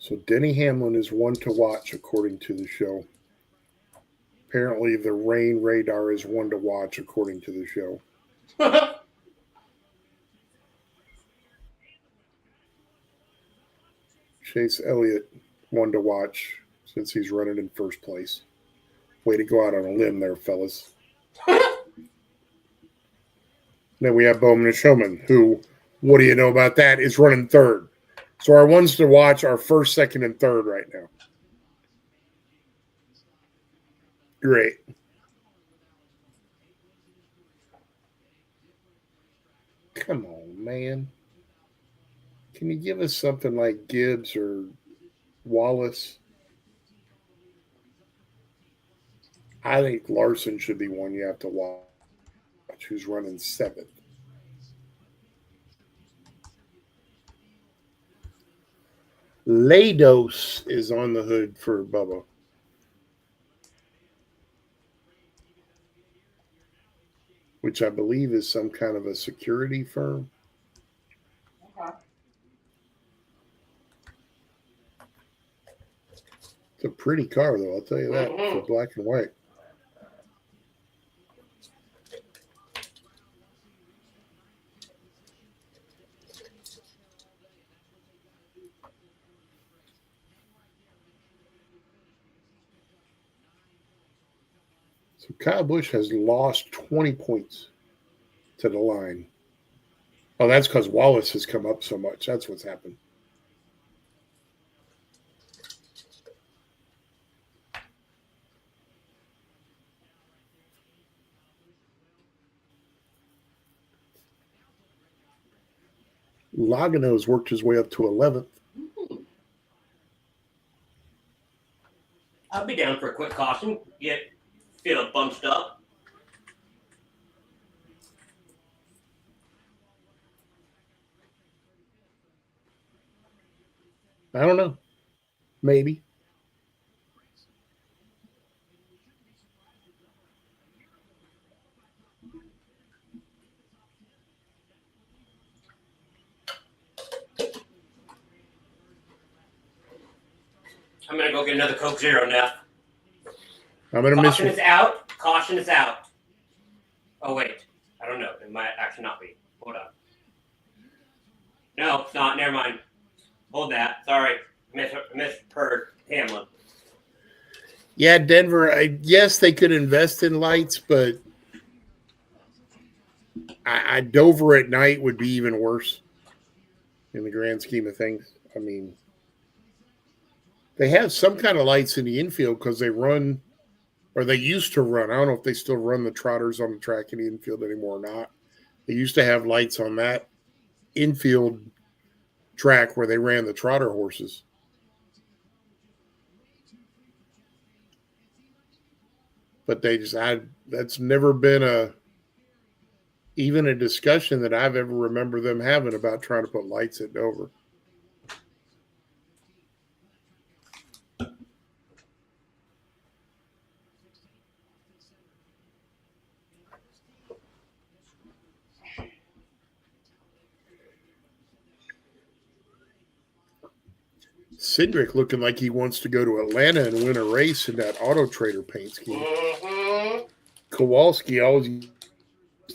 So Denny Hamlin is one to watch according to the show. Apparently, the rain radar is one to watch according to the show. Chase Elliott, one to watch since he's running in first place. Way to go out on a limb there, fellas. Then we have Bowman and Showman, who, what do you know about that, is running third. So our ones to watch are first, second, and third right now. Great. Come on, man. Can you give us something like Gibbs or Wallace? I think Larson should be one you have to watch, who's running seventh. Lados is on the hood for Bubba. Which I believe is some kind of a security firm. Okay. It's a pretty car, though, I'll tell you that, for black and white. So Kyle Busch has lost 20 points to the line. Oh, that's because Wallace has come up so much. That's what's happened. Logano's worked his way up to 11th. I'll be down for a quick caution. Get feel bunched up. I don't know. Maybe. I'm gonna go get another Coke Zero now. I'm going to miss Caution you. is out. Caution is out. Oh wait, I don't know. It might actually not be. Hold on. No, it's not. Never mind. Hold that. Sorry, misheard Hamlin. Yeah, Denver, yes, they could invest in lights, but Dover at night would be even worse in the grand scheme of things. I mean, they have some kind of lights in the infield because they run, or they used to run. I don't know if they still run the trotters on the track in the infield anymore or not. They used to have lights on that infield track where they ran the trotter horses. But that's never been even a discussion that I've ever remember them having about trying to put lights at Dover. Cindric looking like he wants to go to Atlanta and win a race in that Auto Trader paint scheme. Mm-hmm. Kowalski always used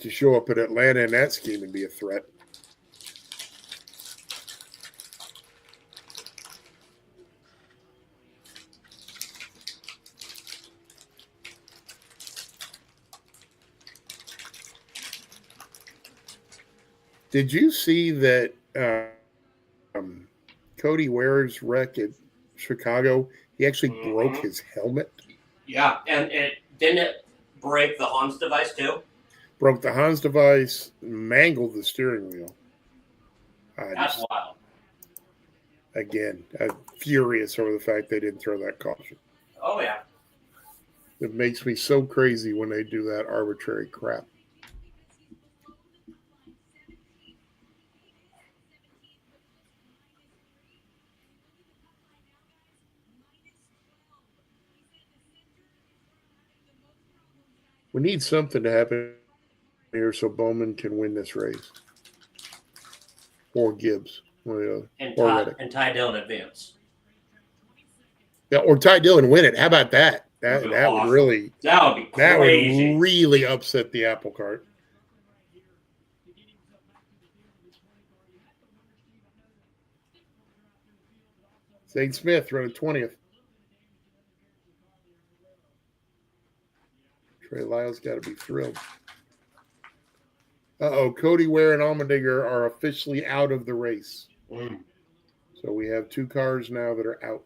to show up at Atlanta in that scheme and be a threat. Did you see that Cody Ware's wreck at Chicago? He actually broke his helmet. Yeah, and it didn't break the Hans device too. Broke the Hans device, mangled the steering wheel. That's wild. Again, I'm furious over the fact they didn't throw that caution. Oh yeah. It makes me so crazy when they do that arbitrary crap. We need something to happen here so Bowman can win this race. Or Gibbs. And or Reddick. Ty Dillon advance. Yeah, or Ty Dillon win it. How about that? That That'd be that would awesome. really That would be crazy. upset the apple cart. Zane Smith running 20th. Trey Lyle's got to be thrilled. Cody Ware and Allmendinger are officially out of the race. Mm. So we have 2 cars now that are out.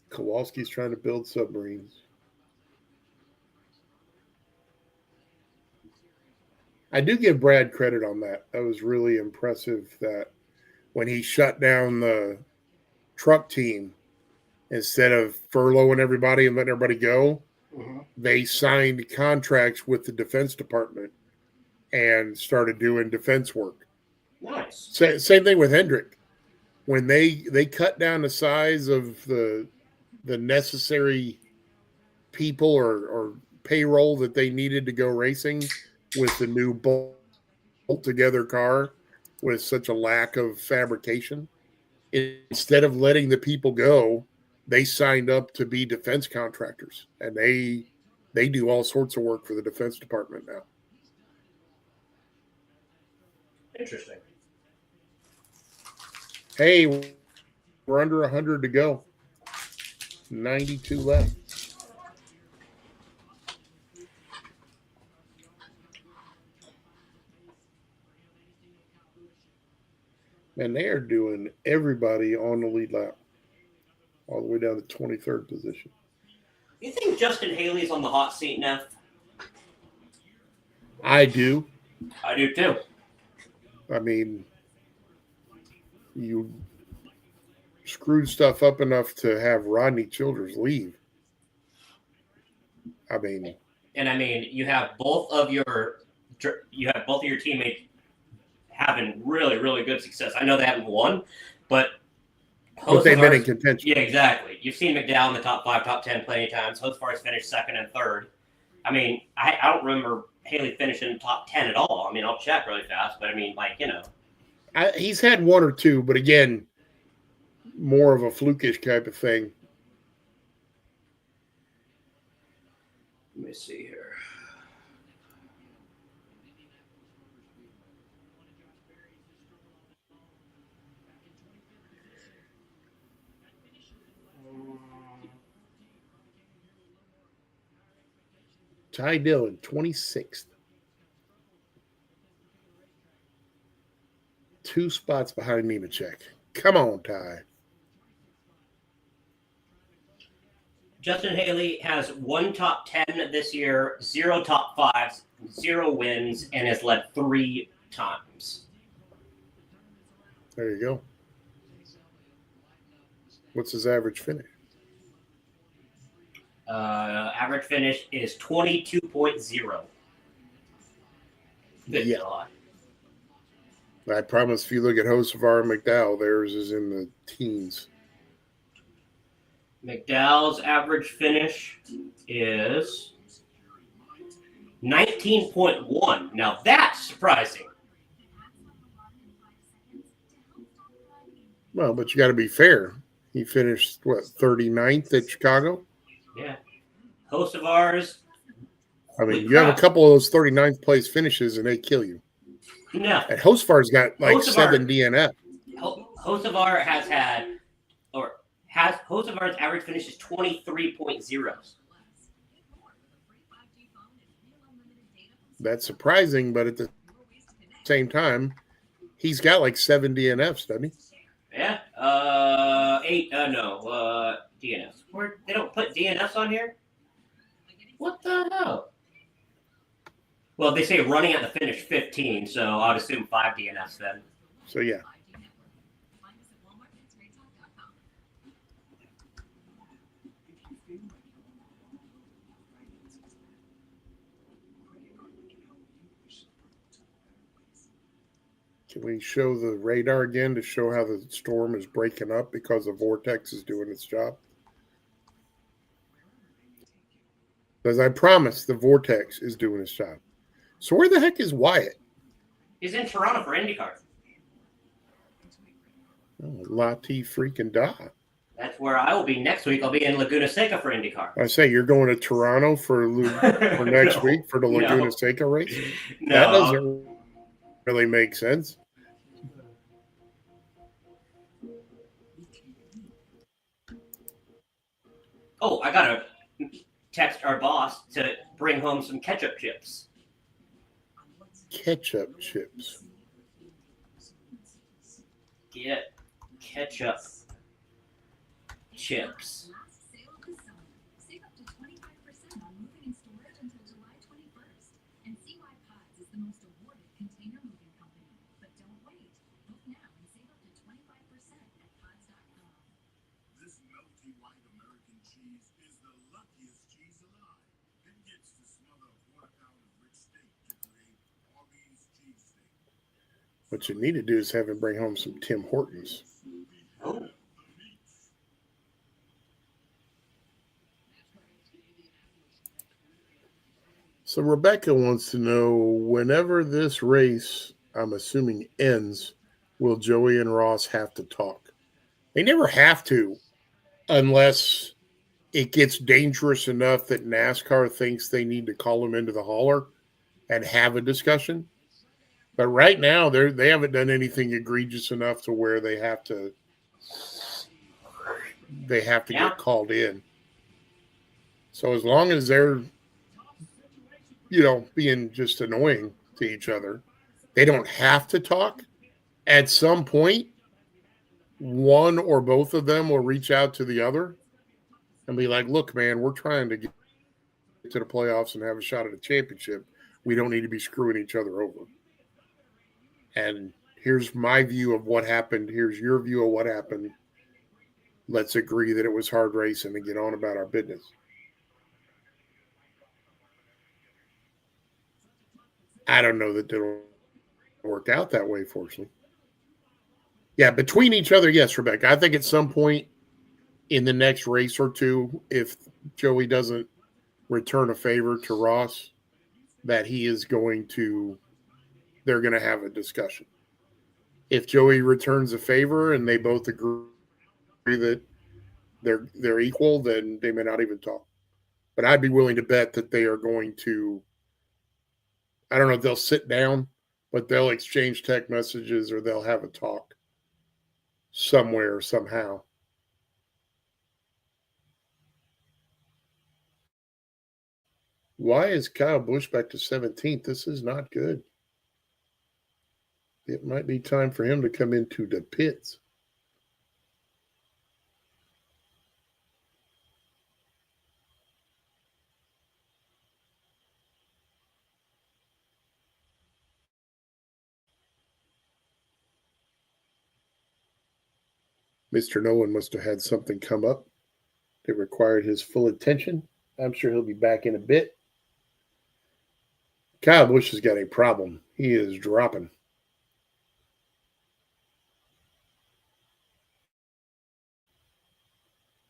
Kowalski's trying to build submarines. I do give Brad credit on that. That was really impressive that when he shut down the truck team, instead of furloughing everybody and letting everybody go, they signed contracts with the Defense Department and started doing defense work. Nice. Same thing with Hendrick. When they cut down the size of the necessary people or payroll that they needed to go racing with the new bolt together car with such a lack of fabrication, instead of letting the people go, they signed up to be defense contractors, and they do all sorts of work for the Defense Department now. Interesting. Hey, we're under 100 to go. 92 left. And they are doing everybody on the lead lap, all the way down to 23rd position. You think Justin Haley's on the hot seat now? I do. I do too. I mean, you screwed stuff up enough to have Rodney Childers leave. I mean, you have both of your teammates having really, really good success. I know they haven't won, but they've been in contention. Yeah, exactly. You've seen McDowell in the top 5, top 10 plenty of times. Hocefar's finished 2nd and 3rd. I mean, I don't remember Haley finishing in the top 10 at all. I mean, I'll check really fast, but I mean, he's had 1 or 2, but again, more of a flukish type of thing. Let me see here. Ty Dillon, 26th. 2 spots behind Nemechek. Come on, Ty. Justin Haley has 1 top 10 this year, 0 top 5s, 0 wins, and has led 3 times. There you go. What's his average finish? Average finish is 22.0. Good God. I promise if you look at Hocevar and McDowell, theirs is in the teens. McDowell's average finish is 19.1. Now that's surprising. Well, but you got to be fair. He finished, 39th at Chicago? Yeah. Hocevar's. I mean, you have a couple of those 39th place finishes, and they kill you. No. And Hocevar's got like 7 DNF. Hocevar Hocevar's average finish is 23.0. That's surprising, but at the same time, he's got like 7 DNFs, doesn't he? Yeah. 8. DNFs. They don't put DNFs on here? What the hell? Well, they say running at the finish 15, so I'd assume 5 DNFs then. So, yeah. Can we show the radar again to show how the storm is breaking up because the vortex is doing its job? Because I promise the vortex is doing its job. So where the heck is Wyatt? He's in Toronto for IndyCar. Oh, Lati freaking da. That's where I will be next week. I'll be in Laguna Seca for IndyCar. I say you're going to Toronto for next week for the Laguna Seca race. No. That doesn't really make sense. Oh, I gotta text our boss to bring home some ketchup chips. Ketchup chips. Get ketchup chips. Last sale of the summer. Save up to 25% on moving and storage until July 21st. And see why Pods is the most awarded container moving company. But don't wait. Book now and save up to 25% at pods.com. This melty white American cheese is the luckiest cheese alive. It gets to smother a quarter pound of rich steak to create Arby's cheesesteak. What you need to do is have him bring home some Tim Hortons. Oh. So Rebecca wants to know, whenever this race, I'm assuming, ends, will Joey and Ross have to talk? They never have to, unless it gets dangerous enough that NASCAR thinks they need to call them into the hauler and have a discussion. But right now, they haven't done anything egregious enough to where they have to get called in. So as long as they're, being just annoying to each other, they don't have to talk. At some point, one or both of them will reach out to the other and be like, look, man, we're trying to get to the playoffs and have a shot at a championship. We don't need to be screwing each other over. And here's my view of what happened. Here's your view of what happened. Let's agree that it was hard racing and get on about our business. I don't know that it'll work out that way, fortunately. Yeah, between each other, yes, Rebecca. I think at some point in the next race or two, if Joey doesn't return a favor to Ross, that they're going to have a discussion. If Joey returns a favor and they both agree that they're equal, then they may not even talk. But I'd be willing to bet that they are going to, I don't know if they'll sit down, but they'll exchange text messages or they'll have a talk somewhere, somehow. Why is Kyle Busch back to 17th? This is not good. It might be time for him to come into the pits. Mr. Nolan must have had something come up that required his full attention. I'm sure he'll be back in a bit. Kyle Busch has got a problem. He is dropping.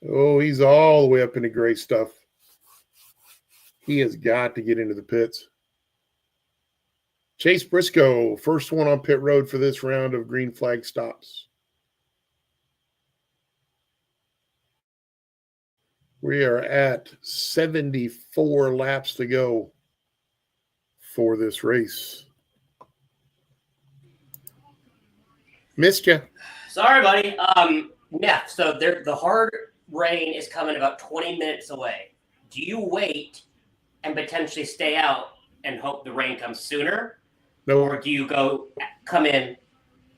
Oh, he's all the way up into gray stuff. He has got to get into the pits. Chase Briscoe, first one on pit road for this round of green flag stops. We are at 74 laps to go for this race. Missed you. Sorry, buddy. Yeah, so the hard rain is coming about 20 minutes away. Do you wait and potentially stay out and hope the rain comes sooner? No. Or do you come in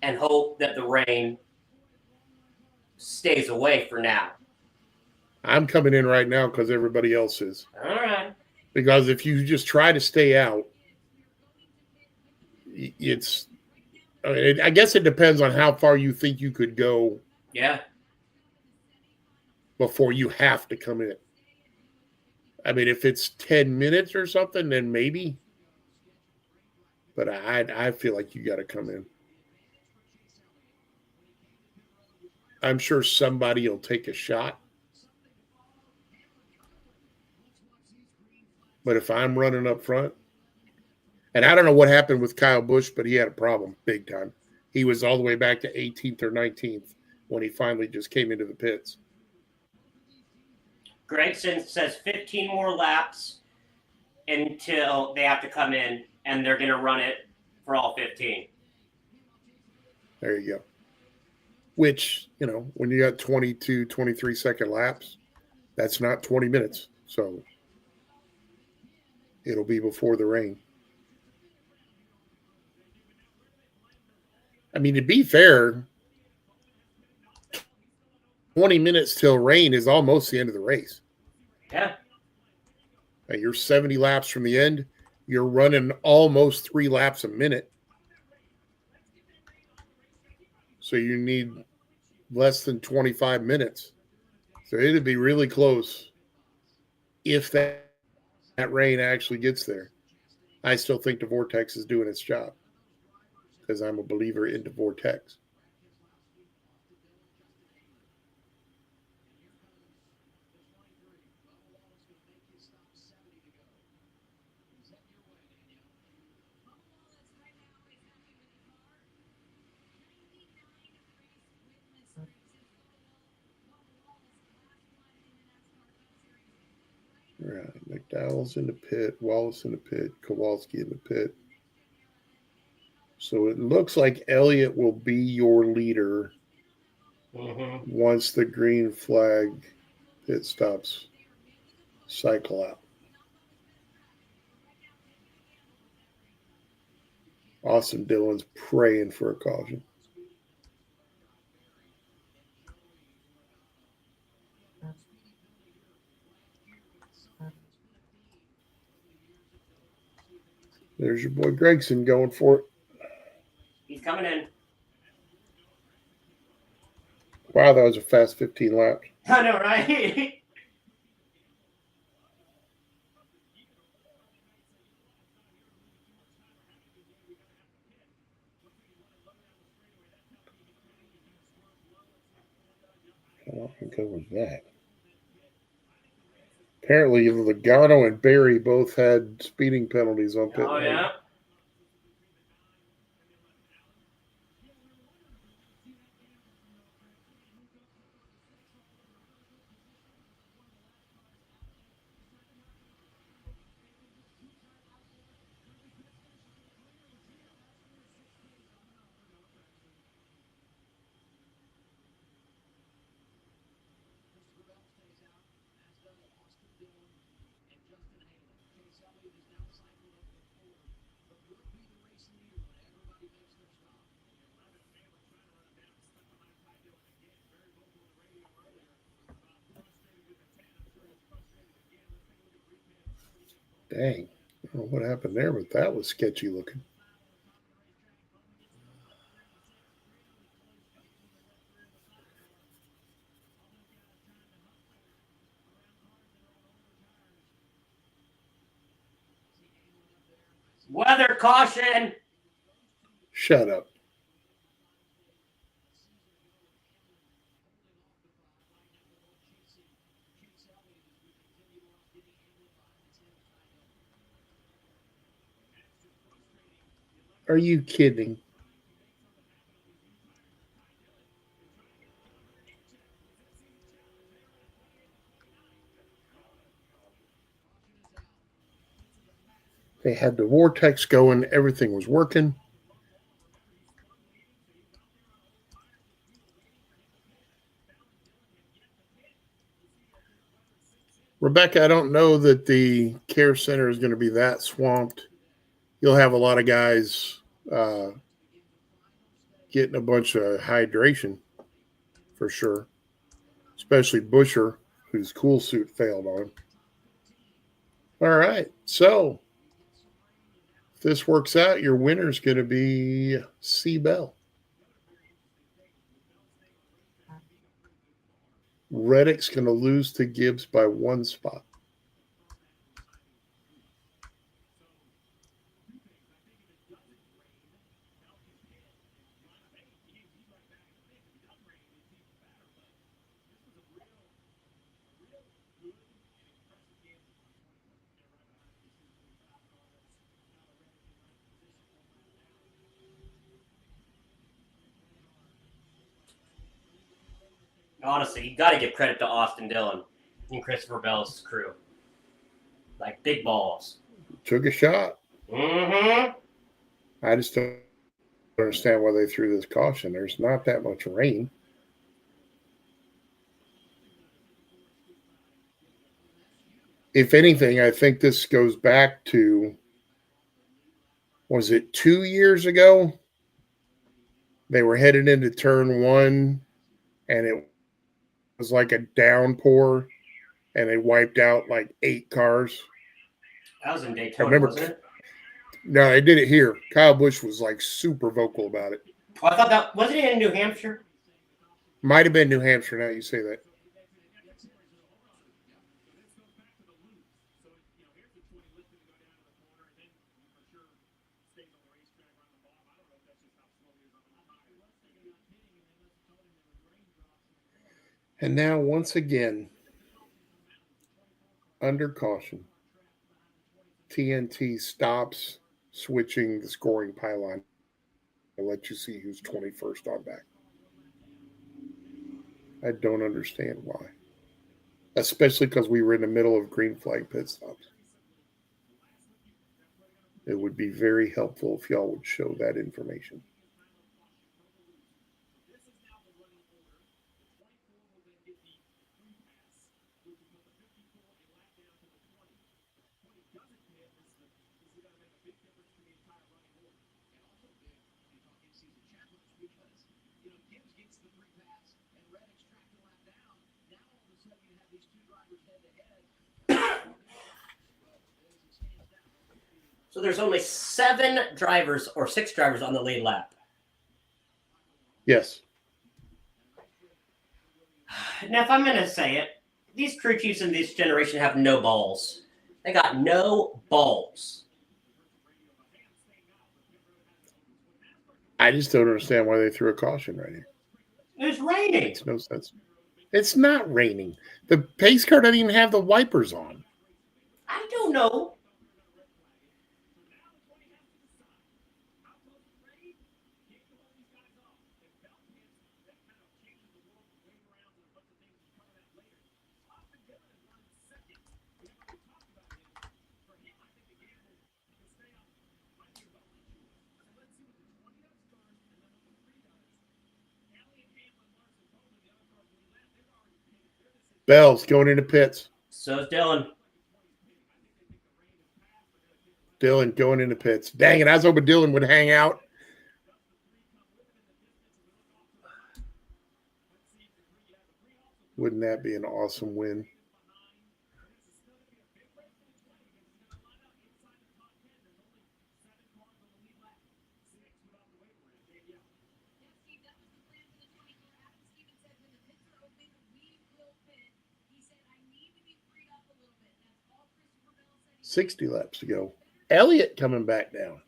and hope that the rain stays away for now? I'm coming in right now because everybody else is. All right. Because if you just try to stay out, I guess it depends on how far you think you could go. Yeah. Before you have to come in. I mean, if it's 10 minutes or something, then maybe. But I feel like you got to come in. I'm sure somebody will take a shot. But if I'm running up front, and I don't know what happened with Kyle Busch, but he had a problem big time. He was all the way back to 18th or 19th, when he finally just came into the pits. Gregson says 15 more laps until they have to come in, and they're going to run it for all 15. There you go. Which, when you got 22, 23-second laps, that's not 20 minutes. So it'll be before the rain. I mean, to be fair, 20 minutes till rain is almost the end of the race. Yeah. You're 70 laps from the end. You're running almost 3 laps a minute. So you need less than 25 minutes. So it'd be really close if that rain actually gets there. I still think the vortex is doing its job because I'm a believer in the vortex. Right, McDowell's in the pit, Wallace in the pit, Kowalski in the pit. So it looks like Elliott will be your leader once the green flag pit stops cycle out. Austin Dillon's praying for a caution. There's your boy Gregson going for it. He's coming in. Wow, that was a fast 15 laps. I know, right? How good was that? Apparently, Logano and Barry both had speeding penalties on pit lane. Yeah. Dang. I don't know what happened there, but that was sketchy looking. Weather caution. Shut up. Are you kidding? They had the vortex going. Everything was working. Rebecca, I don't know that the care center is going to be that swamped. You'll have a lot of guys getting a bunch of hydration for sure, especially Busher, whose cool suit failed on. All right. So if this works out, your winner is going to be C. Bell. Reddick's going to lose to Gibbs by 1 spot. Honestly, you got to give credit to Austin Dillon and Christopher Bell's crew. Like big balls. Took a shot. Mm-hmm. I just don't understand why they threw this caution. There's not that much rain. If anything, I think this goes back to, was it 2 years ago? They were headed into turn one, and it was like a downpour, and they wiped out like 8 cars. That was in I Daytona, remember. wasn't it? No, they did it here. Kyle Busch was like super vocal about it. Oh, I thought that wasn't it in New Hampshire. Might have been New Hampshire. Now you say that. And now, once again, under caution, TNT stops switching the scoring pylon to let you see who's 21st on back. I don't understand why. Especially because we were in the middle of green flag pit stops. It would be very helpful if y'all would show that information. So there's only 7 drivers or 6 drivers on the lead lap. Yes. Now, if I'm going to say it, these crew chiefs in this generation have no balls. They got no balls. I just don't understand why they threw a caution right here. It's raining. Makes no sense. It's not raining. The pace car doesn't even have the wipers on. I don't know. Bell's going into pits. So's Dylan. Dylan going into pits. Dang it, I was hoping Dylan would hang out. Wouldn't that be an awesome win? He 60 laps to go. Elliott coming back down.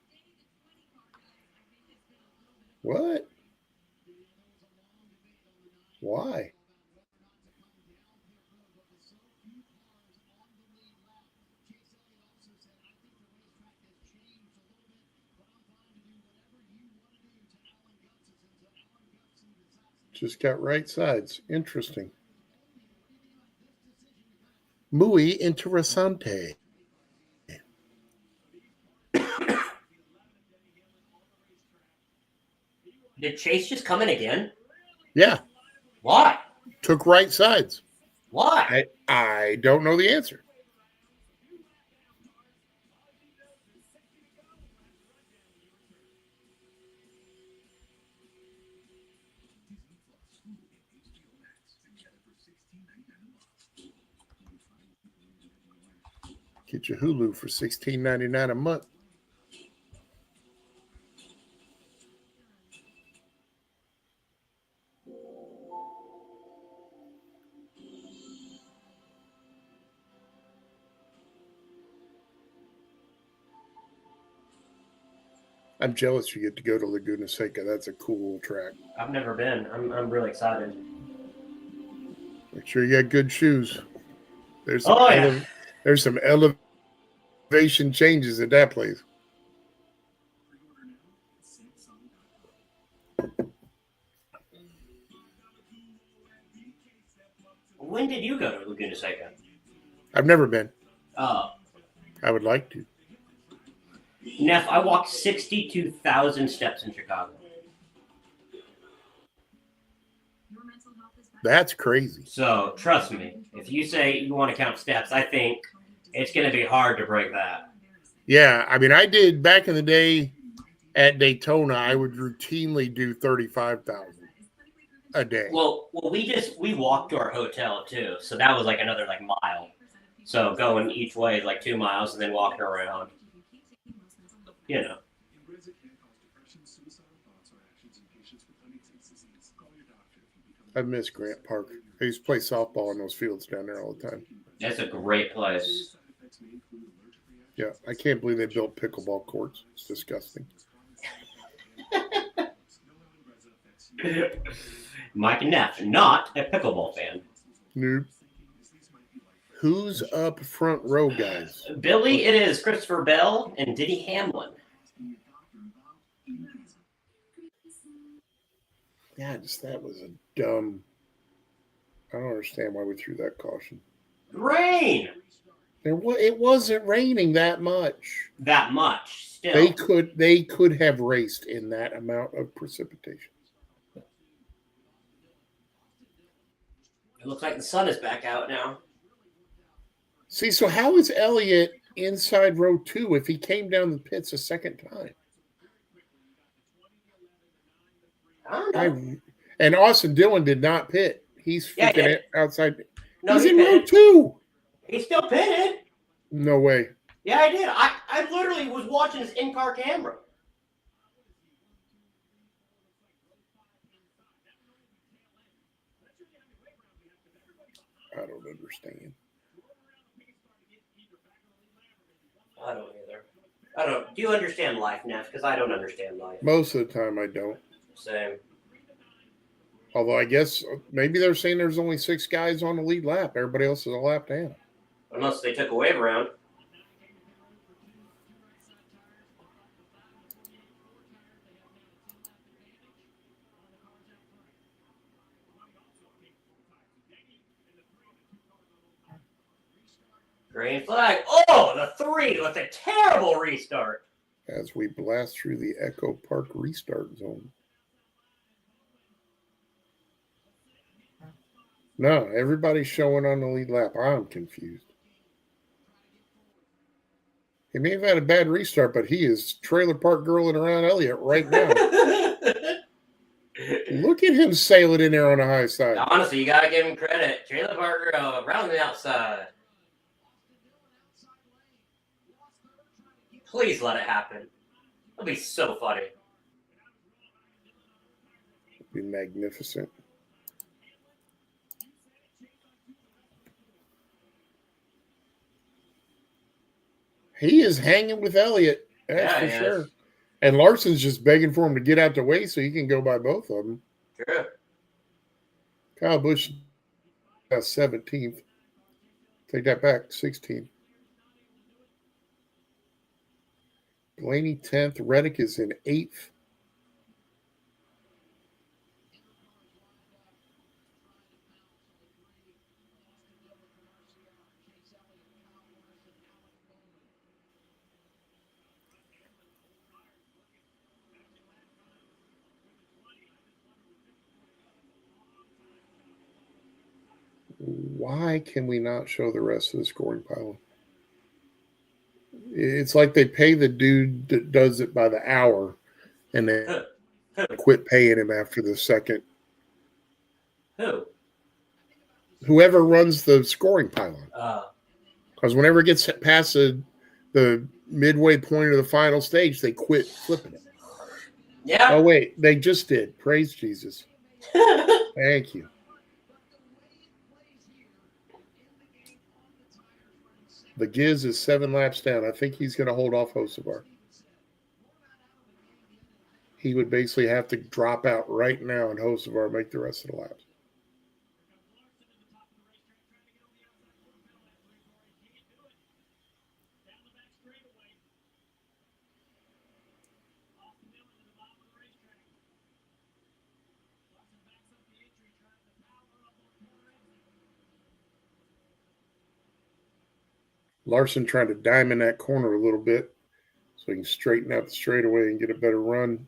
What? Why? Just got right sides. Interesting. Muy interesante. Did Chase just come in again? Yeah, Why? took right sides. Why? I don't know the answer. Get your Hulu for $16.99 a month. I'm jealous you get to go to Laguna Seca. That's a cool track. I've never been. I'm really excited. Make sure you got good shoes. There's some elevation changes at that place. When did you go to Laguna Seca? I've never been. Oh, I would like to. Neff, I walked 62,000 steps in Chicago. Your mental health is better. That's crazy. So trust me, if you say you want to count steps, I think it's going to be hard to break that. Yeah, I mean, I did back in the day at Daytona. I would routinely do 35,000 a day. Well, we walked to our hotel too, so that was like another like mile. So going each way is like 2 miles, and then walking around. You know. I miss Grant Park. I used to play softball in those fields down there all the time. That's a great place. Yeah, I can't believe they built pickleball courts. It's disgusting. Mike Neff, not a pickleball fan. Nope. Who's up front row, guys? Billy, it is Christopher Bell and Diddy Hamlin. Yeah, that was a dumb. I don't understand why we threw that caution. Rain! It wasn't raining that much. That much. Still. They could have raced in that amount of precipitation. It looks like the sun is back out now. See, so how is Elliott inside row 2 if he came down the pits a second time? I don't know. And Austin Dillon did not pit. He's freaking outside. No, he's he in row pitted. 2. He still pitted. No way. Yeah, I did. I literally was watching his in-car camera. I don't understand. I don't either. I don't. Do you understand life, Neff? Because I don't understand life. Most of the time, I don't. Same. Although I guess maybe they're saying there's only 6 guys on the lead lap. Everybody else is a lap down. Unless they took a wave around. Green flag. Oh, the 3 with a terrible restart. As we blast through the Echo Park restart zone. No, everybody's showing on the lead lap. I'm confused. He may have had a bad restart, but he is trailer park girling around Elliott right now. Look at him sailing in there on the high side. Honestly, you gotta give him credit. Trailer Parker around the outside. Please let it happen. That'll be so funny. It'd be magnificent. He is hanging with Elliott, that's for sure. Is. And Larson's just begging for him to get out the way so he can go by both of them. True. Kyle Busch 17th. Take that back, 16th. Blaney 10th. Reddick is in 8th. Why can we not show the rest of the scoring pile? It's like they pay the dude that does it by the hour and they quit paying him after the second. Who? Whoever runs the scoring pylon. Because whenever it gets past the midway point of the final stage, they quit flipping it. Yeah. Oh, wait. They just did. Praise Jesus. Thank you. The Giz is 7 laps down. I think he's going to hold off Hocevar. He would basically have to drop out right now and Hocevar make the rest of the laps. Larson trying to diamond that corner a little bit so he can straighten out the straightaway and get a better run.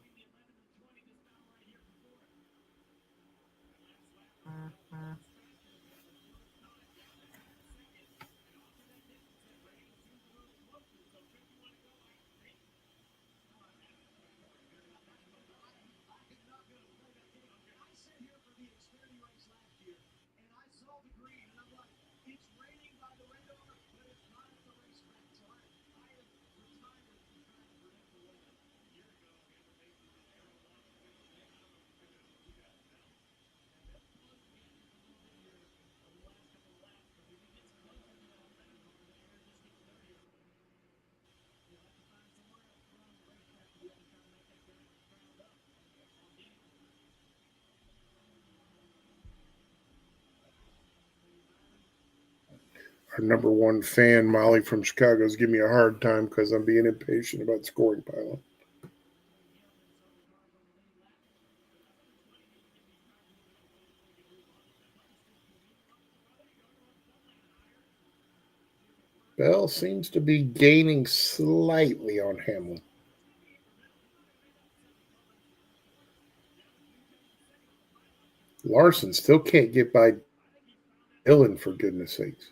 Our number one fan, Molly from Chicago, is giving me a hard time because I'm being impatient about scoring pile. Bell seems to be gaining slightly on Hamlin. Larson still can't get by Dillon, for goodness sakes.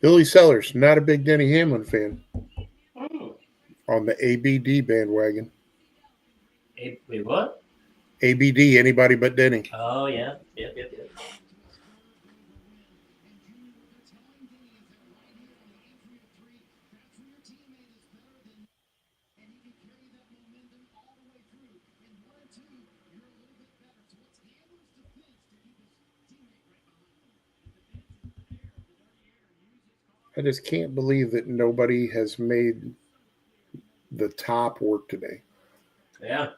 Billy Sellers, not a big Denny Hamlin fan, on the ABD bandwagon. Wait, what? ABD, anybody but Denny. Oh, yeah. Yep. I just can't believe that nobody has made the top work today. Yeah.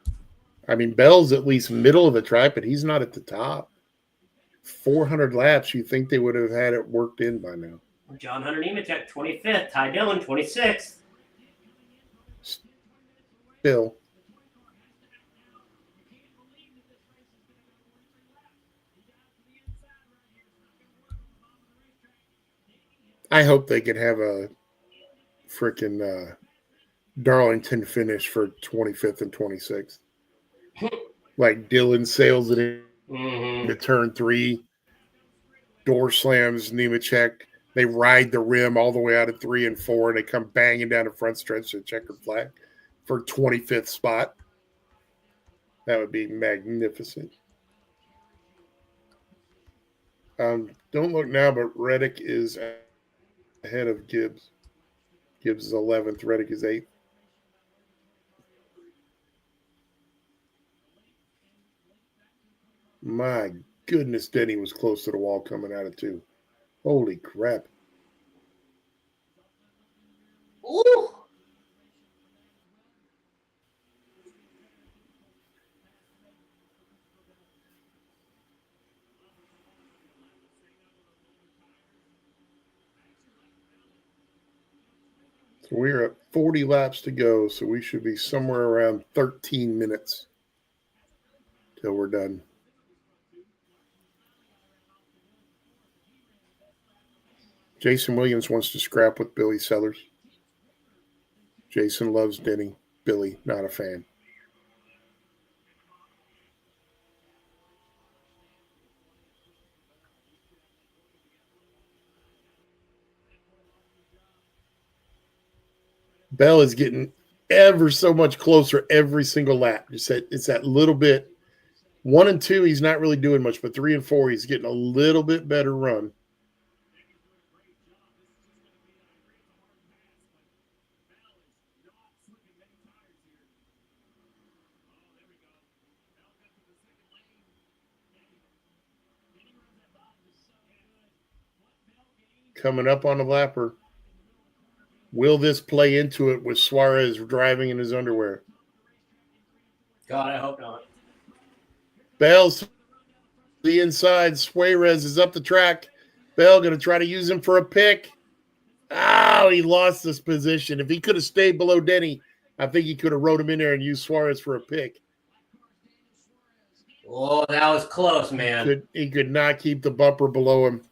I mean, Bell's at least middle of the track, but he's not at the top. 400 laps, you think they would have had it worked in by now. John Hunter Nemechek, 25th. Ty Dillon, 26th. Still. I hope they could have a freaking Darlington finish for 25th and 26th. Like Dillon sails it into turn 3, door slams Nemechek. They ride the rim all the way out of 3 and 4, and they come banging down the front stretch to checkered flag for 25th spot. That would be magnificent. Don't look now, but Reddick is ahead of Gibbs. Gibbs is 11th. Reddick is 8th. My goodness, Denny was close to the wall coming out of 2. Holy crap. Ooh. So we're at 40 laps to go, so we should be somewhere around 13 minutes till we're done. Jason Williams wants to scrap with Billy Sellers. Jason loves Denny. Billy, not a fan. Bell is getting ever so much closer every single lap. It's that little bit. 1 and 2, he's not really doing much, but 3 and 4, he's getting a little bit better run. coming up on the lapper. Will this play into it with Suarez driving in his underwear? God, I hope not. Bell's to the inside. Suarez is up the track. Bell going to try to use him for a pick. Oh, he lost this position. If he could have stayed below Denny, I think he could have rode him in there and used Suarez for a pick. Oh, that was close, man. He could not keep the bumper below him.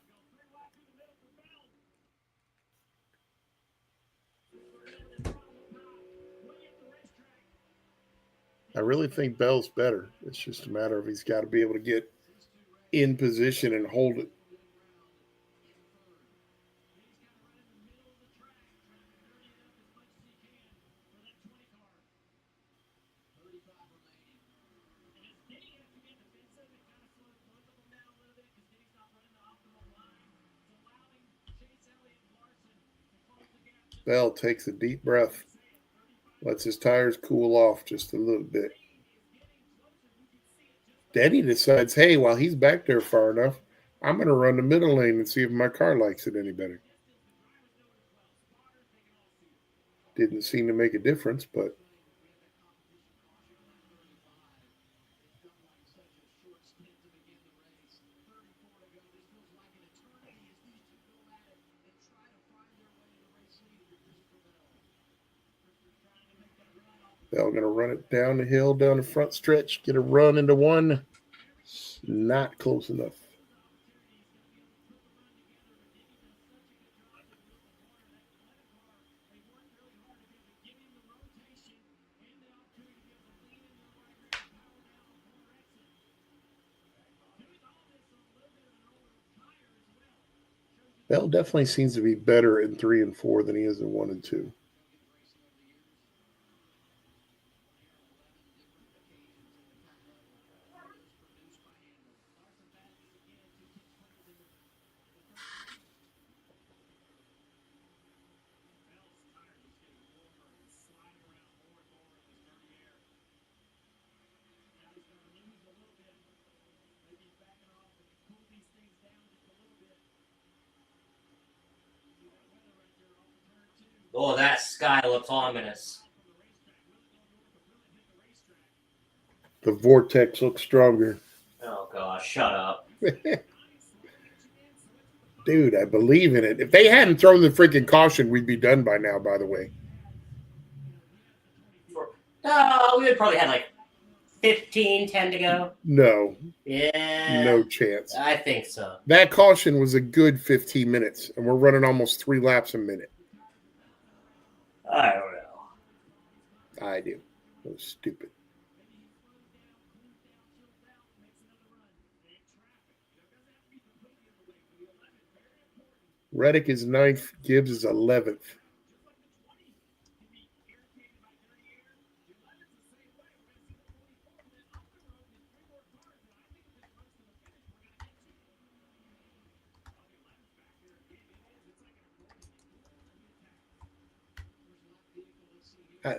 I really think Bell's better. It's just a matter of he's got to be able to get in position and hold it. Bell takes a deep breath, lets his tires cool off just a little bit. Denny decides, hey, while he's back there far enough, I'm going to run the middle lane and see if my car likes it any better. Didn't seem to make a difference, but Bell going to run it down the hill, down the front stretch, get a run into one. Not close enough. Bell definitely seems to be better in 3 and 4 than he is in 1 and 2. Oh, that sky looks ominous. The vortex looks stronger. Oh, gosh, shut up. Dude, I believe in it. If they hadn't thrown the freaking caution, we'd be done by now, by the way. We would probably have like 15, 10 to go. No. Yeah. No chance. I think so. That caution was a good 15 minutes, and we're running almost 3 laps a minute. I don't know. I do. That was stupid. Reddick is 9th. Gibbs is 11th.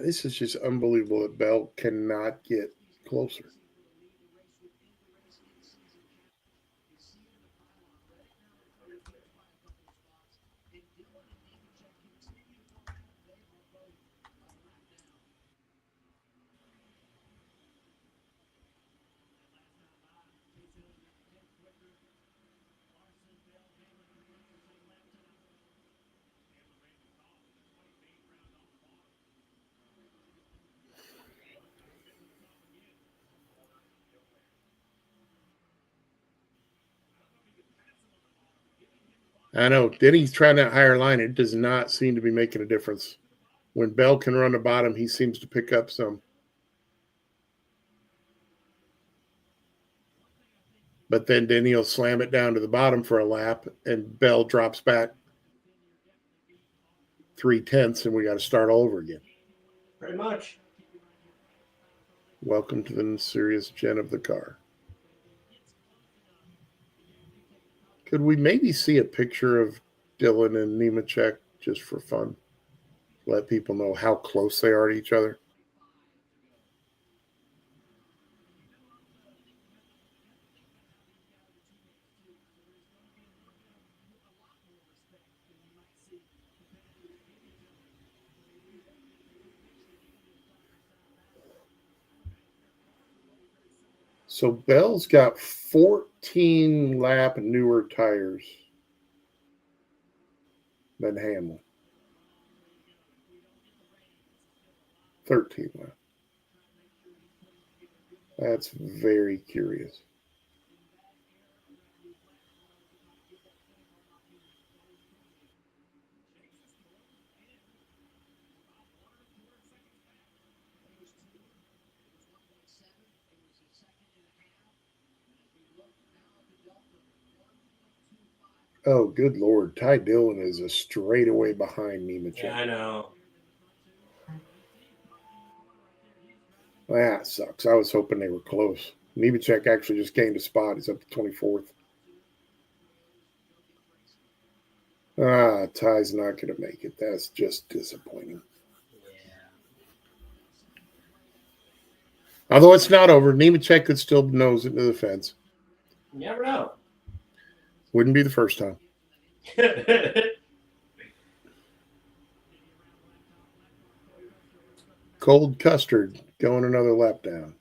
This is just unbelievable that Bell cannot get closer. I know. Denny's trying that higher line. It does not seem to be making a difference. When Bell can run the bottom, he seems to pick up some. But then Denny will slam it down to the bottom for a lap, and Bell drops back 3/10, and we got to start all over again. Pretty much. Welcome to the serious gen of the car. Could we maybe see a picture of Dylan and Nemechek just for fun? Let people know how close they are to each other. So Bell's got 14 lap newer tires than Hamlin. 13 lap. That's very curious. Oh, good Lord. Ty Dillon is a straightaway behind Nemechek. Yeah, I know. That sucks. I was hoping they were close. Nemechek actually just gained a spot. He's up to 24th. Ty's not going to make it. That's just disappointing. Although it's not over, Nemechek could still nose it into the fence. You never know. Wouldn't be the first time. Cold custard going another lap down.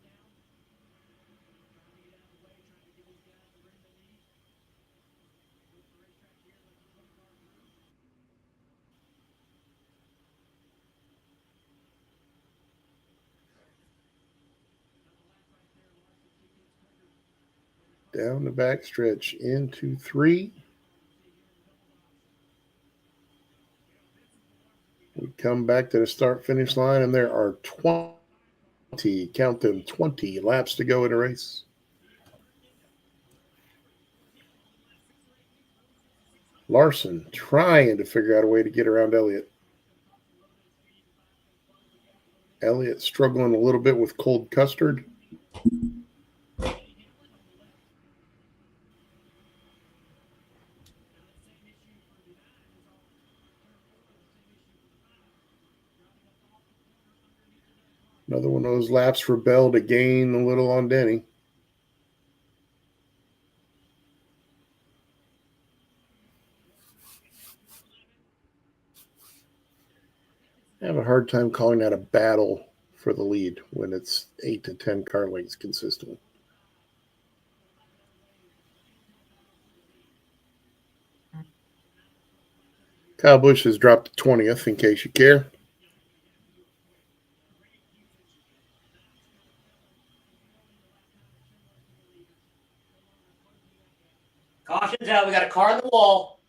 Down the back stretch into 3. We come back to the start-finish line, and there are 20, count them, 20 laps to go in the race. Larson trying to figure out a way to get around Elliott. Elliott struggling a little bit with cold custard. Another one of those laps for Bell to gain a little on Denny. I have a hard time calling that a battle for the lead when it's 8 to 10 car lengths consistently. Kyle Busch has dropped to 20th, in case you care. Caution's out. We got a car on the wall.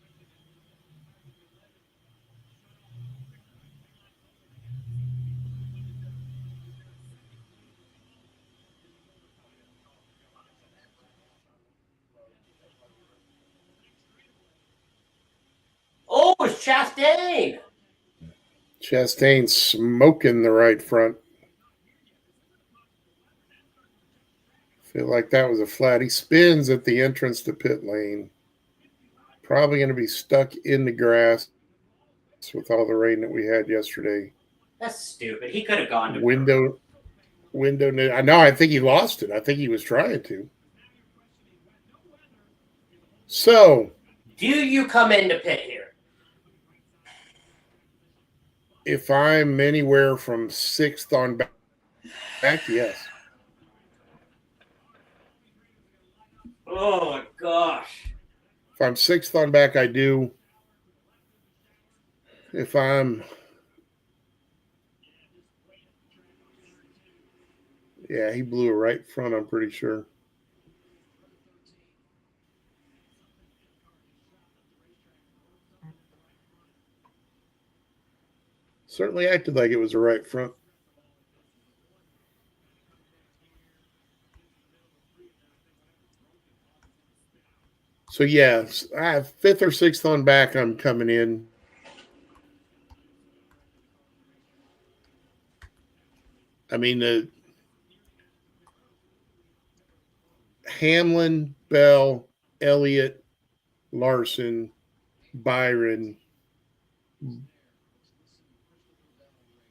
Oh, it's Chastain. Chastain smoking the right front. Feel like that was a flat. He spins at the entrance to pit lane. Probably going to be stuck in the grass with all the rain that we had yesterday. That's stupid. He could have gone to Window. I know. I think he lost it. I think he was trying to. So, do you come into pit here? if I'm anywhere from 6th on back, yes. Oh my gosh. If I'm 6th on back, I do. If I'm, yeah, he blew it right front, I'm pretty sure. Certainly acted like it was a right front. So, yeah, 5th or 6th on back, I'm coming in. I mean, the Hamlin, Bell, Elliott, Larson, Byron,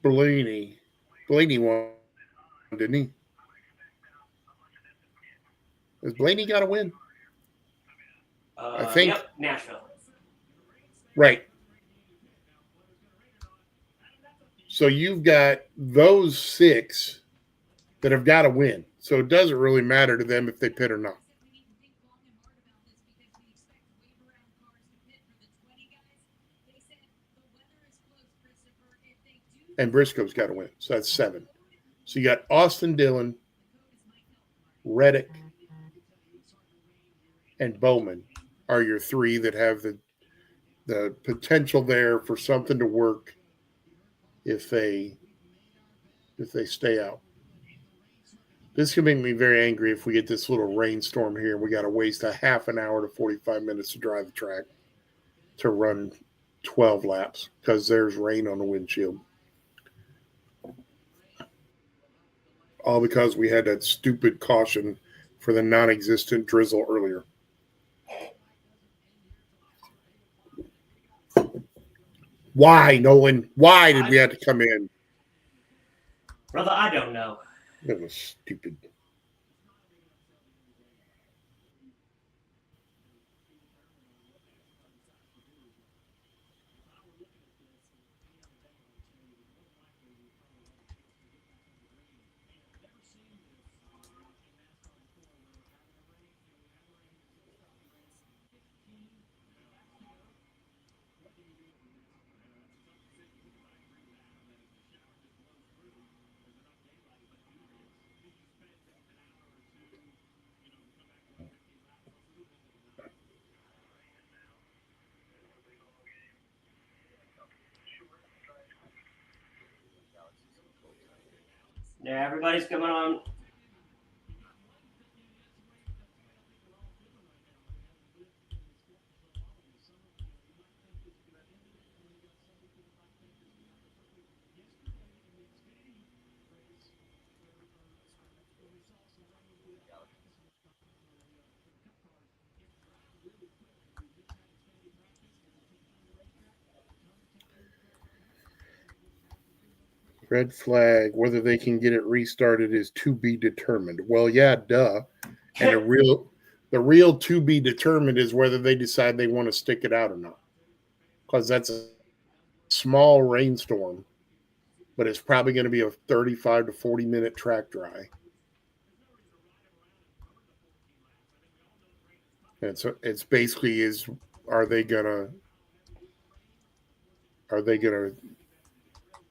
Blaney. Blaney won, didn't he? Has Blaney got to win? I think. Yep, Nashville. Right. So you've got those 6 that have got to win. So it doesn't really matter to them if they pit or not. We need to think long and hard about this because we expect wave around cars to pit for the 20 guys. They said the weather is close, Christopher. If they do, And Briscoe's got to win. So that's 7. So you got Austin Dillon, Reddick, and Bowman are your 3 that have the potential there for something to work if they stay out. This can make me very angry if we get this little rainstorm here and we got to waste a half an hour to 45 minutes to drive the track to run 12 laps because there's rain on the windshield. All because we had that stupid caution for the non-existent drizzle earlier. Why, Nolan? Why did we have to come in? Brother, I don't know. It was stupid. Yeah, everybody's coming on. Red flag. Whether they can get it restarted is to be determined. Well, yeah, duh. And the real to be determined is whether they decide they want to stick it out or not. Because that's a small rainstorm, but it's probably going to be a 35 to 40-minute track dry. And so it's basically are they gonna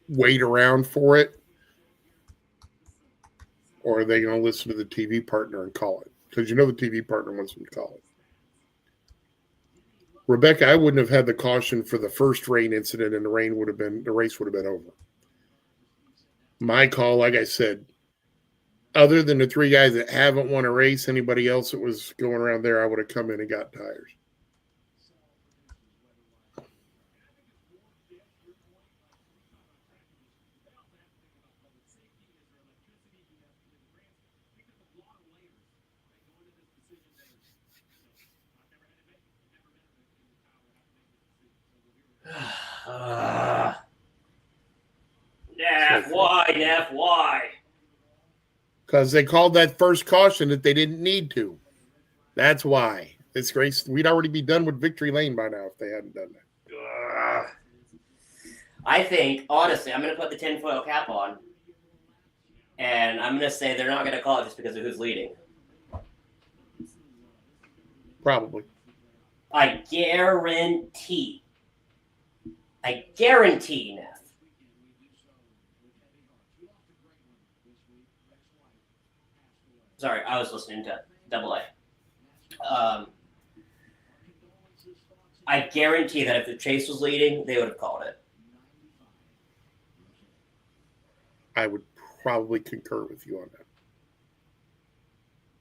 wait around for it, or are they gonna listen to the TV partner and call it? Because the TV partner wants them to call it. Rebecca, I wouldn't have had the caution for the first rain incident, and the race would have been over. My call, like I said, other than the 3 guys that haven't won a race, anybody else that was going around there, I would have come in and got tires. Neff, why? Neff, why? Because they called that first caution that they didn't need to. That's why. It's great. We'd already be done with Victory Lane by now if they hadn't done that. I think, honestly, I'm going to put the tinfoil cap on, and I'm going to say they're not going to call it just because of who's leading. Probably. I guarantee, Neff. Sorry, I was listening to Double A. I guarantee that if the chase was leading, they would have called it. I would probably concur with you on that.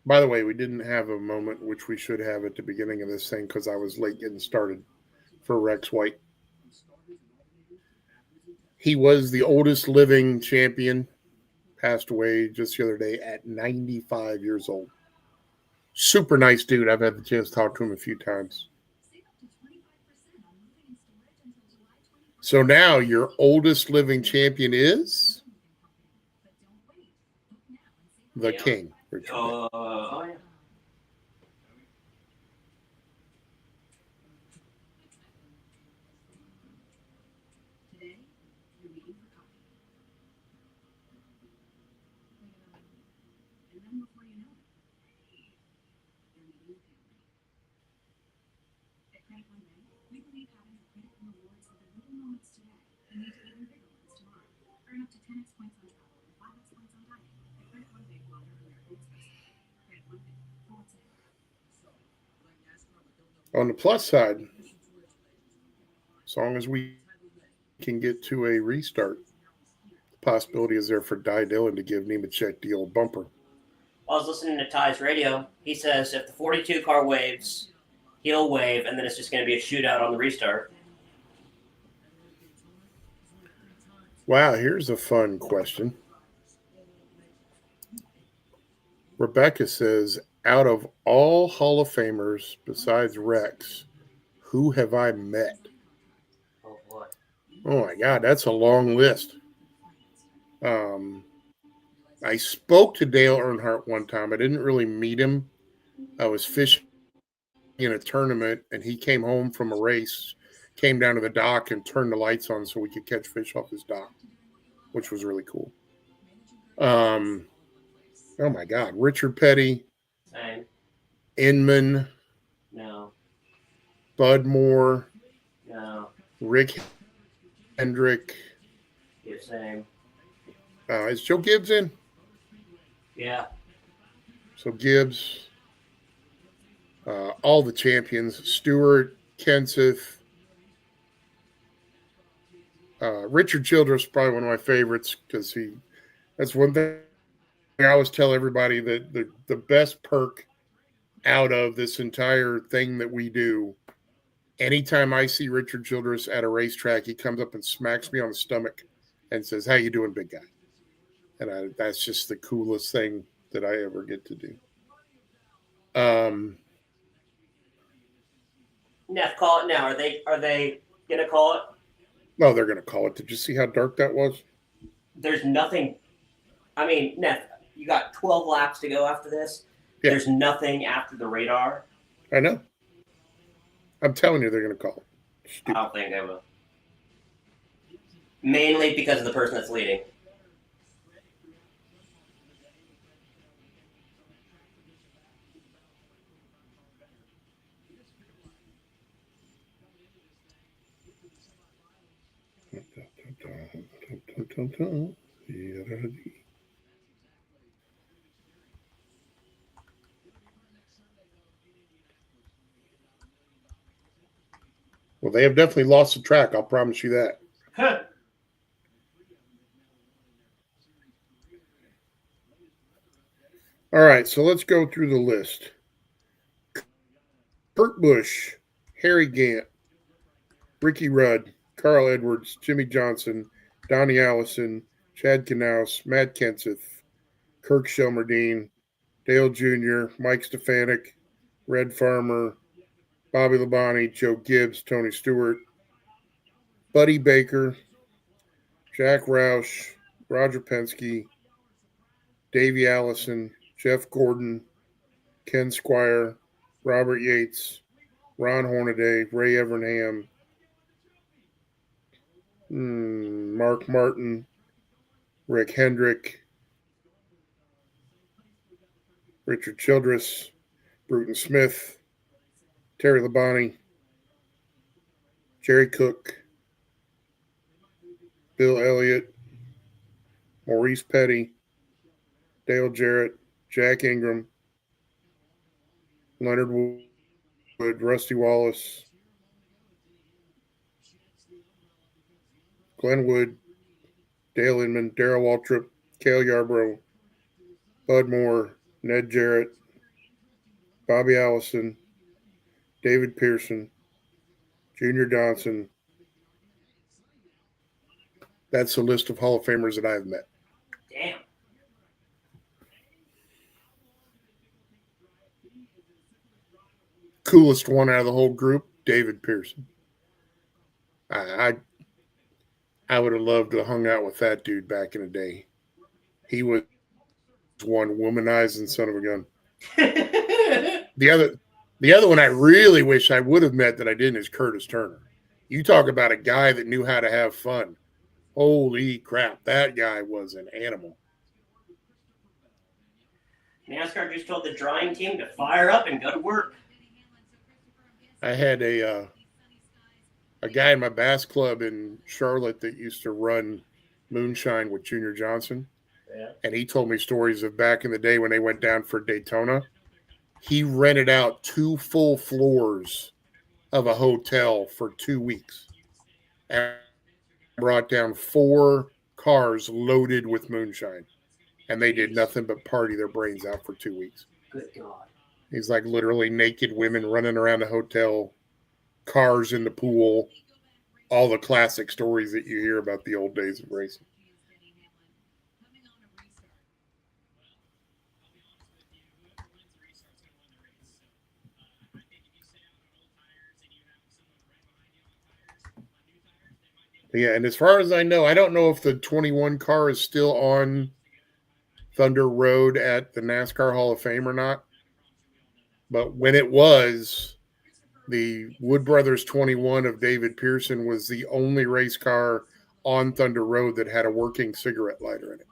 By the way, we didn't have a moment which we should have at the beginning of this thing because I was late getting started for Rex White. He was the oldest living champion, passed away just the other day at 95 years old. Super nice dude. I've had the chance to talk to him a few times. So now your oldest living champion is the King. Yeah. Today, you're meeting for coffee. And then On the plus side, as long as we can get to a restart, the possibility is there for Di Dillon to give Nemechek the old bumper. I was listening to Ty's radio. He says if the 42 car waves, he'll wave, and then it's just going to be a shootout on the restart. Wow, here's a fun question. Rebecca says, out of all Hall of Famers besides Rex, who have I met? Oh boy. Oh my God, that's a long list. I spoke to Dale Earnhardt one time. I didn't really meet him. I was fishing in a tournament, and he came home from a race, came down to the dock, and turned the lights on so we could catch fish off his dock, which was really cool. Oh my God, Richard Petty, Same. Inman, No. Bud Moore, No. Rick Hendrick. You're same. Is Joe Gibbs in? Yeah. So Gibbs, all the champions, Stewart, Kenseth, Richard Childress, probably one of my favorites because that's one thing I always tell everybody that the best perk out of this entire thing that we do, anytime I see Richard Childress at a racetrack, he comes up and smacks me on the stomach and says, "How you doing, big guy?" And that's just the coolest thing that I ever get to do. Neff, call it now. Are they gonna call it? No, they're going to call it. Did you see how dark that was? There's nothing. I mean, Neff, you got 12 laps to go after this. Yeah. There's nothing after the radar. I know. I'm telling you, they're going to call it. I Stupid. don't think they will. Mainly because of the person that's leading. Well, they have definitely lost the track. I'll promise you that. Huh. All right, so let's go through the list. Kurt Busch, Harry Gant, Ricky Rudd, Carl Edwards, Jimmy Johnson, Donnie Allison, Chad Knaus, Matt Kenseth, Kirk Shelmerdine, Dale Jr., Mike Stefanik, Red Farmer, Bobby Labonte, Joe Gibbs, Tony Stewart, Buddy Baker, Jack Roush, Roger Penske, Davey Allison, Jeff Gordon, Ken Squire, Robert Yates, Ron Hornaday, Ray Evernham, Mark Martin, Rick Hendrick, Richard Childress, Bruton Smith, Terry Labonte, Jerry Cook, Bill Elliott, Maurice Petty, Dale Jarrett, Jack Ingram, Leonard Wood, Rusty Wallace, Glenn Wood, Dale Inman, Darrell Waltrip, Cale Yarborough, Bud Moore, Ned Jarrett, Bobby Allison, David Pearson, Junior Johnson. That's a list of Hall of Famers that I've met. Damn. Coolest one out of the whole group, David Pearson. I would have loved to have hung out with that dude back in the day. He was one womanizing son of a gun. The other one I really wish I would have met that I didn't is Curtis Turner. You talk about a guy that knew how to have fun. Holy crap, that guy was an animal. NASCAR just told the drawing team to fire up and go to work. I had a guy in my bass club in Charlotte that used to run moonshine with Junior Johnson. Yeah. And he told me stories of back in the day when they went down for Daytona. He rented out 2 full floors of a hotel for 2 weeks and brought down 4 cars loaded with moonshine. And they did nothing but party their brains out for 2 weeks. Good God. He's like literally naked women running around the hotel, cars in the pool, all the classic stories that you hear about the old days of racing. Yeah, and as far as I know, I don't know if the 21 car is still on Thunder Road at the NASCAR Hall of Fame or not. But when it was, the Wood Brothers 21 of David Pearson was the only race car on Thunder Road that had a working cigarette lighter in it.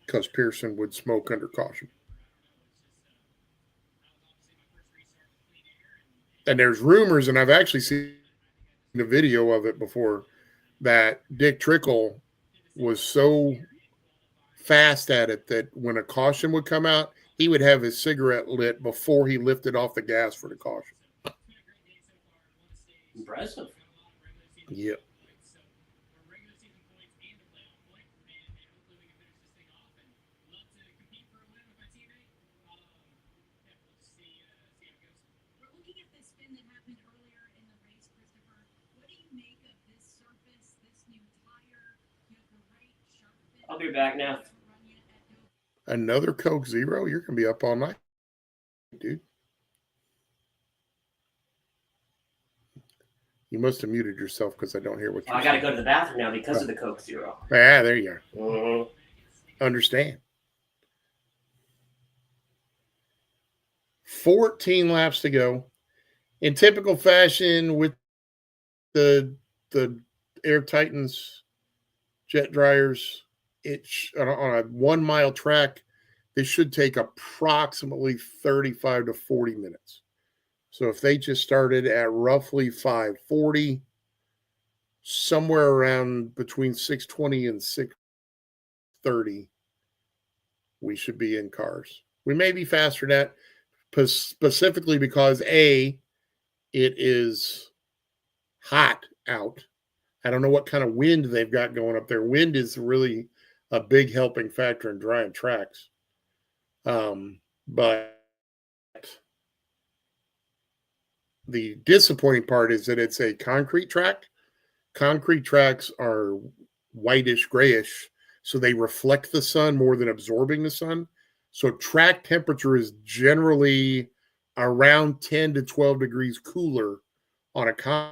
Because Pearson would smoke under caution. And there's rumors, and I've actually seen a video of it before, that Dick Trickle was so fast at it that when a caution would come out, he would have his cigarette lit before he lifted off the gas for the caution. Impressive. Yep. We're looking at the spin that happened earlier in the race, Christopher. What do you make of this surface, this new tire? You have the right sharp fit. I'll be back now. Another Coke Zero? You're going to be up all night, dude. You must have muted yourself because I don't hear what you're I got to saying. go to the bathroom now because of the Coke Zero. Yeah, there you are. Mm-hmm. Understand. 14 laps to go. In typical fashion with the Air Titans jet dryers, on a 1 mile track, this should take approximately 35 to 40 minutes. So if they just started at roughly 5:40, somewhere around between 6:20 and 6:30, we should be in cars. We may be faster than that, specifically because A, it is hot out. I don't know what kind of wind they've got going up there. Wind is really a big helping factor in drying tracks. But the disappointing part is that it's a concrete track. Concrete tracks are whitish, grayish, so they reflect the sun more than absorbing the sun. So track temperature is generally around 10 to 12 degrees cooler on a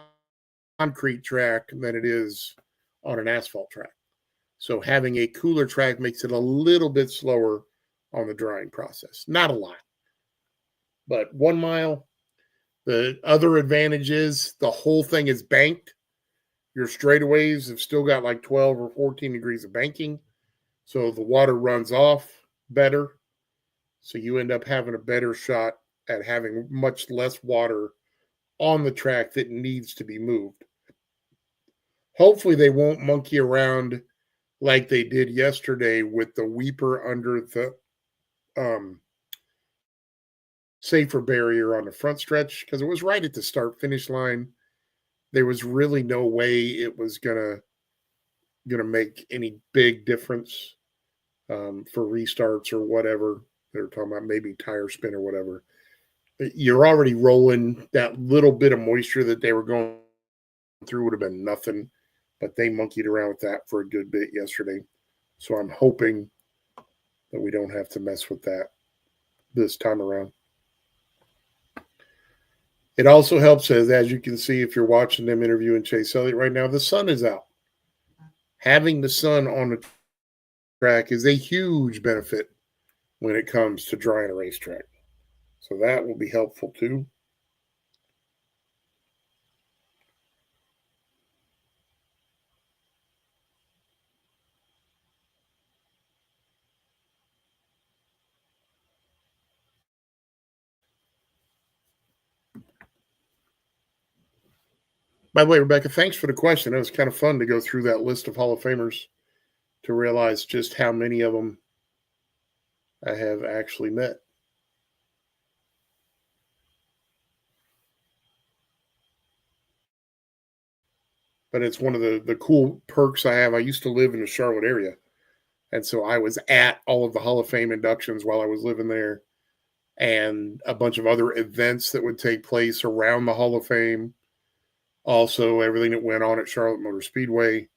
concrete track than it is on an asphalt track. So having a cooler track makes it a little bit slower on the drying process. Not a lot. But 1 mile, the other advantage is the whole thing is banked. Your straightaways have still got like 12 or 14 degrees of banking. So the water runs off better. So you end up having a better shot at having much less water on the track that needs to be moved. Hopefully they won't monkey around like they did yesterday with the weeper under the safer barrier on the front stretch, because it was right at the start finish line. There was really no way it was gonna make any big difference for restarts or whatever. They're talking about maybe tire spin or whatever. You're already rolling. That little bit of moisture that they were going through would have been nothing, but they monkeyed around with that for a good bit yesterday. So I'm hoping that we don't have to mess with that this time around. It also helps, as you can see, if you're watching them interviewing Chase Elliott right now, the sun is out. Having the sun on the track is a huge benefit when it comes to drying a racetrack. So that will be helpful too. By the way, Rebecca, thanks for the question. It was kind of fun to go through that list of Hall of Famers to realize just how many of them I have actually met. but it's one of the cool perks I have. I used to live in the Charlotte area, and so I was at all of the Hall of Fame inductions while I was living there, and a bunch of other events that would take place around the Hall of Fame. Also, everything that went on at Charlotte Motor Speedway.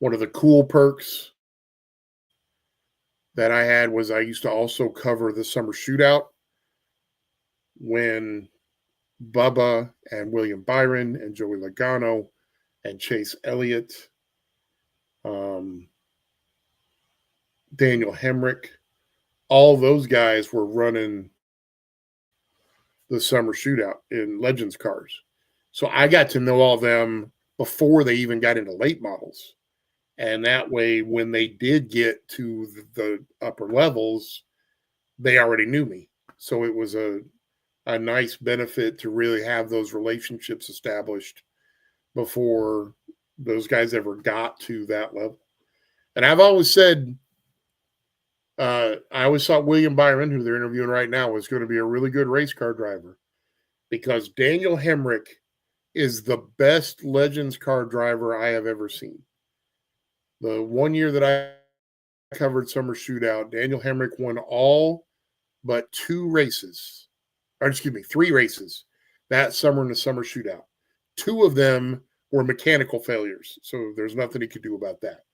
One of the cool perks that I had was I used to also cover the summer shootout when Bubba and William Byron and Joey Logano and Chase Elliott, Daniel Hemrick, all those guys were running the summer shootout in Legends cars. So I got to know all of them before they even got into late models. And that way, when they did get to the upper levels, they already knew me. So it was a nice benefit to really have those relationships established before those guys ever got to that level. And I've always said, I always thought William Byron, who they're interviewing right now, was going to be a really good race car driver because Daniel Hemrick is the best Legends car driver I have ever seen. The 1 year that I covered Summer Shootout, Daniel Hemrick won all but 3 races that summer in the Summer Shootout. 2 of them were mechanical failures, so there's nothing he could do about that.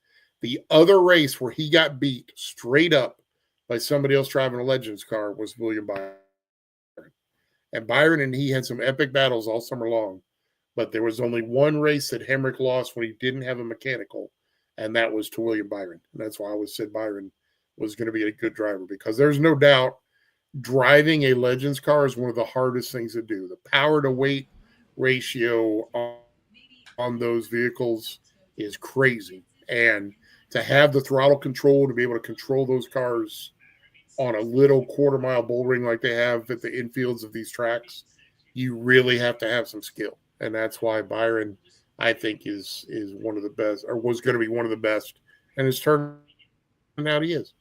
The other race where he got beat straight up by somebody else driving a Legends car was William Byron. And Byron and he had some epic battles all summer long, but there was only one race that Hemrick lost when he didn't have a mechanical, and that was to William Byron. And that's why I always said Byron was going to be a good driver, because there's no doubt driving a Legends car is one of the hardest things to do. The power to weight ratio on those vehicles is crazy. And to have the throttle control, to be able to control those cars on a little quarter-mile bull ring like they have at the infields of these tracks, you really have to have some skill. And that's why Byron, I think, is one of the best, or was going to be one of the best, and it's turned out he is.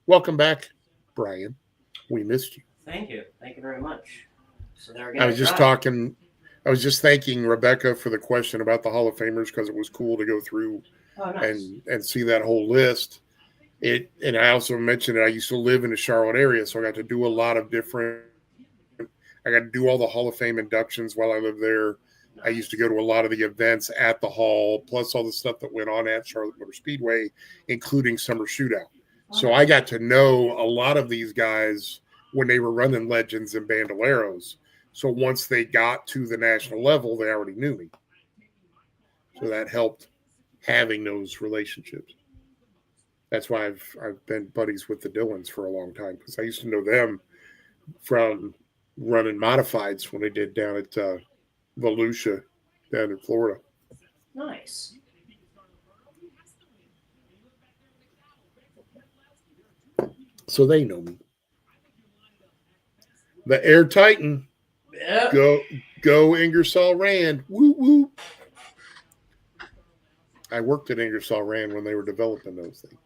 Welcome back, Brian. We missed you. Thank you very much. So there I was just thanking Rebecca for the question about the Hall of Famers, because it was cool to go through and see that whole list. And I also mentioned that I used to live in the Charlotte area, so I got to do a lot of different. I got to do all the Hall of Fame inductions while I lived there. I used to go to a lot of the events at the hall, plus all the stuff that went on at Charlotte Motor Speedway, including Summer Shootout. So I got to know a lot of these guys when they were running Legends and Bandoleros. So once they got to the national level, they already knew me. So that helped having those relationships. That's why I've been buddies with the Dillons for a long time, because I used to know them from running modifieds when they did down at Volusia down in Florida. Nice. So they know me. The Air Titan. Yep. Go Ingersoll Rand. Woo woo. I worked at Ingersoll Rand when they were developing those things.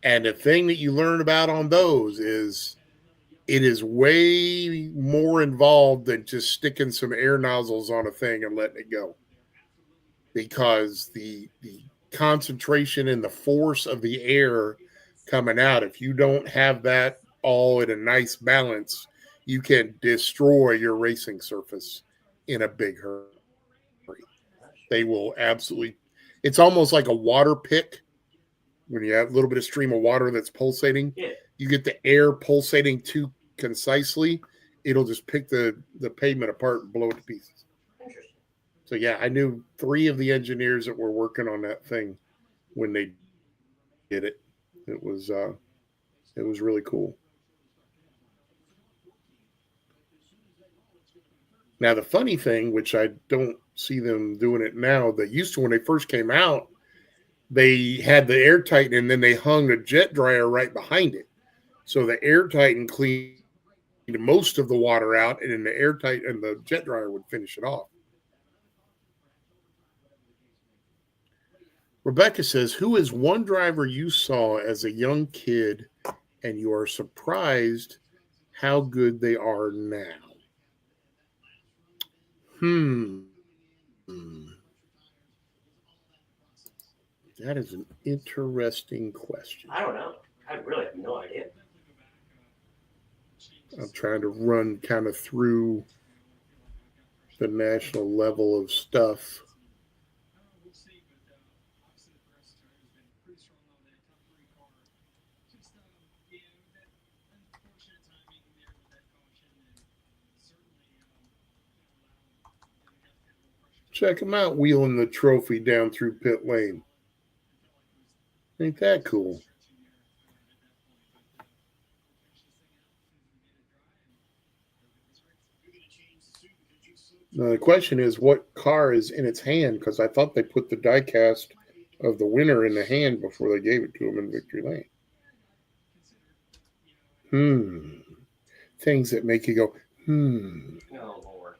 And the thing that you learn about on those is it is way more involved than just sticking some air nozzles on a thing and letting it go. Because the concentration and the force of the air coming out, if you don't have that all in a nice balance, you can destroy your racing surface in a big hurry. They will absolutely. It's almost like a water pick. When you have a little bit of stream of water that's pulsating, you get the air pulsating too concisely, it'll just pick the pavement apart and blow it to pieces. Interesting. So yeah, I knew 3 of the engineers that were working on that thing when they did it. It was really cool. Now the funny thing, which I don't see them doing it now, they used to when they first came out, they had the Air Titan and then they hung a jet dryer right behind it. So the Air Titan cleaned most of the water out, and then the Air Titan and the jet dryer would finish it off. Rebecca says, who is one driver you saw as a young kid and you are surprised how good they are now? That is an interesting question. I don't know. I really have no idea. I'm trying to run kind of through the national level of stuff. Check him out wheeling the trophy down through pit lane. Ain't that cool? Now the question is, what car is in its hand? Because I thought they put the diecast of the winner in the hand before they gave it to him in victory lane. Things that make you go, Oh, Lord.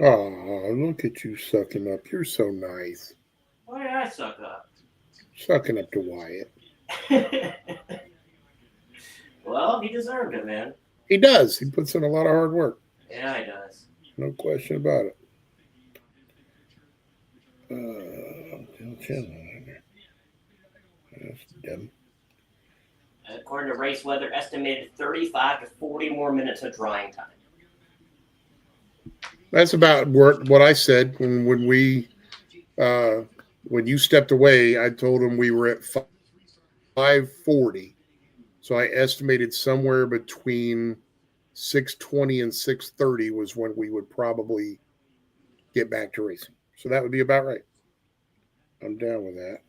Oh, look at you sucking up. You're so nice. Why did I suck up? Sucking up to Wyatt. Well, he deserved it, man. He does. He puts in a lot of hard work. Yeah, he does. No question about it. That's dumb. According to race weather, estimated 35 to 40 more minutes of drying time. That's about what I said when you stepped away. I told him we were at 5:40, so I estimated somewhere between 6:20 and 6:30 was when we would probably get back to racing. So that would be about right. I'm down with that.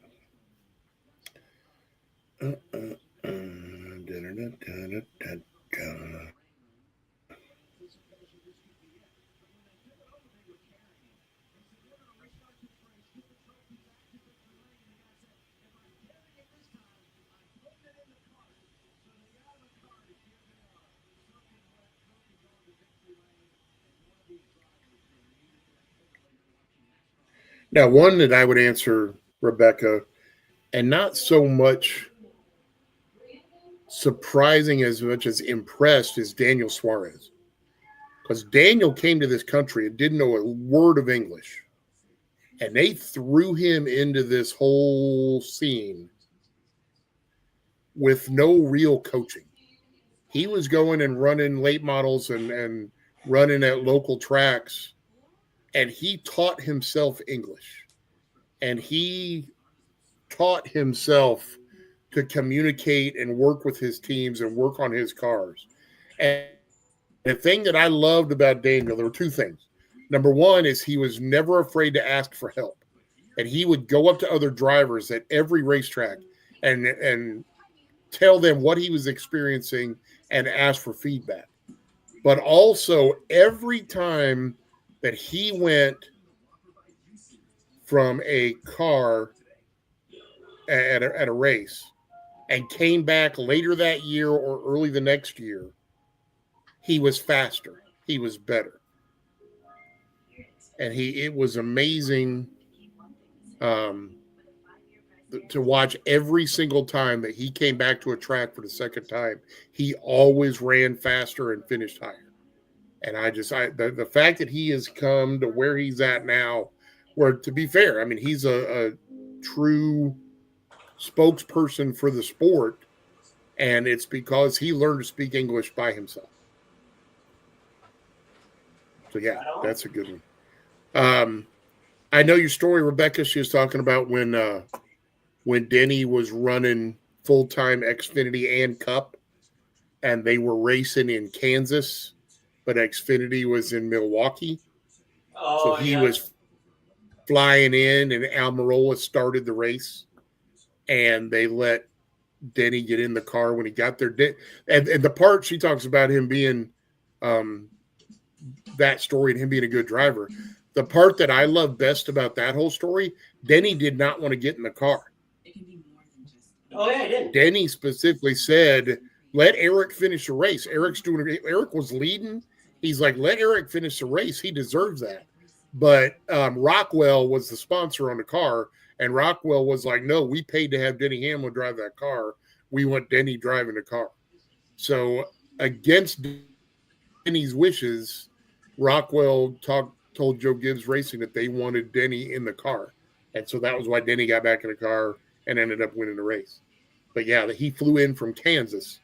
Now, one that I would answer, Rebecca, and not so much surprising as much as impressed, is Daniel Suarez. Because Daniel came to this country and didn't know a word of English. And they threw him into this whole scene with no real coaching. He was going and running late models and running at local tracks, and he taught himself English. And he taught himself to communicate and work with his teams and work on his cars. And the thing that I loved about Daniel, there were two things. Number one is he was never afraid to ask for help. And he would go up to other drivers at every racetrack and tell them what he was experiencing and ask for feedback. But also, every time that he went from a car at a race and came back later that year or early the next year, he was faster. He was better. And it was amazing to watch every single time that he came back to a track for the second time. He always ran faster and finished higher. And the fact that he has come to where he's at now, where, to be fair, I mean, he's a true spokesperson for the sport, and it's because he learned to speak English by himself. So yeah, that's a good one. I know your story, Rebecca. She was talking about when Denny was running full-time Xfinity and Cup, and they were racing in Kansas, but Xfinity was in Milwaukee. Oh, so he was flying in, and Almirola started the race, and they let Denny get in the car when he got there. And the part she talks about him being that story and him being a good driver, the part that I love best about that whole story, Denny did not want to get in the car. Oh, yeah, he did. Denny specifically said, let Eric finish the race. Eric was leading. He's like, let Eric finish the race. He deserves that. But Rockwell was the sponsor on the car, and Rockwell was like, no, we paid to have Denny Hamlin drive that car. We want Denny driving the car. So against Denny's wishes, Rockwell told Joe Gibbs Racing that they wanted Denny in the car. And so that was why Denny got back in the car and ended up winning the race. But yeah, he flew in from Kansas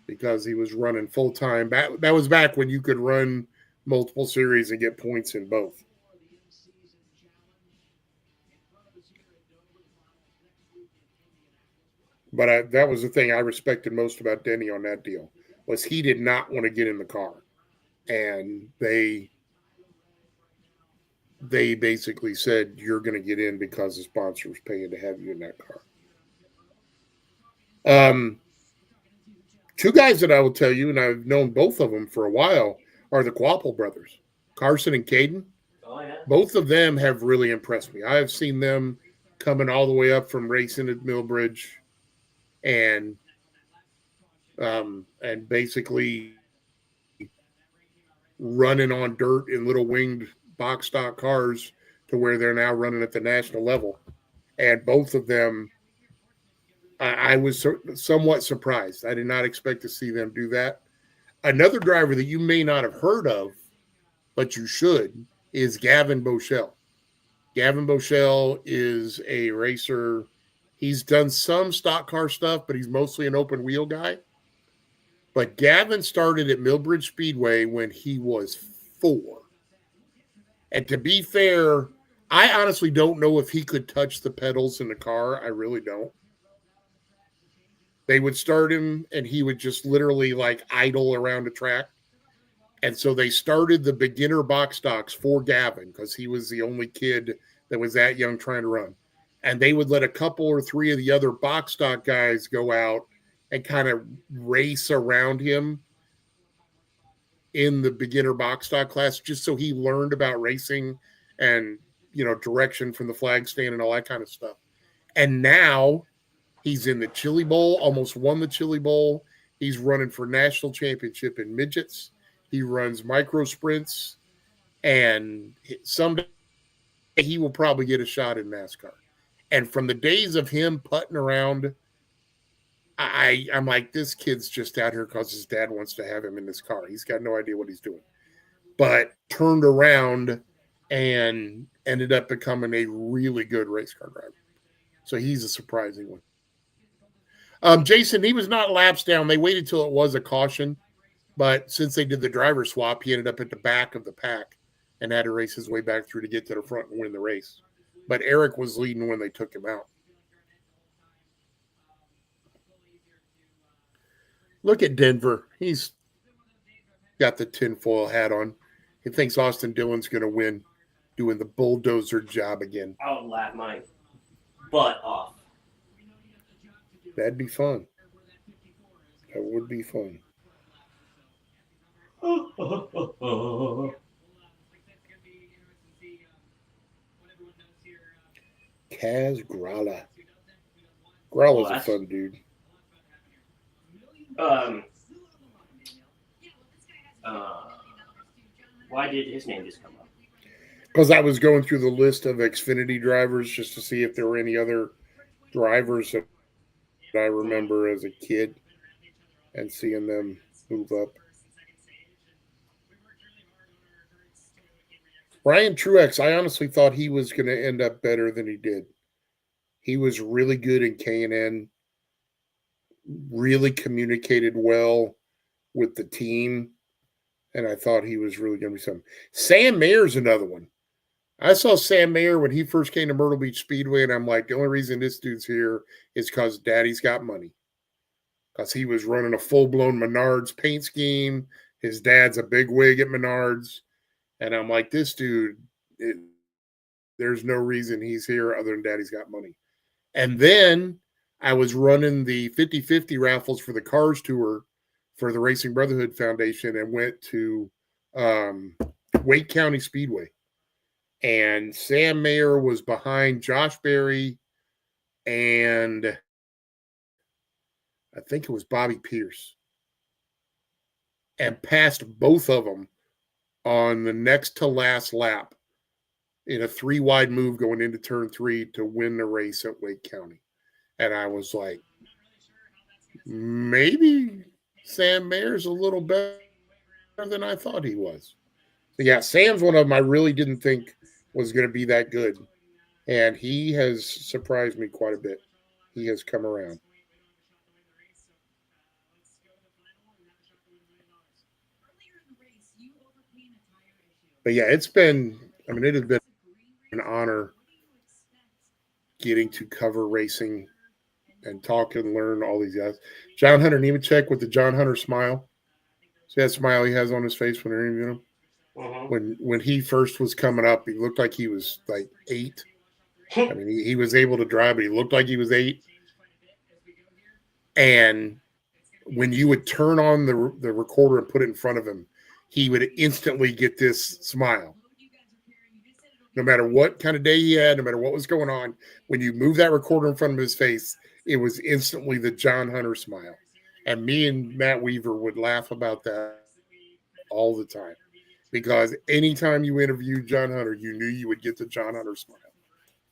because he was running full time. That was back when you could run multiple series and get points in both. But that was the thing I respected most about Denny on that deal, was he did not want to get in the car. And they basically said, you're going to get in because the sponsor was paying to have you in that car. Two guys that I will tell you, and I've known both of them for a while, are the Quapple brothers, Carson and Caden. Oh, yeah. Both of them have really impressed me. I have seen them coming all the way up from racing at Millbridge and basically running on dirt in little winged box stock cars to where they're now running at the national level. And both of them, I was somewhat surprised. I did not expect to see them do that. Another driver that you may not have heard of, but you should, is Gavin Bochelle. Gavin Bochelle is a racer. He's done some stock car stuff, but he's mostly an open wheel guy. But Gavin started at Millbridge Speedway when he was 4. And to be fair, I honestly don't know if he could touch the pedals in the car. I really don't. They would start him and he would just literally like idle around the track. And so they started the beginner box stocks for Gavin because he was the only kid that was that young trying to run. And they would let a couple or 3 of the other box stock guys go out and kind of race around him in the beginner box stock class, just so he learned about racing and, direction from the flag stand and all that kind of stuff. And now he's in the Chili Bowl, almost won the Chili Bowl. He's running for national championship in midgets. He runs micro sprints, and someday he will probably get a shot in NASCAR. And from the days of him putting around, I'm like, this kid's just out here because his dad wants to have him in this car. He's got no idea what he's doing. But turned around and ended up becoming a really good race car driver. So he's a surprising one. Jason, he was not laps down. They waited till it was a caution. But since they did the driver swap, he ended up at the back of the pack and had to race his way back through to get to the front and win the race. But Eric was leading when they took him out. Look at Denver. He's got the tinfoil hat on. He thinks Austin Dillon's going to win, doing the bulldozer job again. I would laugh my butt off. That'd be fun. That would be fun. Kaz Grala. Grala's a fun dude. Why did his name just come up? Because I was going through the list of Xfinity drivers just to see if there were any other drivers that I remember as a kid and seeing them move up. Ryan Truex, I honestly thought he was going to end up better than he did. He was really good in K&N, really communicated well with the team, and I thought he was really going to be something. Sam Mayer's another one. I saw Sam Mayer when he first came to Myrtle Beach Speedway, and I'm like, the only reason this dude's here is because Daddy's got money. Because he was running a full-blown Menards paint scheme. His dad's a big wig at Menards. And I'm like, this dude, there's no reason he's here other than Daddy's got money. And then I was running the 50-50 raffles for the Cars Tour for the Racing Brotherhood Foundation and went to Wake County Speedway. And Sam Mayer was behind Josh Berry and I think it was Bobby Pierce, and passed both of them on the next to last lap in a 3-wide move going into turn 3 to win the race at Wake County. And I was like, maybe Sam Mayer's a little better than I thought he was. But yeah, Sam's one of them I really didn't think was going to be that good. And he has surprised me quite a bit. He has come around. But yeah, it has been an honor getting to cover racing and talk and learn all these guys. John Hunter Nemechek with the John Hunter smile. See that smile he has on his face when they're interviewing him? When he first was coming up, he looked like he was like 8. I mean, he was able to drive, but he looked like he was 8. And when you would turn on the recorder and put it in front of him, he would instantly get this smile. No matter what kind of day he had, no matter what was going on, when you move that recorder in front of his face, it was instantly the John Hunter smile. And me and Matt Weaver would laugh about that all the time. Because anytime you interviewed John Hunter, you knew you would get the John Hunter smile.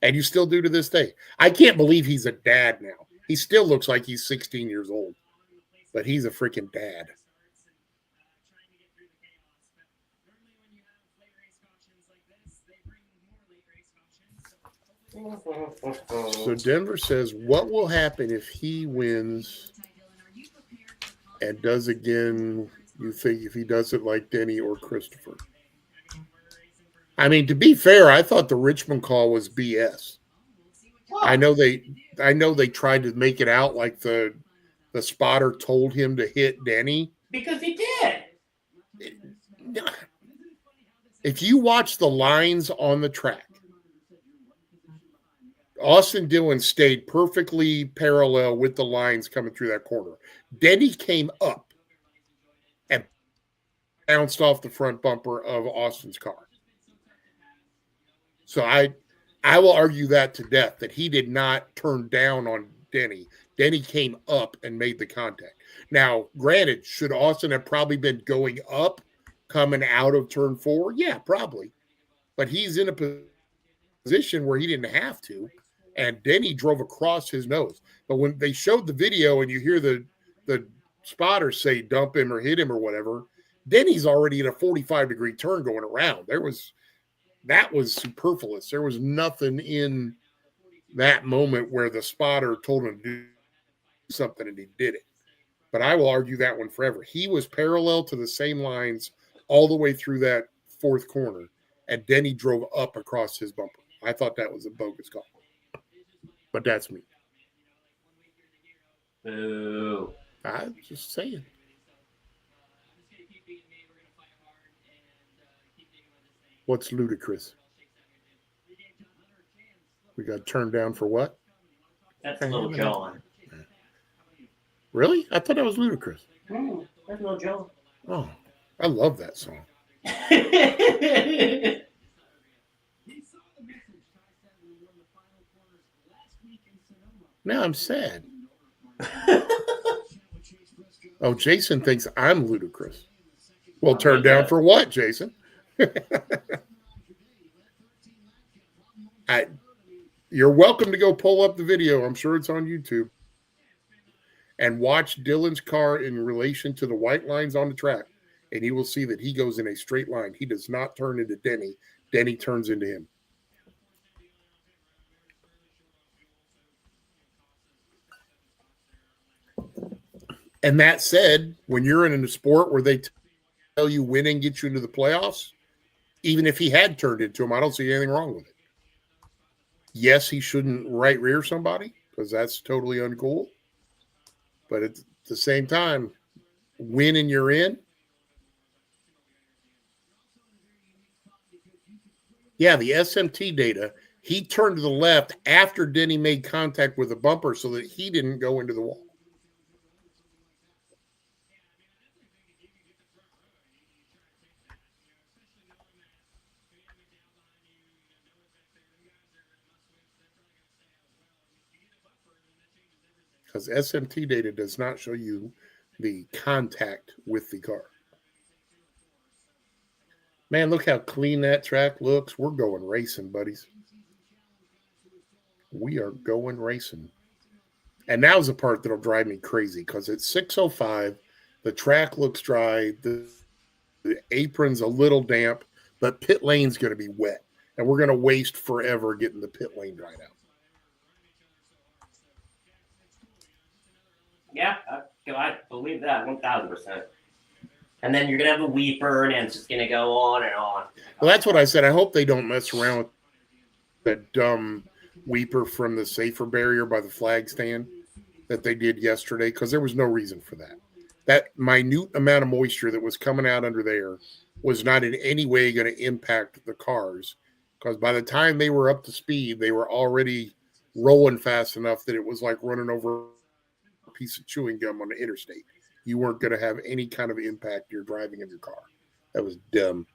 And you still do to this day. I can't believe he's a dad now. He still looks like he's 16 years old. But he's a freaking dad. So Denver says, what will happen if he wins and does again, you think, if he does it like Denny or Christopher? I mean, to be fair, I thought the Richmond call was BS. I know they tried to make it out like the spotter told him to hit Denny. Because he did. If you watch the lines on the track, Austin Dillon stayed perfectly parallel with the lines coming through that corner. Denny came up and bounced off the front bumper of Austin's car. So I will argue that to death, that he did not turn down on Denny. Denny came up and made the contact. Now, granted, should Austin have probably been going up, coming out of turn 4? Yeah, probably. But he's in a position where he didn't have to, and Denny drove across his nose. But when they showed the video and you hear the spotter say dump him or hit him or whatever, Denny's already in a 45-degree turn going around. That was superfluous. There was nothing in that moment where the spotter told him to do something and he did it. But I will argue that one forever. He was parallel to the same lines all the way through that 4th corner, and Denny drove up across his bumper. I thought that was a bogus call. But that's me. Boo. I'm just saying. What's ludicrous? We got turned down for what? That's Little John. Really? I thought that was ludicrous. That's Little John. Oh, I love that song. Now I'm sad. Oh, Jason thinks I'm ludicrous. Well, turned down for what, Jason? You're welcome to go pull up the video. I'm sure it's on YouTube. And watch Dillon's car in relation to the white lines on the track. And you will see that he goes in a straight line. He does not turn into Denny. Denny turns into him. And that said, when you're in a sport where they tell you winning gets you into the playoffs, even if he had turned into him, I don't see anything wrong with it. Yes, he shouldn't right rear somebody because that's totally uncool. But at the same time, win and you're in. Yeah, the SMT data, he turned to the left after Denny made contact with the bumper so that he didn't go into the wall. because SMT data does not show you the contact with the car. Man, look how clean that track looks. We're going racing, buddies. We are going racing. And now's the part that'll drive me crazy because it's 6:05. The track looks dry. The apron's a little damp, but pit lane's going to be wet. And we're going to waste forever getting the pit lane dried out. Yeah, I believe that 1,000%. And then you're gonna have a weeper, and it's just gonna go on and on. Well, that's what I said. I hope they don't mess around with that dumb weeper from the safer barrier by the flag stand that they did yesterday, because there was no reason for that. That minute amount of moisture that was coming out under there was not in any way going to impact the cars, because by the time they were up to speed, they were already rolling fast enough that it was like running over a piece of chewing gum on the interstate. You weren't going to have any kind of impact you're driving in your car. That was dumb.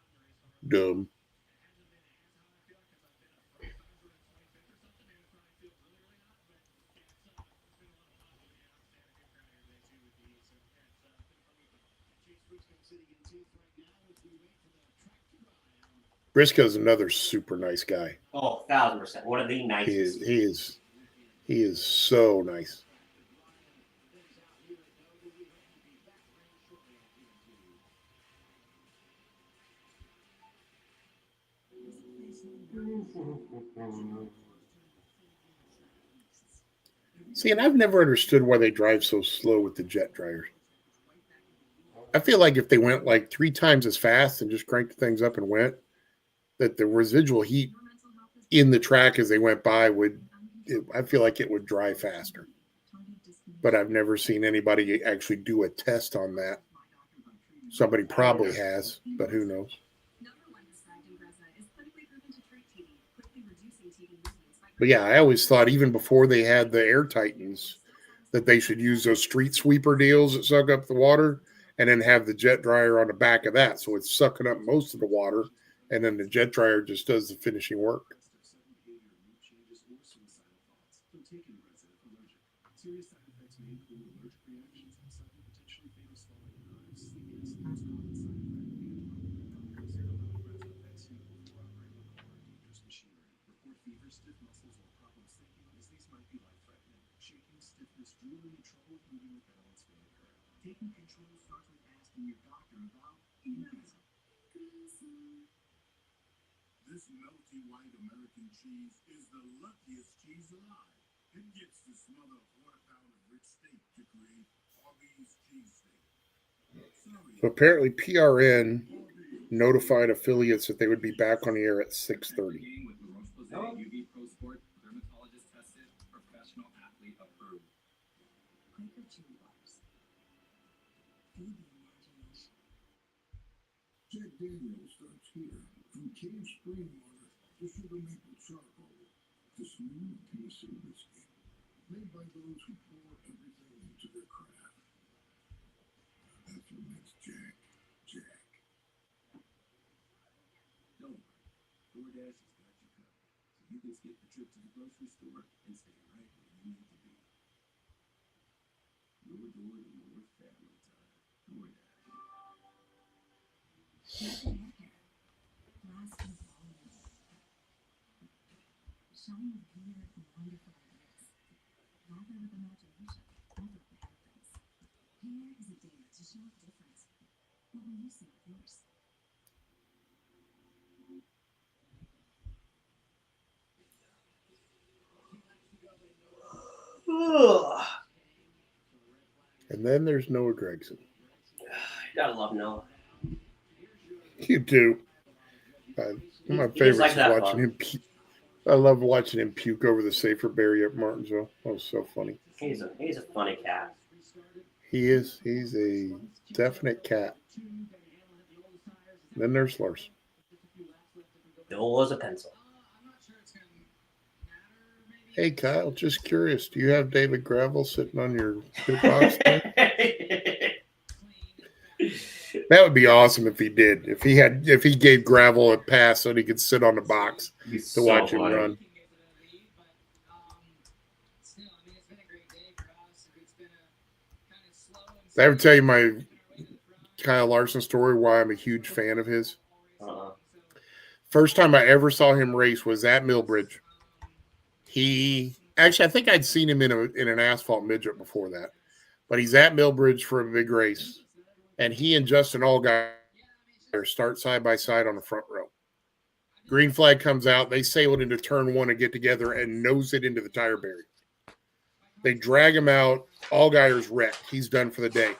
Briscoe's another super nice guy. Oh, 1,000%. One of the nicest. He is so nice. See, and I've never understood why they drive so slow with the jet dryers. I feel like if they went like 3 times as fast and just cranked things up and went, that the residual heat in the track as they went by I feel like it would dry faster. But I've never seen anybody actually do a test on that. Somebody probably has, but who knows? But yeah, I always thought even before they had the Air Titans that they should use those street sweeper deals that suck up the water and then have the jet dryer on the back of that. So it's sucking up most of the water, and then the jet dryer just does the finishing work. Taking control starts with asking your doctor about IndyCar. This melty white American cheese is the luckiest cheese alive. It gets to smother a quarter-pound of rich steak to create Arby's cheesesteak. So apparently PRN notified affiliates that they would be back on the air at 6:30. Jack Daniels starts here. From cave spring water to sugar maple charcoal to smooth Tennessee whiskey. Made by those who pour everything into their craft. That's what makes Jack, Jack. Don't worry. DoorDash has got you covered. So you can skip the trip to the grocery store and stay right where you need to be. Your door to your family time. DoorDash. Shine with clear, wonderful ideas. Lather with imagination. Never bad things. Here is a dare to show a difference. What will you see with yours? And then there's Noah Gregson. You gotta love Noah. You do. One of my He just favorites likes is that watching fun. him. I love watching him puke over the safer barrier at Martinsville. That was so funny. He's a funny cat. He is. He's a definite cat. Then there's Lars. Dull as a pencil. Hey, Kyle, just curious. Do you have David Gravel sitting on your pit box? That would be awesome if he did. If he gave Gravel a pass so he could sit on the box to watch him run. Did I ever tell you my Kyle Larson story? Why I'm a huge fan of his. Uh-uh. First time I ever saw him race was at Millbridge. He actually, I think I'd seen him in an asphalt midget before that, but he's at Millbridge for a big race, and he and Justin Allgaier start side by side on the front row. Green flag comes out. They sail it into turn one and get together and nose it into the tire barrier. They drag him out. Allgaier's wrecked. He's done for the day.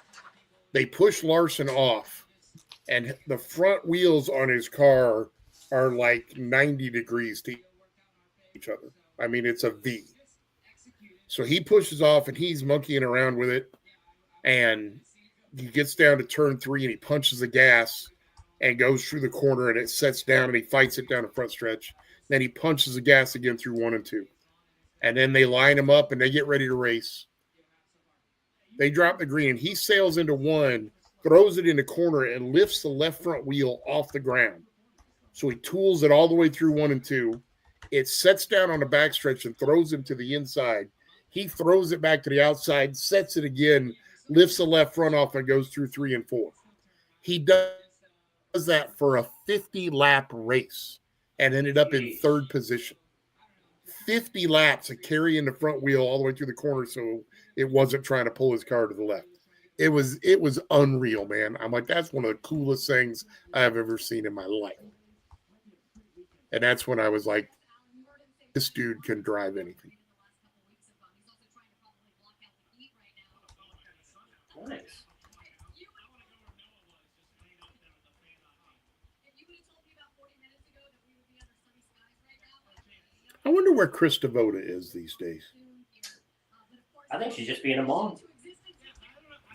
They push Larson off, and the front wheels on his car are like 90 degrees to each other. I mean, it's a V. So he pushes off and he's monkeying around with it. And he gets down to turn three and he punches the gas and goes through the corner and it sets down and he fights it down the front stretch. Then he punches the gas again through 1 and 2. And then they line him up and they get ready to race. They drop the green. He sails into one, throws it in the corner, and lifts the left front wheel off the ground. So he tools it all the way through 1 and 2. It sets down on the backstretch and throws him to the inside. He throws it back to the outside, sets it again, lifts the left front off, and goes through 3 and 4. He does that for a 50-lap race and ended up in third position. 50 laps of carrying the front wheel all the way through the corner so it wasn't trying to pull his car to the left. It was unreal, man. I'm like, that's one of the coolest things I've ever seen in my life. And that's when I was like, this dude can drive anything. Nice. I wonder where Chris Devoda is these days. I think she's just being a mom.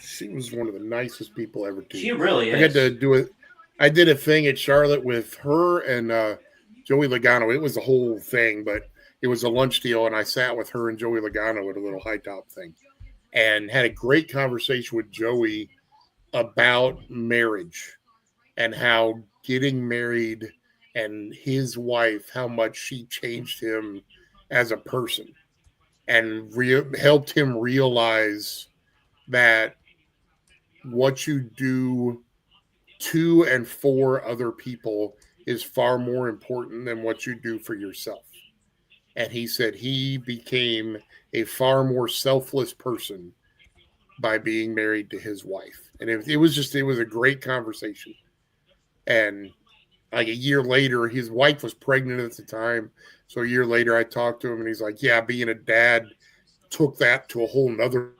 She was one of the nicest people ever to. She really is. I got to do it. I did a thing at Charlotte with her and Joey Logano. It was the whole thing, but it was a lunch deal, and I sat with her and Joey Logano at a little high top thing and had a great conversation with Joey about marriage and how getting married and his wife, how much she changed him as a person and helped him realize that what you do to and for other people is far more important than what you do for yourself. And he said he became a far more selfless person by being married to his wife. And it was a great conversation. And like a year later, his wife was pregnant at the time. So a year later, I talked to him and he's like, yeah, being a dad took that to a whole nother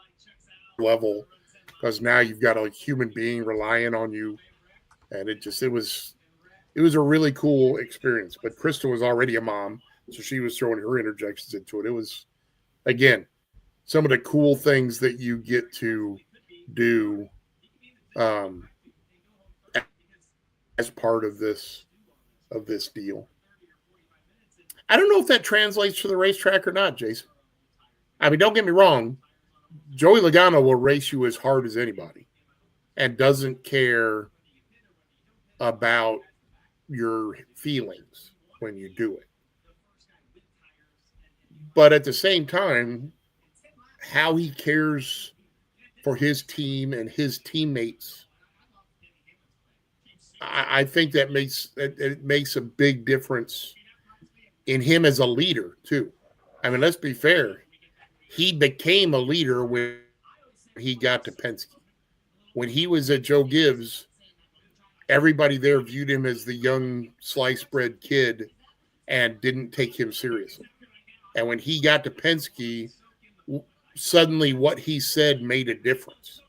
level because now you've got a human being relying on you. And it was a really cool experience. But Krista was already a mom, so she was throwing her interjections into it. It was, again, some of the cool things that you get to do as part of this deal. I don't know if that translates to the racetrack or not, Jason. I mean, don't get me wrong. Joey Logano will race you as hard as anybody and doesn't care about your feelings when you do it. But at the same time, how he cares for his team and his teammates, I think that makes a big difference in him as a leader too. I mean, let's be fair. He became a leader when he got to Penske. When he was at Joe Gibbs, everybody there viewed him as the young sliced bread kid and didn't take him seriously. And when he got to Penske, suddenly what he said made a difference.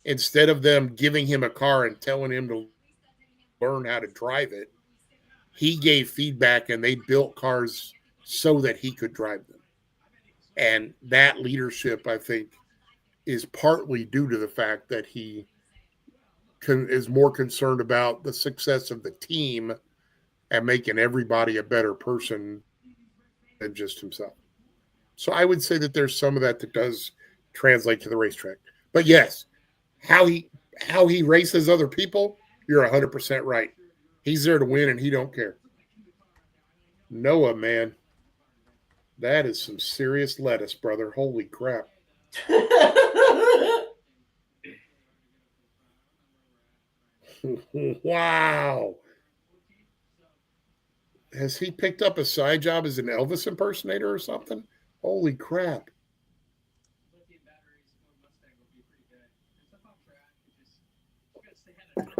Instead of them giving him a car and telling him to learn how to drive it, he gave feedback and they built cars so that he could drive them. And that leadership, I think, is partly due to the fact that he is more concerned about the success of the team and making everybody a better person than just himself. So I would say that there's some of that does translate to the racetrack. But yes, how he races other people, you're 100% right. He's there to win and he don't care. Noah, man, that is some serious lettuce, brother. Holy crap. Wow. Has he picked up a side job as an Elvis impersonator or something? Holy crap.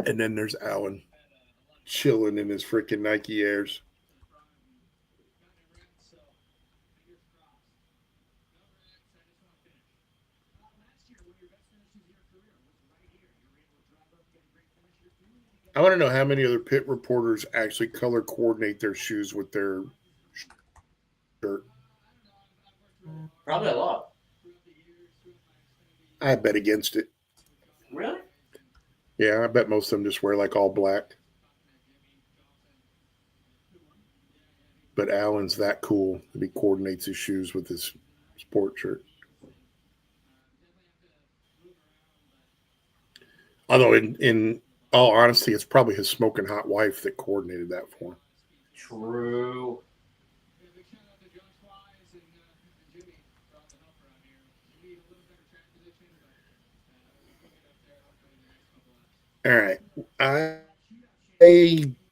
And then there's Alan chilling in his freaking Nike Airs. I want to know how many other pit reporters actually color coordinate their shoes with their shirt. Probably a lot. I bet against it. Really? Yeah, I bet most of them just wear like all black. But Alan's that cool that he coordinates his shoes with his sport shirt. Although, in all honesty, it's probably his smoking hot wife that coordinated that for him. True. All right. I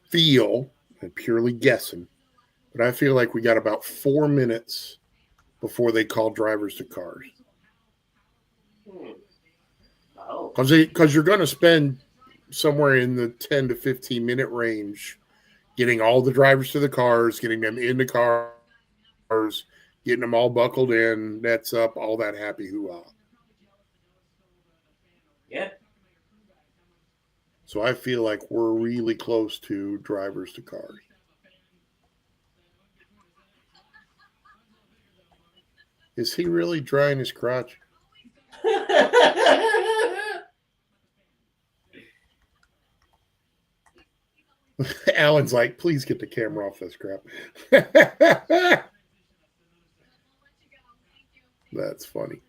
feel, I'm purely guessing, but I feel like we got about 4 minutes before they call drivers to cars. Oh. Because you're going to spend somewhere in the 10 to 15 minute range getting all the drivers to the cars, getting them in the cars, getting them all buckled in, nets up, all that happy hoo-ha. Yeah. So I feel like we're really close to drivers to cars. Is he really drying his crotch? Alan's like, please get the camera off this crap. That's funny.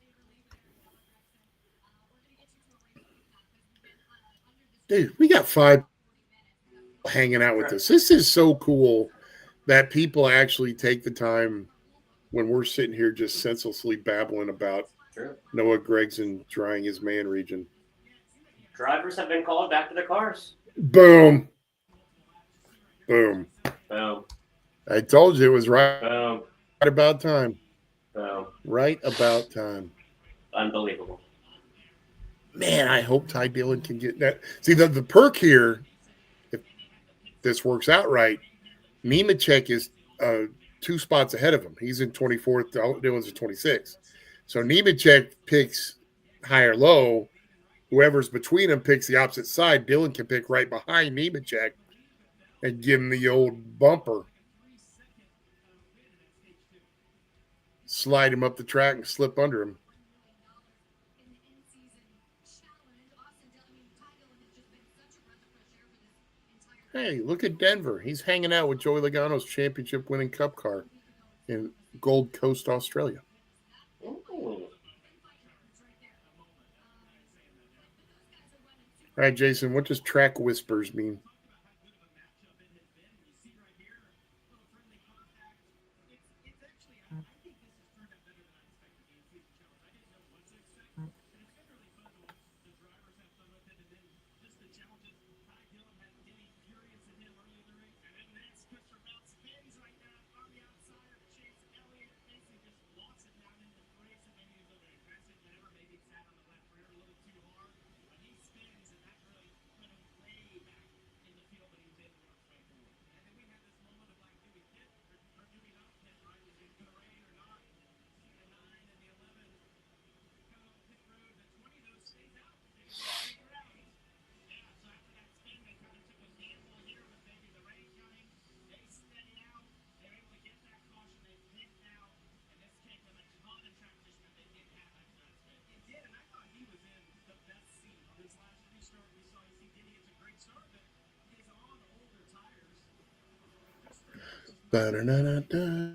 Dude, we got 5 hanging out with us. This is so cool that people actually take the time when we're sitting here just senselessly babbling about True. Noah Gregson drying his man region. Drivers have been called back to their cars. Boom. Boom. Boom. I told you it was right Boom. about time. Boom. Right about time. Unbelievable. Man, I hope Ty Dillon can get that. See, the perk here, if this works out right, Nemechek is 2 spots ahead of him. He's in 24th. Dillon's in 26th. So Nemechek picks high or low. Whoever's between them picks the opposite side. Dillon can pick right behind Nemechek and give him the old bumper. Slide him up the track and slip under him. Hey, look at Denver. He's hanging out with Joey Logano's championship winning cup car in Gold Coast, Australia. Ooh. All right, Jason, what does track whispers mean? Ba-da-da-da-da.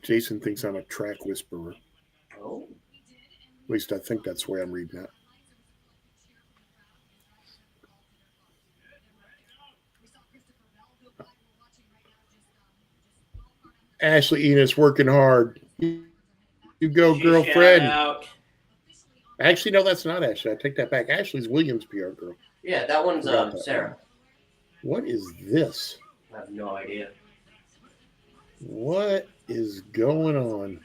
Jason thinks I'm a track whisperer. Oh. At least I think that's the way I'm reading that. Ashley Enos working hard. You go, She girlfriend. shout out. Actually, no, that's not Ashley. I take that back. Ashley's Williams' PR girl. Yeah, that one's Forgot that. Sarah. What is this? I have no idea. What is going on?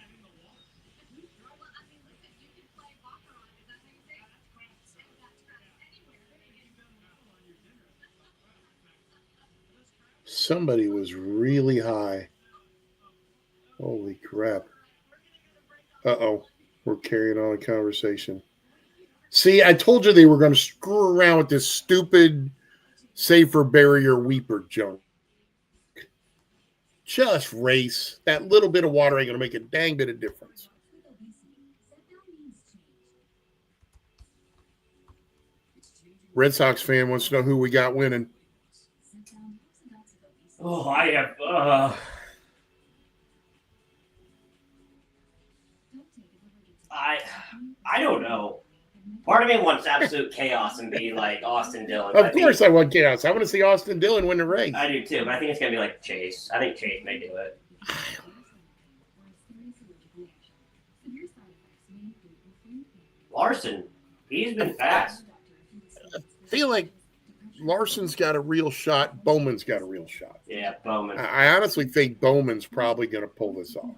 Somebody was really high. Holy crap. Uh-oh. We're carrying on a conversation. See, I told you they were going to screw around with this stupid safer barrier weeper junk. Just race. That little bit of water ain't going to make a dang bit of difference. Red Sox fan wants to know who we got winning. Oh, I have. I don't know. Part of me wants absolute chaos and be like Austin Dillon. Of course I want chaos. I want to see Austin Dillon win the race. I do too, but I think it's going to be like Chase. I think Chase may do it. Larson, he's been fast. I feel like Larson's got a real shot. Bowman's got a real shot. Yeah, Bowman. I honestly think Bowman's probably going to pull this off.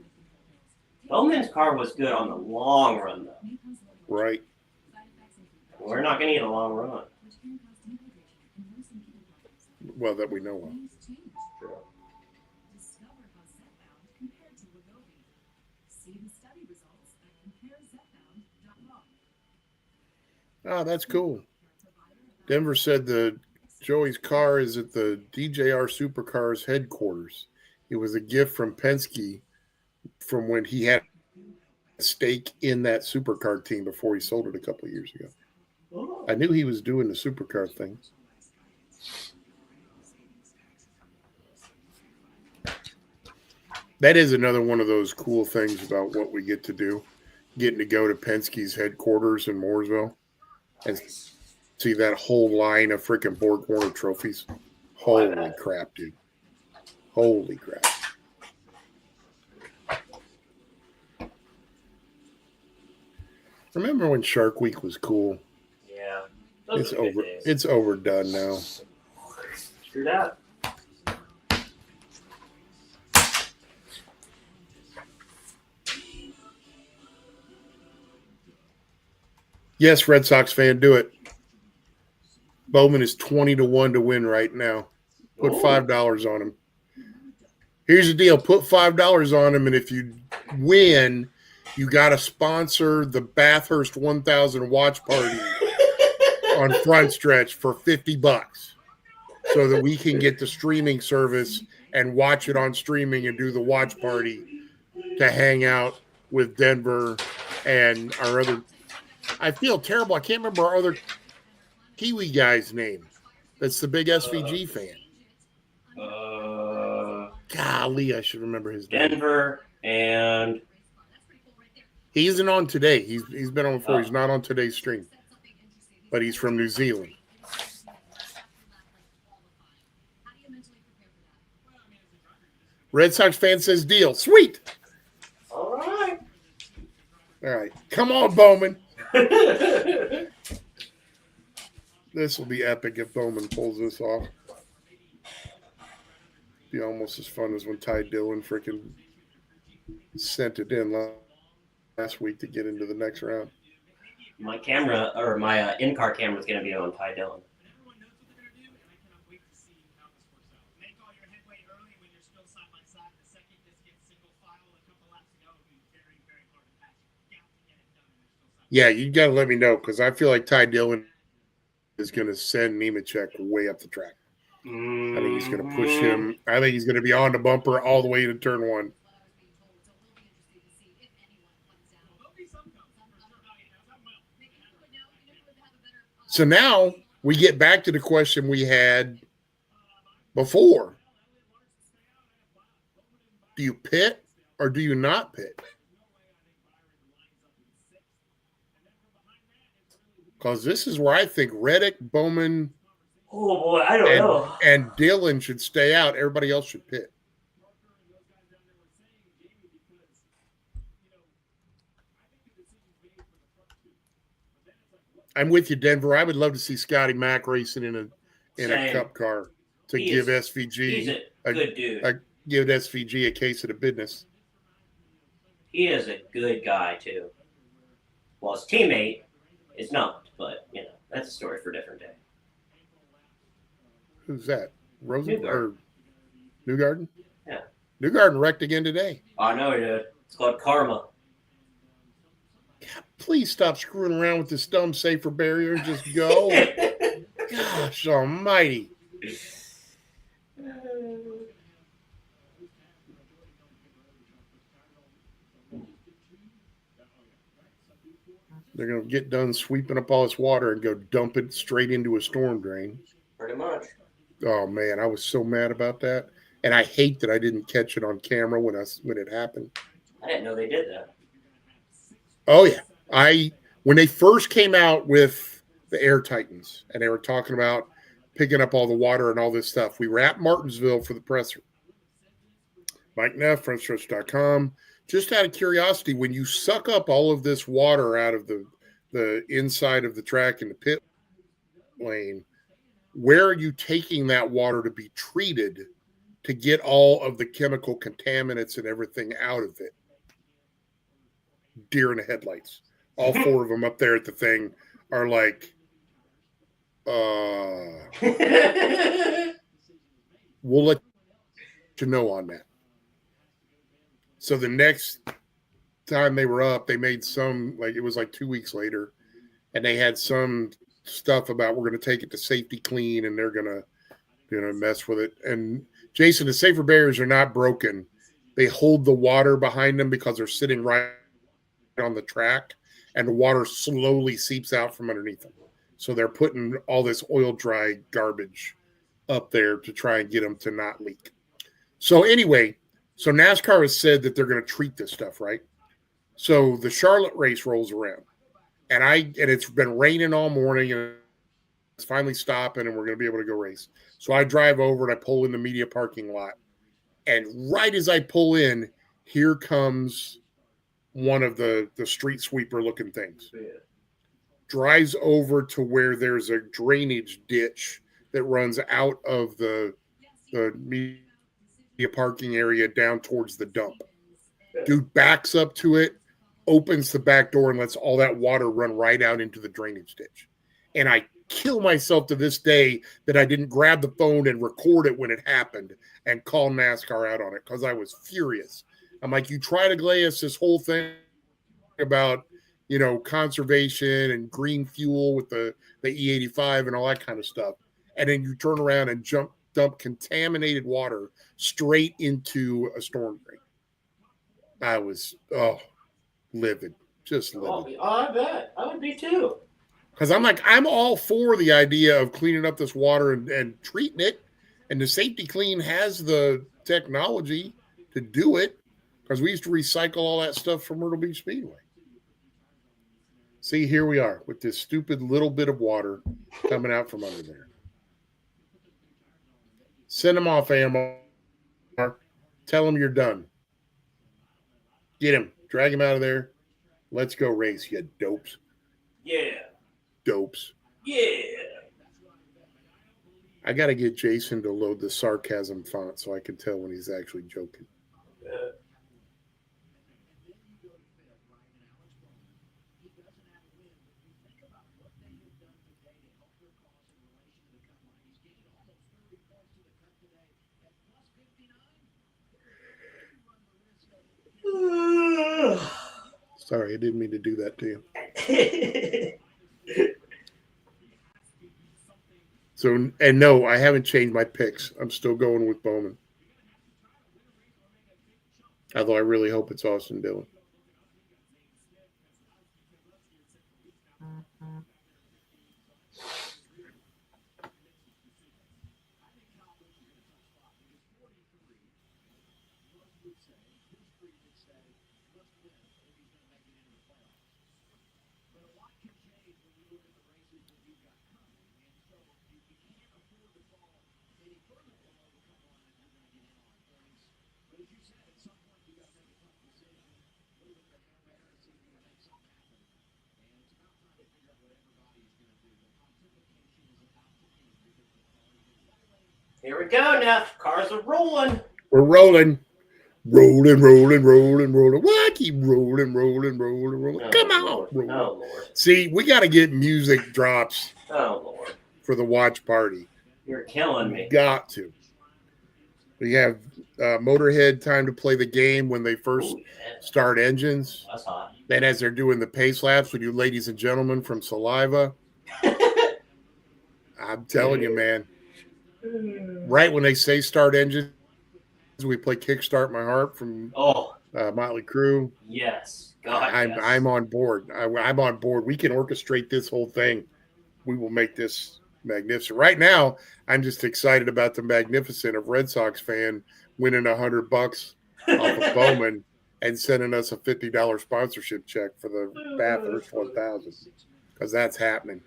Bowman's car was good on the long run, though. Right. We're not going to get a long run. Well, that we know of. True. Oh, that's cool. Denver said the Joey's car is at the DJR Supercars headquarters. It was a gift from Penske from when he had a stake in that supercar team before he sold it a couple of years ago. Oh. I knew he was doing the supercar thing. That is another one of those cool things about what we get to do, getting to go to Penske's headquarters in Mooresville and see that whole line of freaking Borg Warner trophies. Holy crap, dude. Holy crap. Remember when Shark Week was cool? Yeah. It's over. It's overdone now. True that. Yes, Red Sox fan, do it. Bowman is 20-1 to win right now. Put $5 on him. Here's the deal. Put $5 on him, and if you win, you got to sponsor the Bathurst 1000 watch party on Frontstretch for $50 so that we can get the streaming service and watch it on streaming and do the watch party to hang out with Denver and our other – I feel terrible. I can't remember our other Kiwi guy's name. That's the big SVG fan. Golly, I should remember his name. Denver and he isn't on today. He's been on before. He's not on today's stream, but he's from New Zealand. Red Sox fan says deal. Sweet. all right. All right, come on, Bowman. This will be epic if Bowman pulls this off. Be almost as fun as when Ty Dillon freaking sent it in last week to get into the next round. My camera or my in-car camera is going to be on Ty Dillon. Yeah, you got to let me know because I feel like Ty Dillon is going to send Nemechek way up the track. I think he's going to push him. I think he's going to be on the bumper all the way to turn one. So now we get back to the question we had before. Do you pit or do you not pit? Because this is where I think Reddick, Bowman, Oh boy, I don't know. and Dillon should stay out. Everybody else should pit. I'm with you, Denver. I would love to see Scotty Mack racing in a Same. Cup car to He give is- SVG He's a good dude. give SVG a case of the business. He is a good guy too. Well, his teammate is not, but that's a story for a different day. Who's that? Rosen Newgarden. or Newgarden? Yeah. Newgarden wrecked again today. I know he did. It's called karma. Please stop screwing around with this dumb safer barrier and just go. Gosh almighty. They're going to get done sweeping up all this water and go dump it straight into a storm drain. Pretty much. Oh, man, I was so mad about that. And I hate that I didn't catch it on camera when it happened. I didn't know they did that. Oh, yeah. When they first came out with the Air Titans and they were talking about picking up all the water and all this stuff, we were at Martinsville for the presser. Mike Neff, Frontstretch.com. Just out of curiosity, when you suck up all of this water out of the inside of the track and the pit lane, where are you taking that water to be treated to get all of the chemical contaminants and everything out of it? Deer in the headlights. All four of them up there at the thing are like, we'll let you know on that. So the next time they were up, they made some, like it was like 2 weeks later, and they had some stuff about we're going to take it to Safety Clean and they're going to mess with it. And Jason, the safer barriers are not broken. They hold the water behind them because they're sitting right on the track, and the water slowly seeps out from underneath them. So they're putting all this oil dry garbage up there to try and get them to not leak. So anyway, so NASCAR has said that they're going to treat this stuff, right? So the Charlotte race rolls around, and it's been raining all morning, and it's finally stopping, and we're going to be able to go race. So I drive over and I pull in the media parking lot, and right as I pull in, here comes one of the street sweeper looking things. Yeah. Drives over to where there's a drainage ditch that runs out of the media parking area down towards the dump. Dude backs up to it, opens the back door, and lets all that water run right out into the drainage ditch. And I kill myself to this day that I didn't grab the phone and record it when it happened and call NASCAR out on it, because I was furious. I'm like, you try to glay us this whole thing about, conservation and green fuel with the E85 and all that kind of stuff. And then you turn around and dump contaminated water straight into a storm drain. I was, livid, just livid. Oh, I bet. I would be too. Because I'm all for the idea of cleaning up this water and treating it. And the Safety Clean has the technology to do it, because we used to recycle all that stuff from Myrtle Beach Speedway. See, here we are with this stupid little bit of water coming out from under there. Send them off, AMR. Tell them you're done. Get him. Drag him out of there. Let's go race, you dopes. Yeah. Dopes. Yeah. I got to get Jason to load the sarcasm font so I can tell when he's actually joking. Sorry, I didn't mean to do that to you. So, and no, I haven't changed my picks. I'm still going with Bowman. Although I really hope it's Austin Dillon. Here we go now. Cars are rolling. We're rolling. Rolling, rolling, rolling, rolling. Why keep rolling, rolling, rolling, rolling? Come on, Lord. rolling. Oh, Lord. See, we got to get music drops Oh, Lord. for the watch party. You're killing me. Got to. We have Motorhead Time to Play the Game when they first Ooh, yeah. start engines. That's hot. Then as they're doing the pace laps, we do Ladies and Gentlemen from Saliva. I'm telling you, man. Right when they say start engines, we play Kickstart My Heart from Motley Crue. Yes. God, I'm on board. I'm on board. We can orchestrate this whole thing. We will make this magnificent. Right now, I'm just excited about the magnificent of Red Sox fan winning $100 off of Bowman and sending us a $50 sponsorship check for the Bathurst 1000 because that's happening.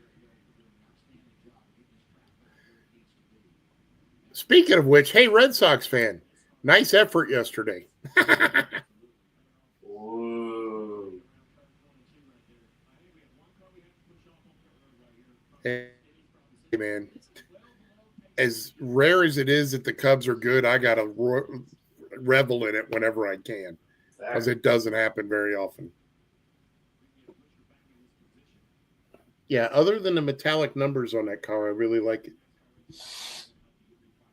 Speaking of which, hey, Red Sox fan, nice effort yesterday. Ooh. Hey, man, as rare as it is that the Cubs are good, I got to revel in it whenever I can because it doesn't happen very often. Yeah, other than the metallic numbers on that car, I really like it.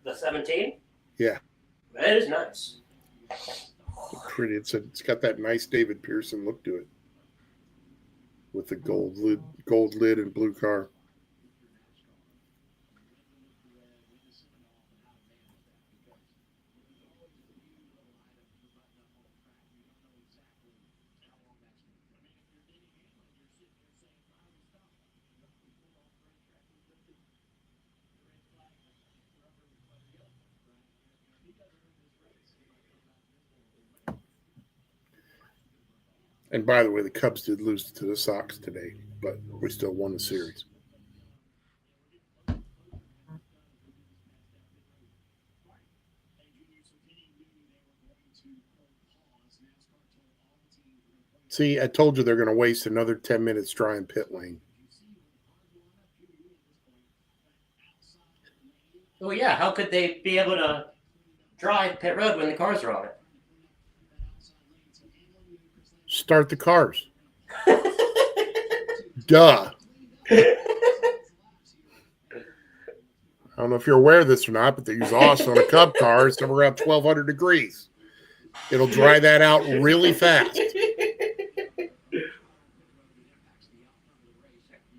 The 17? Yeah. That is nice. Pretty. It's got that nice David Pearson look to it with the gold lid and blue car. And by the way, the Cubs did lose to the Sox today, but we still won the series. See, I told you they're going to waste another 10 minutes drying pit lane. Well, yeah. How could they be able to drive pit road when the cars are on it? Start the cars. Duh. I don't know if you're aware of this or not, but they use OS on a Cub car. It's around 1,200 degrees. It'll dry that out really fast.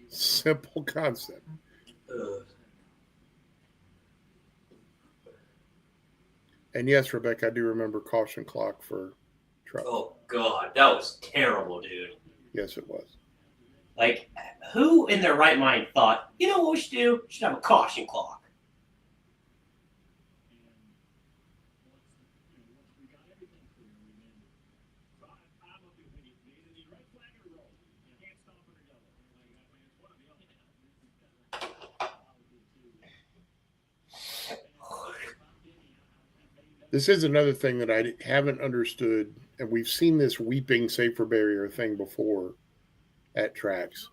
Simple concept. And yes, Rebecca, I do remember caution clock for truck. Oh, God. That was terrible, dude. Yes, it was. Like, who in their right mind thought, you know what we should do? We should have a caution clock. This is another thing that I haven't understood, and we've seen this weeping safer barrier thing before at tracks.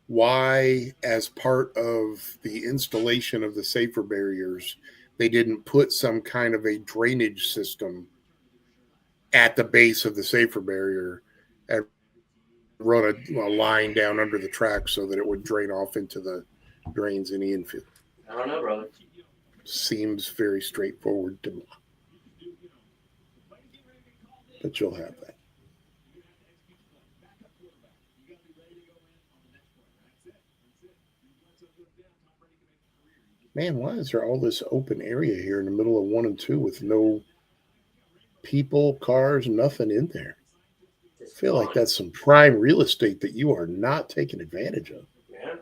Why, as part of the installation of the safer barriers, they didn't put some kind of a drainage system at the base of the safer barrier and run a line down under the track so that it would drain off into the drains in the infield. I don't know, brother. Seems very straightforward to me. But you'll have that. Man, why is there all this open area here in the middle of 1 and 2 with no people, cars, nothing in there? I feel like that's some prime real estate that you are not taking advantage of. Yeah.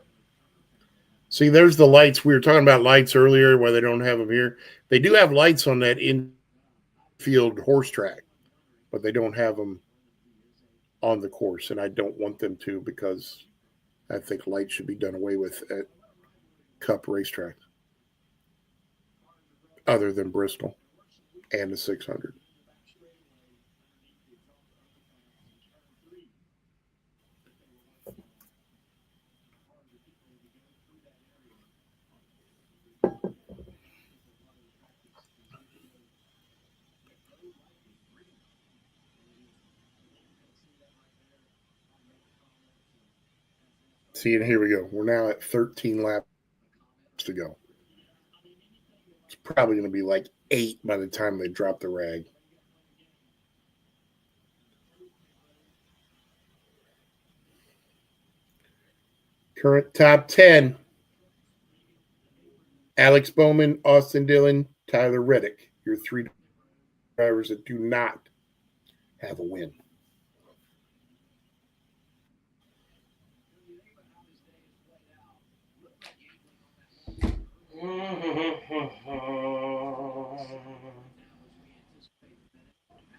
See, there's the lights. We were talking about lights earlier, why they don't have them here. They do have lights on that infield horse track, but they don't have them on the course, and I don't want them to because I think lights should be done away with at Cup racetracks. other than Bristol and the 600. See, and here we go. We're now at 13 laps to go. It's probably going to be like 8 by the time they drop the rag. Current top 10. Alex Bowman, Austin Dillon, Tyler Reddick. Your 3 drivers that do not have a win.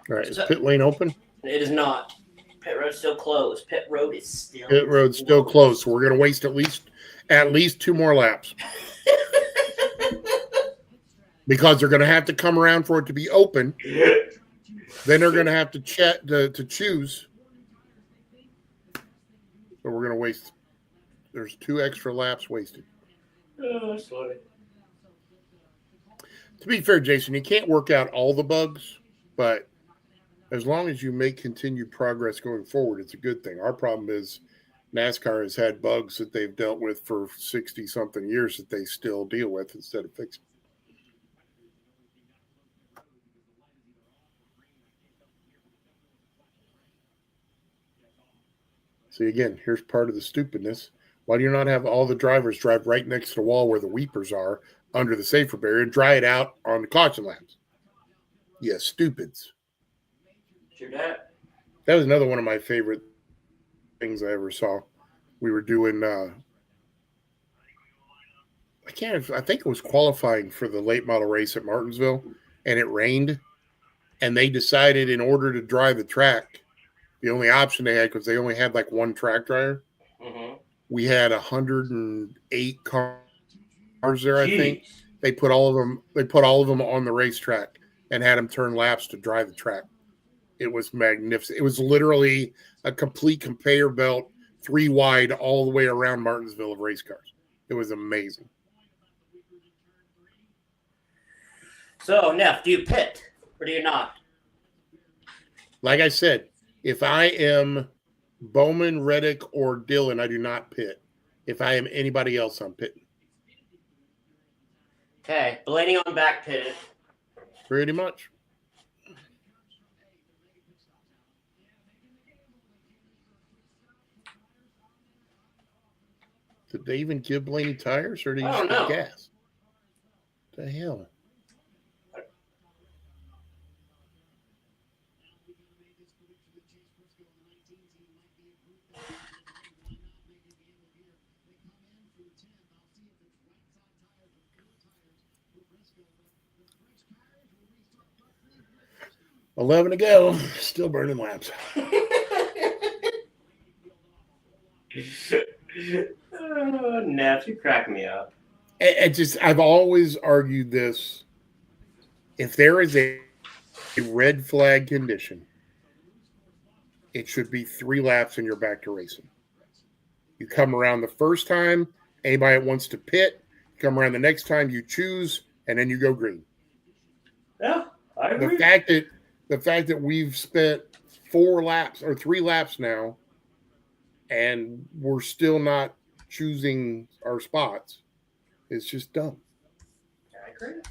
All right, is pit lane open? It is not. Pit road's still closed. Pit road is still Pit road's still closed, so we're going to waste at least 2 more laps. Because they're going to have to come around for it to be open. Then they're going to have to choose. So we're going to waste. There's 2 extra laps wasted. Oh, sorry. To be fair, Jason, you can't work out all the bugs, but as long as you make continued progress going forward, it's a good thing. Our problem is NASCAR has had bugs that they've dealt with for 60-something years that they still deal with instead of fixing. See, again, here's part of the stupidness. Why do you not have all the drivers drive right next to the wall where the weepers are under the safer barrier and dry it out on the caution laps? Yeah, stupids. Sure that. That was another one of my favorite things I ever saw. We were doing, I think it was qualifying for the late model race at Martinsville, and it rained, and they decided in order to dry the track, the only option they had, because they only had like one track dryer, we had 108 cars there. I think they put all of them on the racetrack and had them turn laps to dry the track. It was magnificent. It was literally a complete conveyor belt, 3 wide, all the way around Martinsville of race cars. It was amazing. So, Neff, do you pit or do you not? Like I said, if I am Bowman, Reddick, or Dillon, I do not pit. If I am anybody else, I'm pitting. Okay, Blaney on back pitted. Pretty much. Did they even give Blaney tires, or did he just get gas? What the hell? $11 to go. Still burning laps. Oh, Neff, you crack me up. I've always argued this. If there is a red flag condition, it should be 3 laps and you're back to racing. You come around the first time, anybody that wants to pit, come around the next time, you choose, and then you go green. Yeah, I agree. The fact that we've spent 4 laps or 3 laps now, and we're still not choosing our spots, is just dumb. I agree.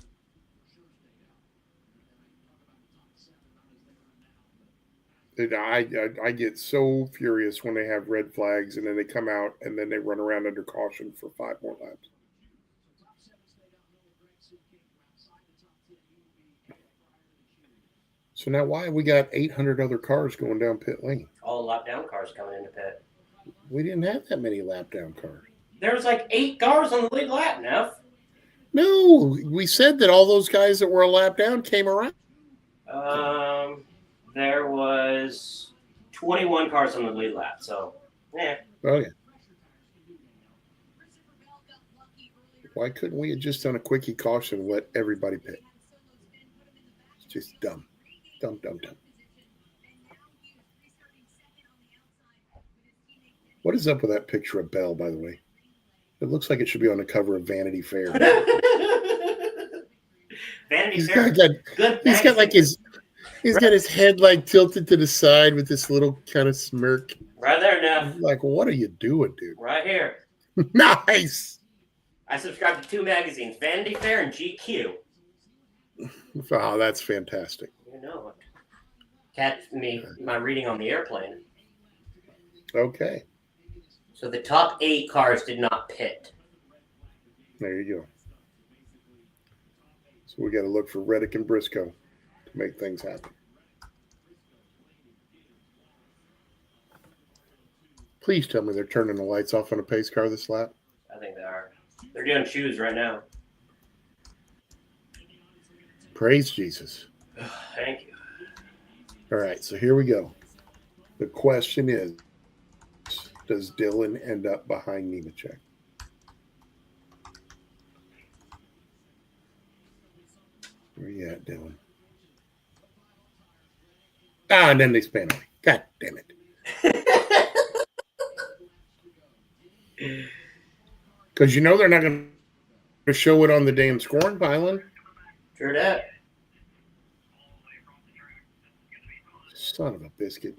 I get so furious when they have red flags and then they come out and then they run around under caution for 5 more laps. So now why have we got 800 other cars going down pit lane? All lap down cars coming into pit. We didn't have that many lap down cars. There was like 8 cars on the lead lap, Neff. No, we said that all those guys that were a lap down came around. There was 21 cars on the lead lap, so yeah. Oh yeah. Why couldn't we have just done a quickie caution and let everybody pit? Just dumb. Dumb, dumb, dumb. What is up with that picture of Bell, by the way? It looks like it should be on the cover of Vanity Fair. Vanity He's Fair. got Good. he's got like magazine. he's got his head like tilted to the side with this little kind of smirk. Right there, Neff. Like, what are you doing, dude? Right here. Nice. I subscribe to 2 magazines, Vanity Fair and GQ. Oh, that's fantastic. You know it. Catch my reading on the airplane. Okay. So the top 8 cars did not pit. There you go. So we got to look for Reddick and Briscoe to make things happen. Please tell me they're turning the lights off on a pace car this lap. I think they are. They're doing shoes right now. Praise Jesus. Thank you. All right, so here we go. The question is, does Dylan end up behind Nemechek? Where you at, Dylan? Ah, and then they span away. God damn it. Because you know they're not going to show it on the damn scoring pylon. True that. Son of a biscuit.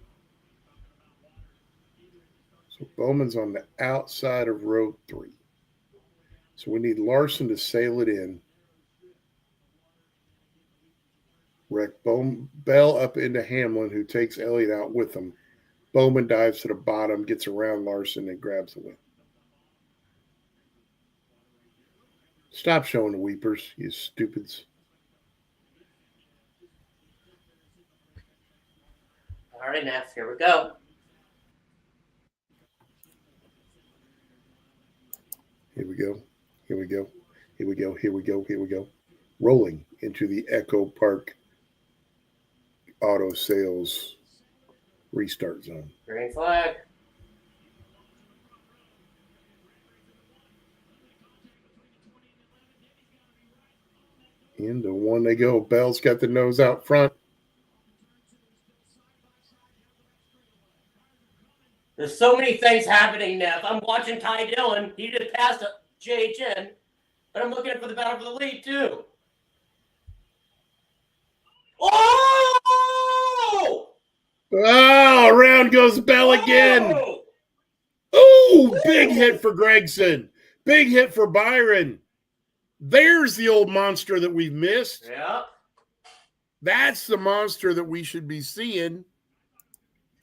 So Bowman's on the outside of row 3. So we need Larson to sail it in. Wreck Bell up into Hamlin, who takes Elliott out with him. Bowman dives to the bottom, gets around Larson, and grabs the win. Stop showing the weepers, you stupids. All right, Neff, here we go. Here we go. Here we go. Here we go. Here we go. Here we go. Rolling into the Echo Park Auto Sales restart zone. Green flag. Into one they go. Bell's got the nose out front. There's so many things happening, Neff. I'm watching Ty Dillon. He just passed a JHN, but I'm looking for the battle for the lead, too. Oh! Oh, around goes Bell again. Oh! Oh, big hit for Gregson. Big hit for Byron. There's the old monster that we've missed. Yeah. That's the monster that we should be seeing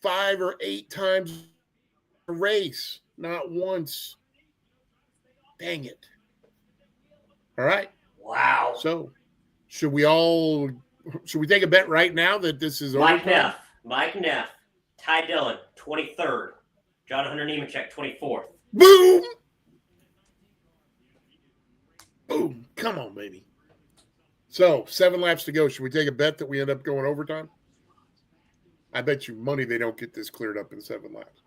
5 or 8 times a race, not once. Dang it. All right. Wow. So, should we take a bet right now that this is over? Mike Neff. Ty Dillon, 23rd. John Hunter Nemechek, 24th. Boom! Boom. Come on, baby. So, 7 laps to go. Should we take a bet that we end up going overtime? I bet you money they don't get this cleared up in 7 laps.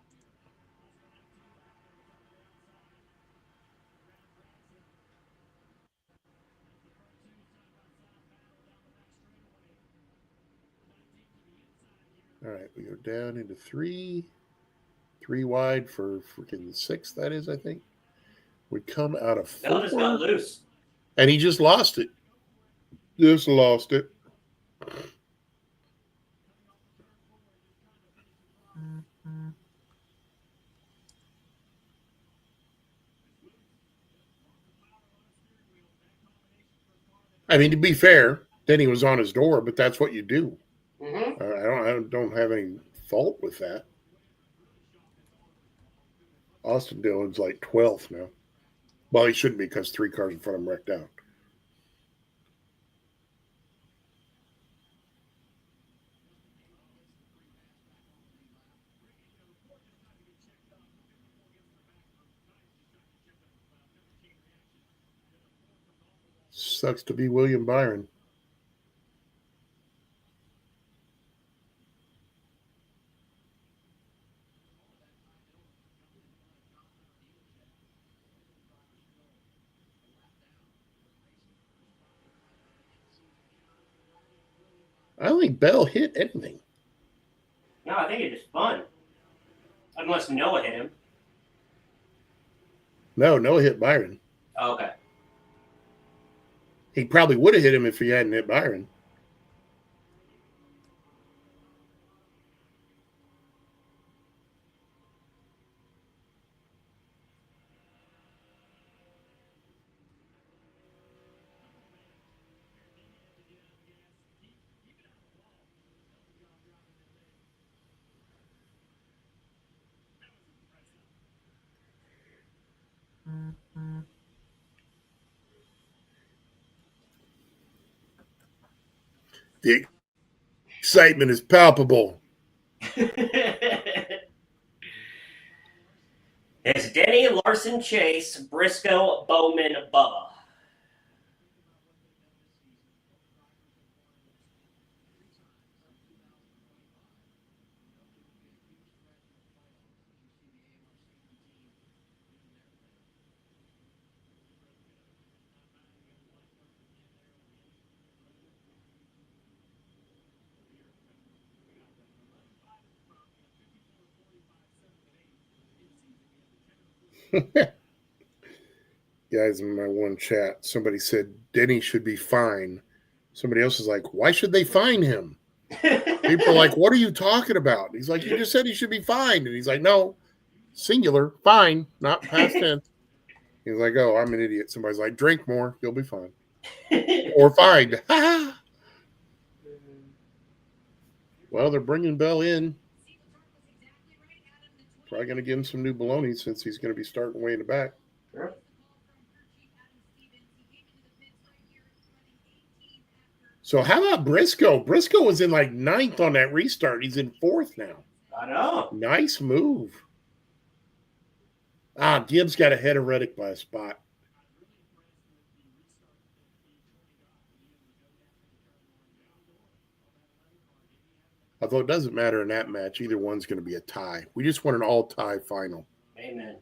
All right, we go down into 3 wide for freaking 6, that is, I think. We come out of 4. Bell just got loose. And he just lost it. Just lost it. I mean, to be fair, then he was on his door, but that's what you do. Mm-hmm. I don't have any fault with that. Austin Dillon's like 12th now. Well, he shouldn't be because 3 cars in front of him wrecked out. Sucks to be William Byron. I don't think Bell hit anything. No, I think it just spun. Unless Noah hit him. No, Noah hit Byron. Oh, okay. He probably would have hit him if he hadn't hit Byron. The excitement is palpable. It's Denny, Larson, Chase, Briscoe, Bowman, Bubba. Guys, in my one chat, somebody said Denny should be fined. Somebody else is like, why should they fine him? People are like, what are you talking about? He's like, you just said he should be fined. And he's like, no, singular, fine, not past tense. He's like, oh, I'm an idiot. Somebody's like, drink more, you'll be fine. Or fined. Well, they're bringing Bell in. Probably going to give him some new baloney since he's going to be starting way in the back. Sure. So how about Briscoe? Briscoe was in like 9th on that restart. He's in 4th now. I know. Nice move. Gibbs got ahead of Reddick by a spot. Although it doesn't matter in that match. Either one's going to be a tie. We just want an all-tie final. Amen.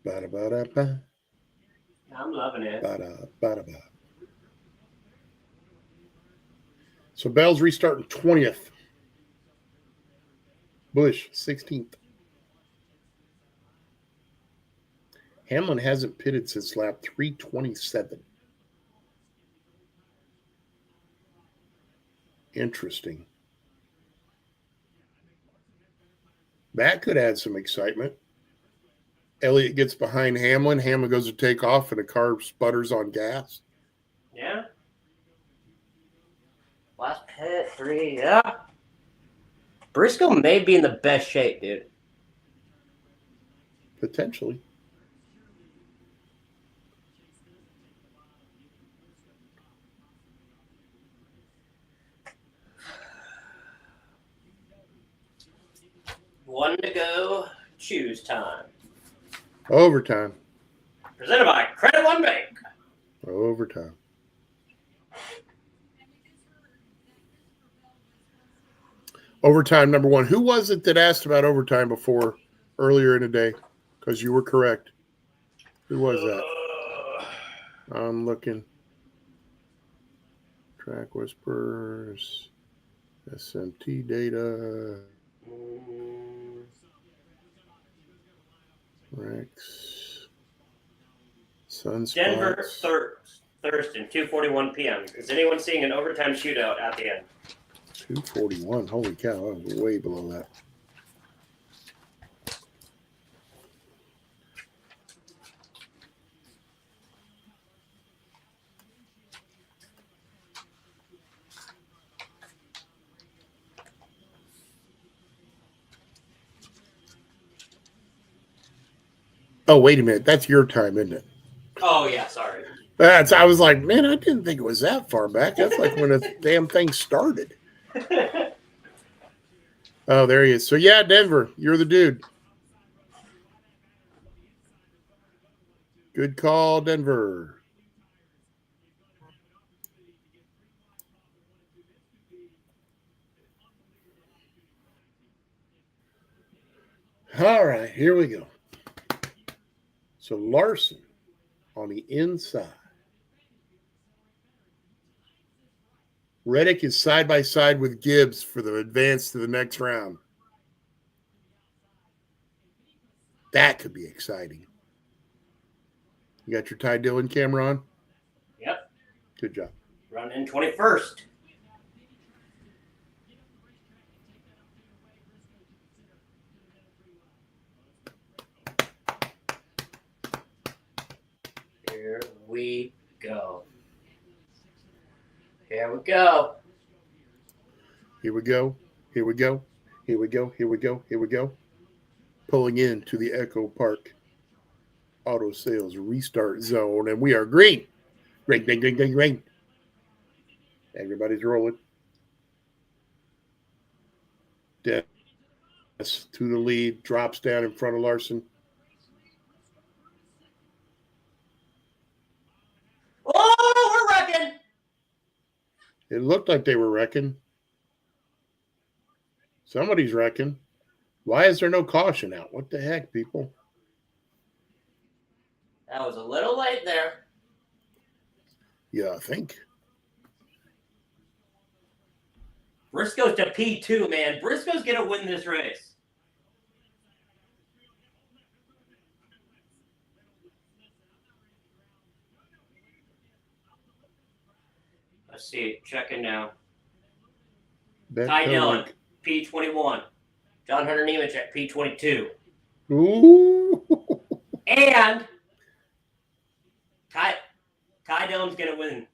Ba-da-ba-da-ba. I'm loving it. Ba-da-ba-da-ba. So Bell's restarting 20th. Bush, 16th. Hamlin hasn't pitted since lap 327. Interesting. That could add some excitement. Elliott gets behind Hamlin. Hamlin goes to take off, and the car sputters on gas. Yeah. Last pit, 3, yeah. Briscoe may be in the best shape, dude. Potentially. One to go. Choose time. Overtime. Presented by Credit One Bank. Overtime. Overtime number 1. Who was it that asked about overtime before earlier in the day? Because you were correct. Who was that? I'm looking. Track Whispers. SMT data. Rex. Sunspots. Denver, Thurston, 2:41 p.m. Is anyone seeing an overtime shootout at the end? 241. Holy cow. I was way below that. Oh, wait a minute. That's your time, isn't it? Oh, yeah, sorry. I was like, man, I didn't think it was that far back. That's like when the damn thing started. Oh, there he is. So, yeah, Denver, you're the dude. Good call, Denver. All right, here we go. So Larson on the inside. Reddick is side by side with Gibbs for the advance to the next round. That could be exciting. You got your Ty Dillon camera on? Yep. Good job. Running 21st. Here we go. Here we go. Here we go. Here we go. Here we go. Here we go. Here we go. Pulling into the Echo Park Auto Sales Restart Zone, and we are green. Green, green, green, green, green. Everybody's rolling. Dennis to the lead, drops down in front of Larson. Oh, we're wrecking. It looked like they were wrecking. Somebody's wrecking. Why is there no caution out? What the heck, people? That was a little late there. Yeah, I think. Briscoe's to P2, man. Briscoe's going to win this race. Let's see. Checking now. Ty Dillon, P21. John Hunter Nemechek, P22. Ooh. And Ty Dillon's going to win.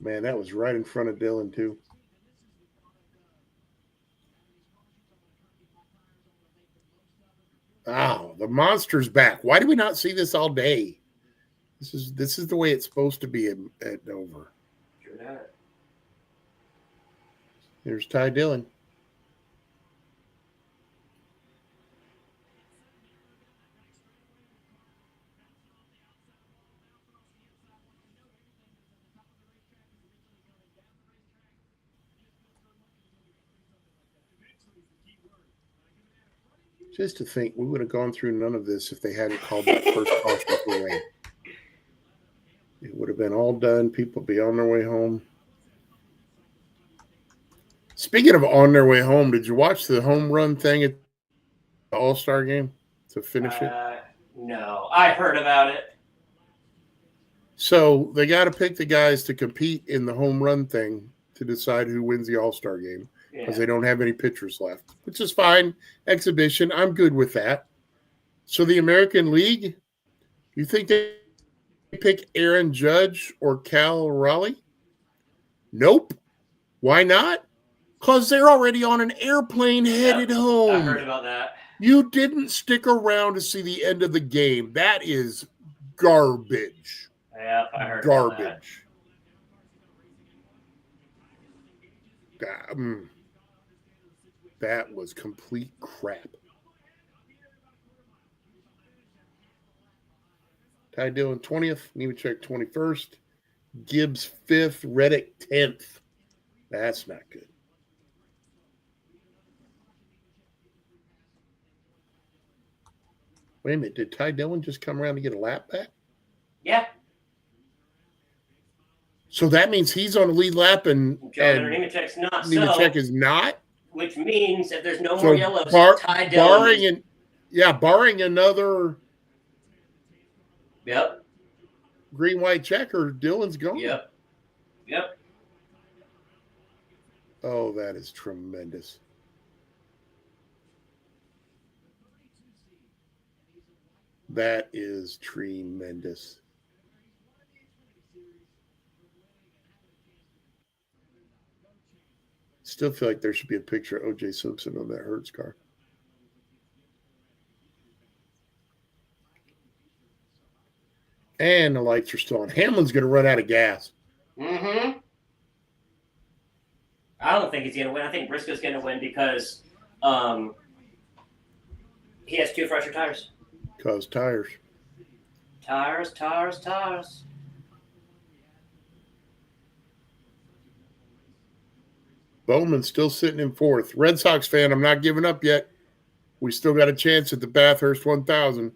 Man, that was right in front of Dillon, too. Oh, the monster's back. Why do we not see this all day? This is the way it's supposed to be at Dover. Sure not. Here's Ty Dillon. Just to think, we would have gone through none of this if they hadn't called that first caution for rain. It would have been all done. People be on their way home. Speaking of on their way home, did you watch the home run thing at the All-Star game to finish it? No, I heard about it. So they got to pick the guys to compete in the home run thing to decide who wins the All-Star game. Because they don't have any pitchers left, which is fine. Exhibition, I'm good with that. So the American League, you think they pick Aaron Judge or Cal Raleigh? Nope. Why not? Because they're already on an airplane headed home. I heard about that. You didn't stick around to see the end of the game. That is garbage. Yeah, I heard garbage. About that. That was complete crap. Ty Dillon 20th, Nemechek 21st, Gibbs 5th, Reddick 10th. That's not good. Wait a minute, did Ty Dillon just come around to get a lap back? Yeah. So that means he's on the lead lap and Nemechek's not. Nemechek is not? Which means if there's no more yellows, Ty Dillon. Barring another green, white checker, Dillon's gone. Yep. Oh, that is tremendous. That is tremendous. Still feel like there should be a picture of O.J. Simpson on that Hertz car. And the lights are still on. Hamlin's going to run out of gas. Mm-hmm. I don't think he's going to win. I think Briscoe's going to win because He has 2 fresher tires. Cause tires. Tires. Bowman's still sitting in 4th. Red Sox fan, I'm not giving up yet. We still got a chance at the Bathurst 1000.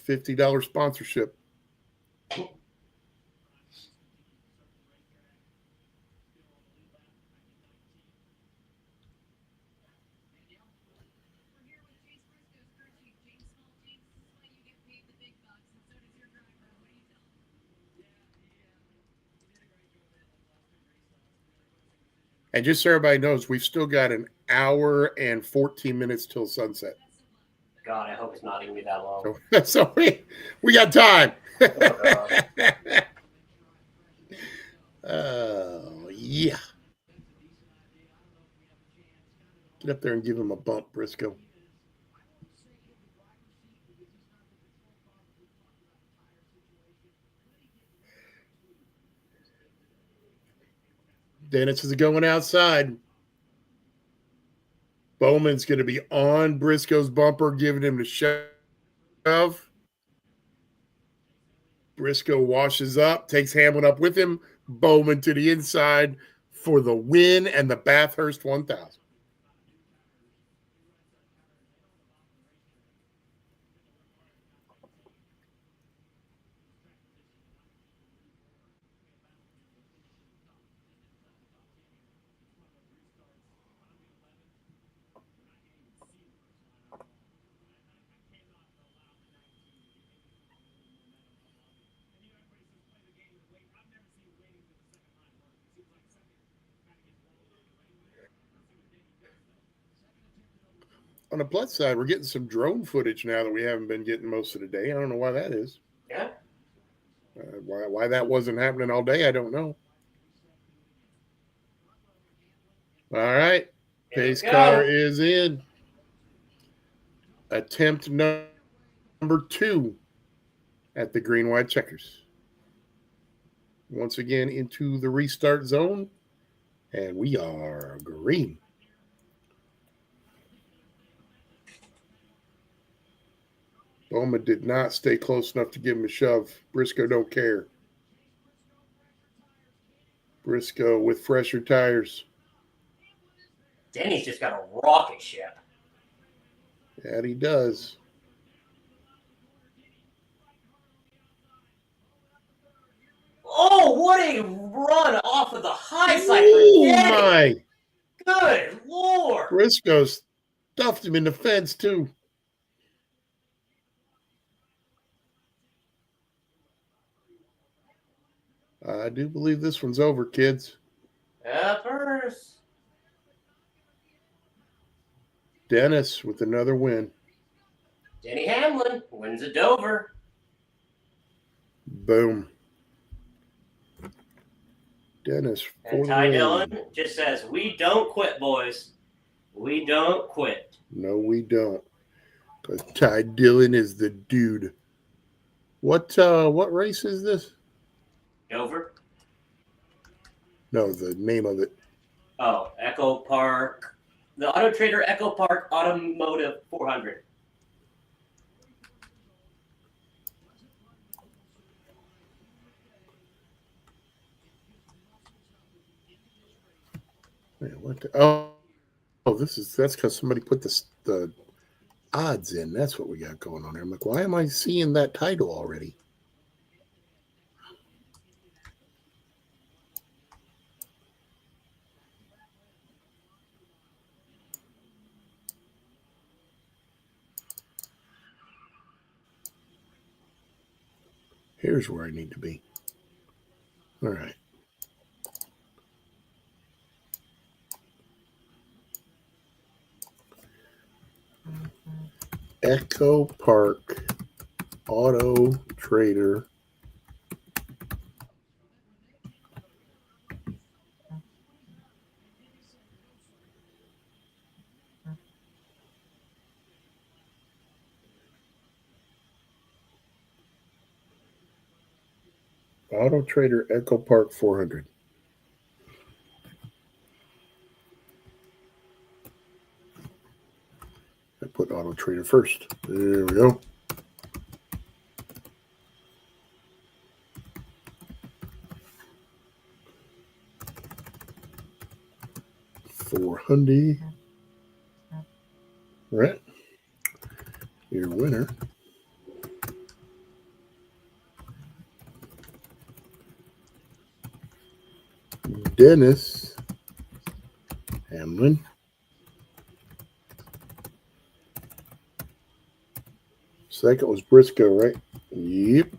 $50 sponsorship. We're here with Chase Briscoe's crew chief, James Small. James, this is why you get paid the big bucks, and so does your driver. What do you tell him? And just so everybody knows, we've still got an hour and 14 minutes till sunset. Best of luck. God, I hope it's not going to be that long. So we got time. Oh, yeah. Get up there and give him a bump, Briscoe. Dennis is going outside. Bowman's going to be on Briscoe's bumper, giving him the shove. Briscoe washes up, takes Hamlin up with him. Bowman to the inside for the win and the Bathurst 1000. On the plus side, we're getting some drone footage now that we haven't been getting most of the day. I don't know why that is. Yeah. Why that wasn't happening all day, I don't know. All right. Here we Pace go. car is in. Attempt number 2 at the green, white checkers. Once again into the restart zone. And we are green. Bowman did not stay close enough to give him a shove. Briscoe don't care. Briscoe with fresher tires. Denny's just got a rocket ship. That he does. Oh, what a run off of the high side Oh, for Denny. my. Good Lord. Briscoe stuffed him in the fence, too. I do believe this one's over, kids. Peppers. Dennis with another win. Denny Hamlin wins at Dover. Boom. Dennis for And the Ty win. Dillon just says, "We don't quit, boys. We don't quit." No, we don't. Because Ty Dillon is the dude. What race is this? Dover. No, the name of it. Oh, Echo Park. The Auto Trader Echo Park Automotive 400. Man, what the, that's because somebody put the odds in. That's what we got going on there. I'm like, why am I seeing that title already? Here's where I need to be. All right. Echo Park Auto Trader. Auto Trader Echo Park 400. I put Auto Trader first. There we go. $400. Right. Your winner. Dennis Hamlin. Second was Briscoe, right? Yep.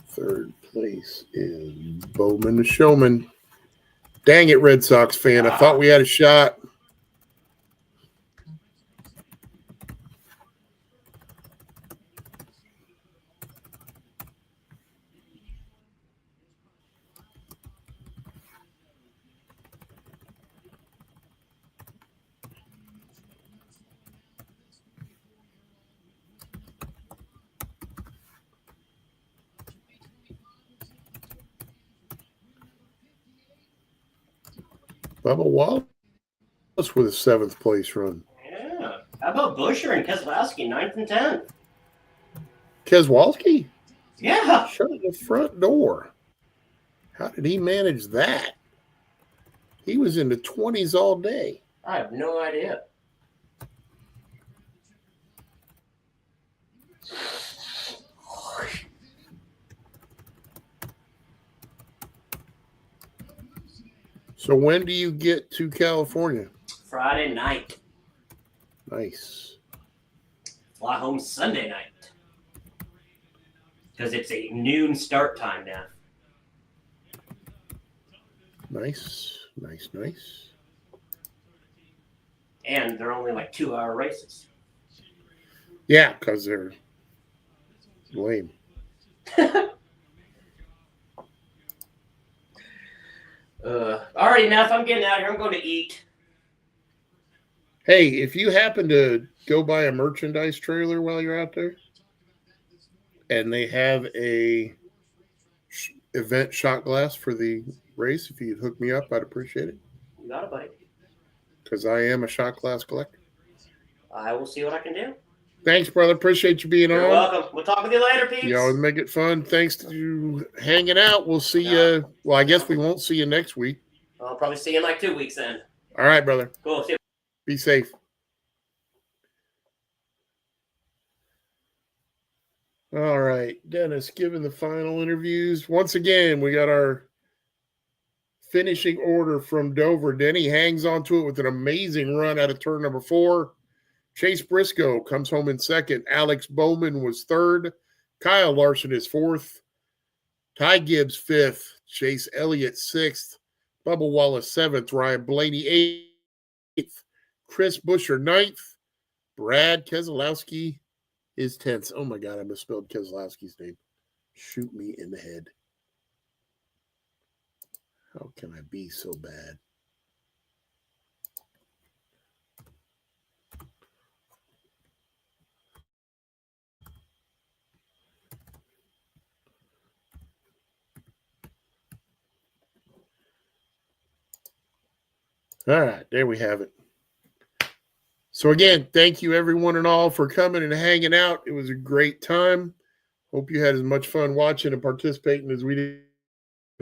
Third place is Bowman the Showman. Dang it, Red Sox fan. I thought we had a shot. Bubba Wallace with a 7th place run. Yeah. How about Busher and Keselowski, 9th and 10th? Keselowski? Yeah. Shut the front door. How did he manage that? He was in the 20s all day. I have no idea. So when do you get to California? Friday night. Nice. Fly home Sunday night. Because it's a noon start time now. Nice. And they're only like 2-hour races. Yeah, because they're lame. Alrighty, enough. I'm getting out of here. I'm going to eat. Hey, if you happen to go buy a merchandise trailer while you're out there and they have a event shot glass for the race, if you'd hook me up, I'd appreciate it. You got it, buddy. Because I am a shot glass collector. I will see what I can do. Thanks, brother. Appreciate you being You're on. welcome. We'll talk with you later, peeps. You always make it fun. Thanks to you hanging out. We'll see you. Well, I guess we won't see you next week. I'll probably see you in like 2 weeks then. All right, brother. Cool. See you. Be safe. All right, Dennis, giving the final interviews. Once again, we got our finishing order from Dover. Denny hangs on to it with an amazing run out of turn number 4. Chase Briscoe comes home in second. Alex Bowman was third. Kyle Larson is 4th. Ty Gibbs 5th. Chase Elliott 6th. Bubba Wallace 7th. Ryan Blaney 8th. Chris Busher 9th. Brad Keselowski is 10th. Oh my God, I misspelled Keselowski's name. Shoot me in the head. How can I be so bad? All right, there we have it. So again, thank you everyone and all for coming and hanging out. It was a great time. Hope you had as much fun watching and participating as we did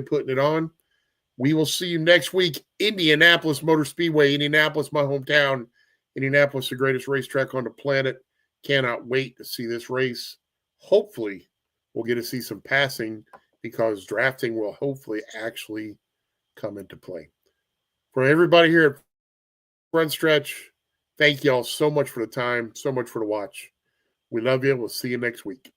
putting it on. We will see you next week. Indianapolis Motor Speedway, Indianapolis, my hometown. Indianapolis, the greatest racetrack on the planet. Cannot wait to see this race. Hopefully, we'll get to see some passing because drafting will hopefully actually come into play. For everybody here at Frontstretch, thank you all so much for the time, so much for the watch. We love you. We'll see you next week.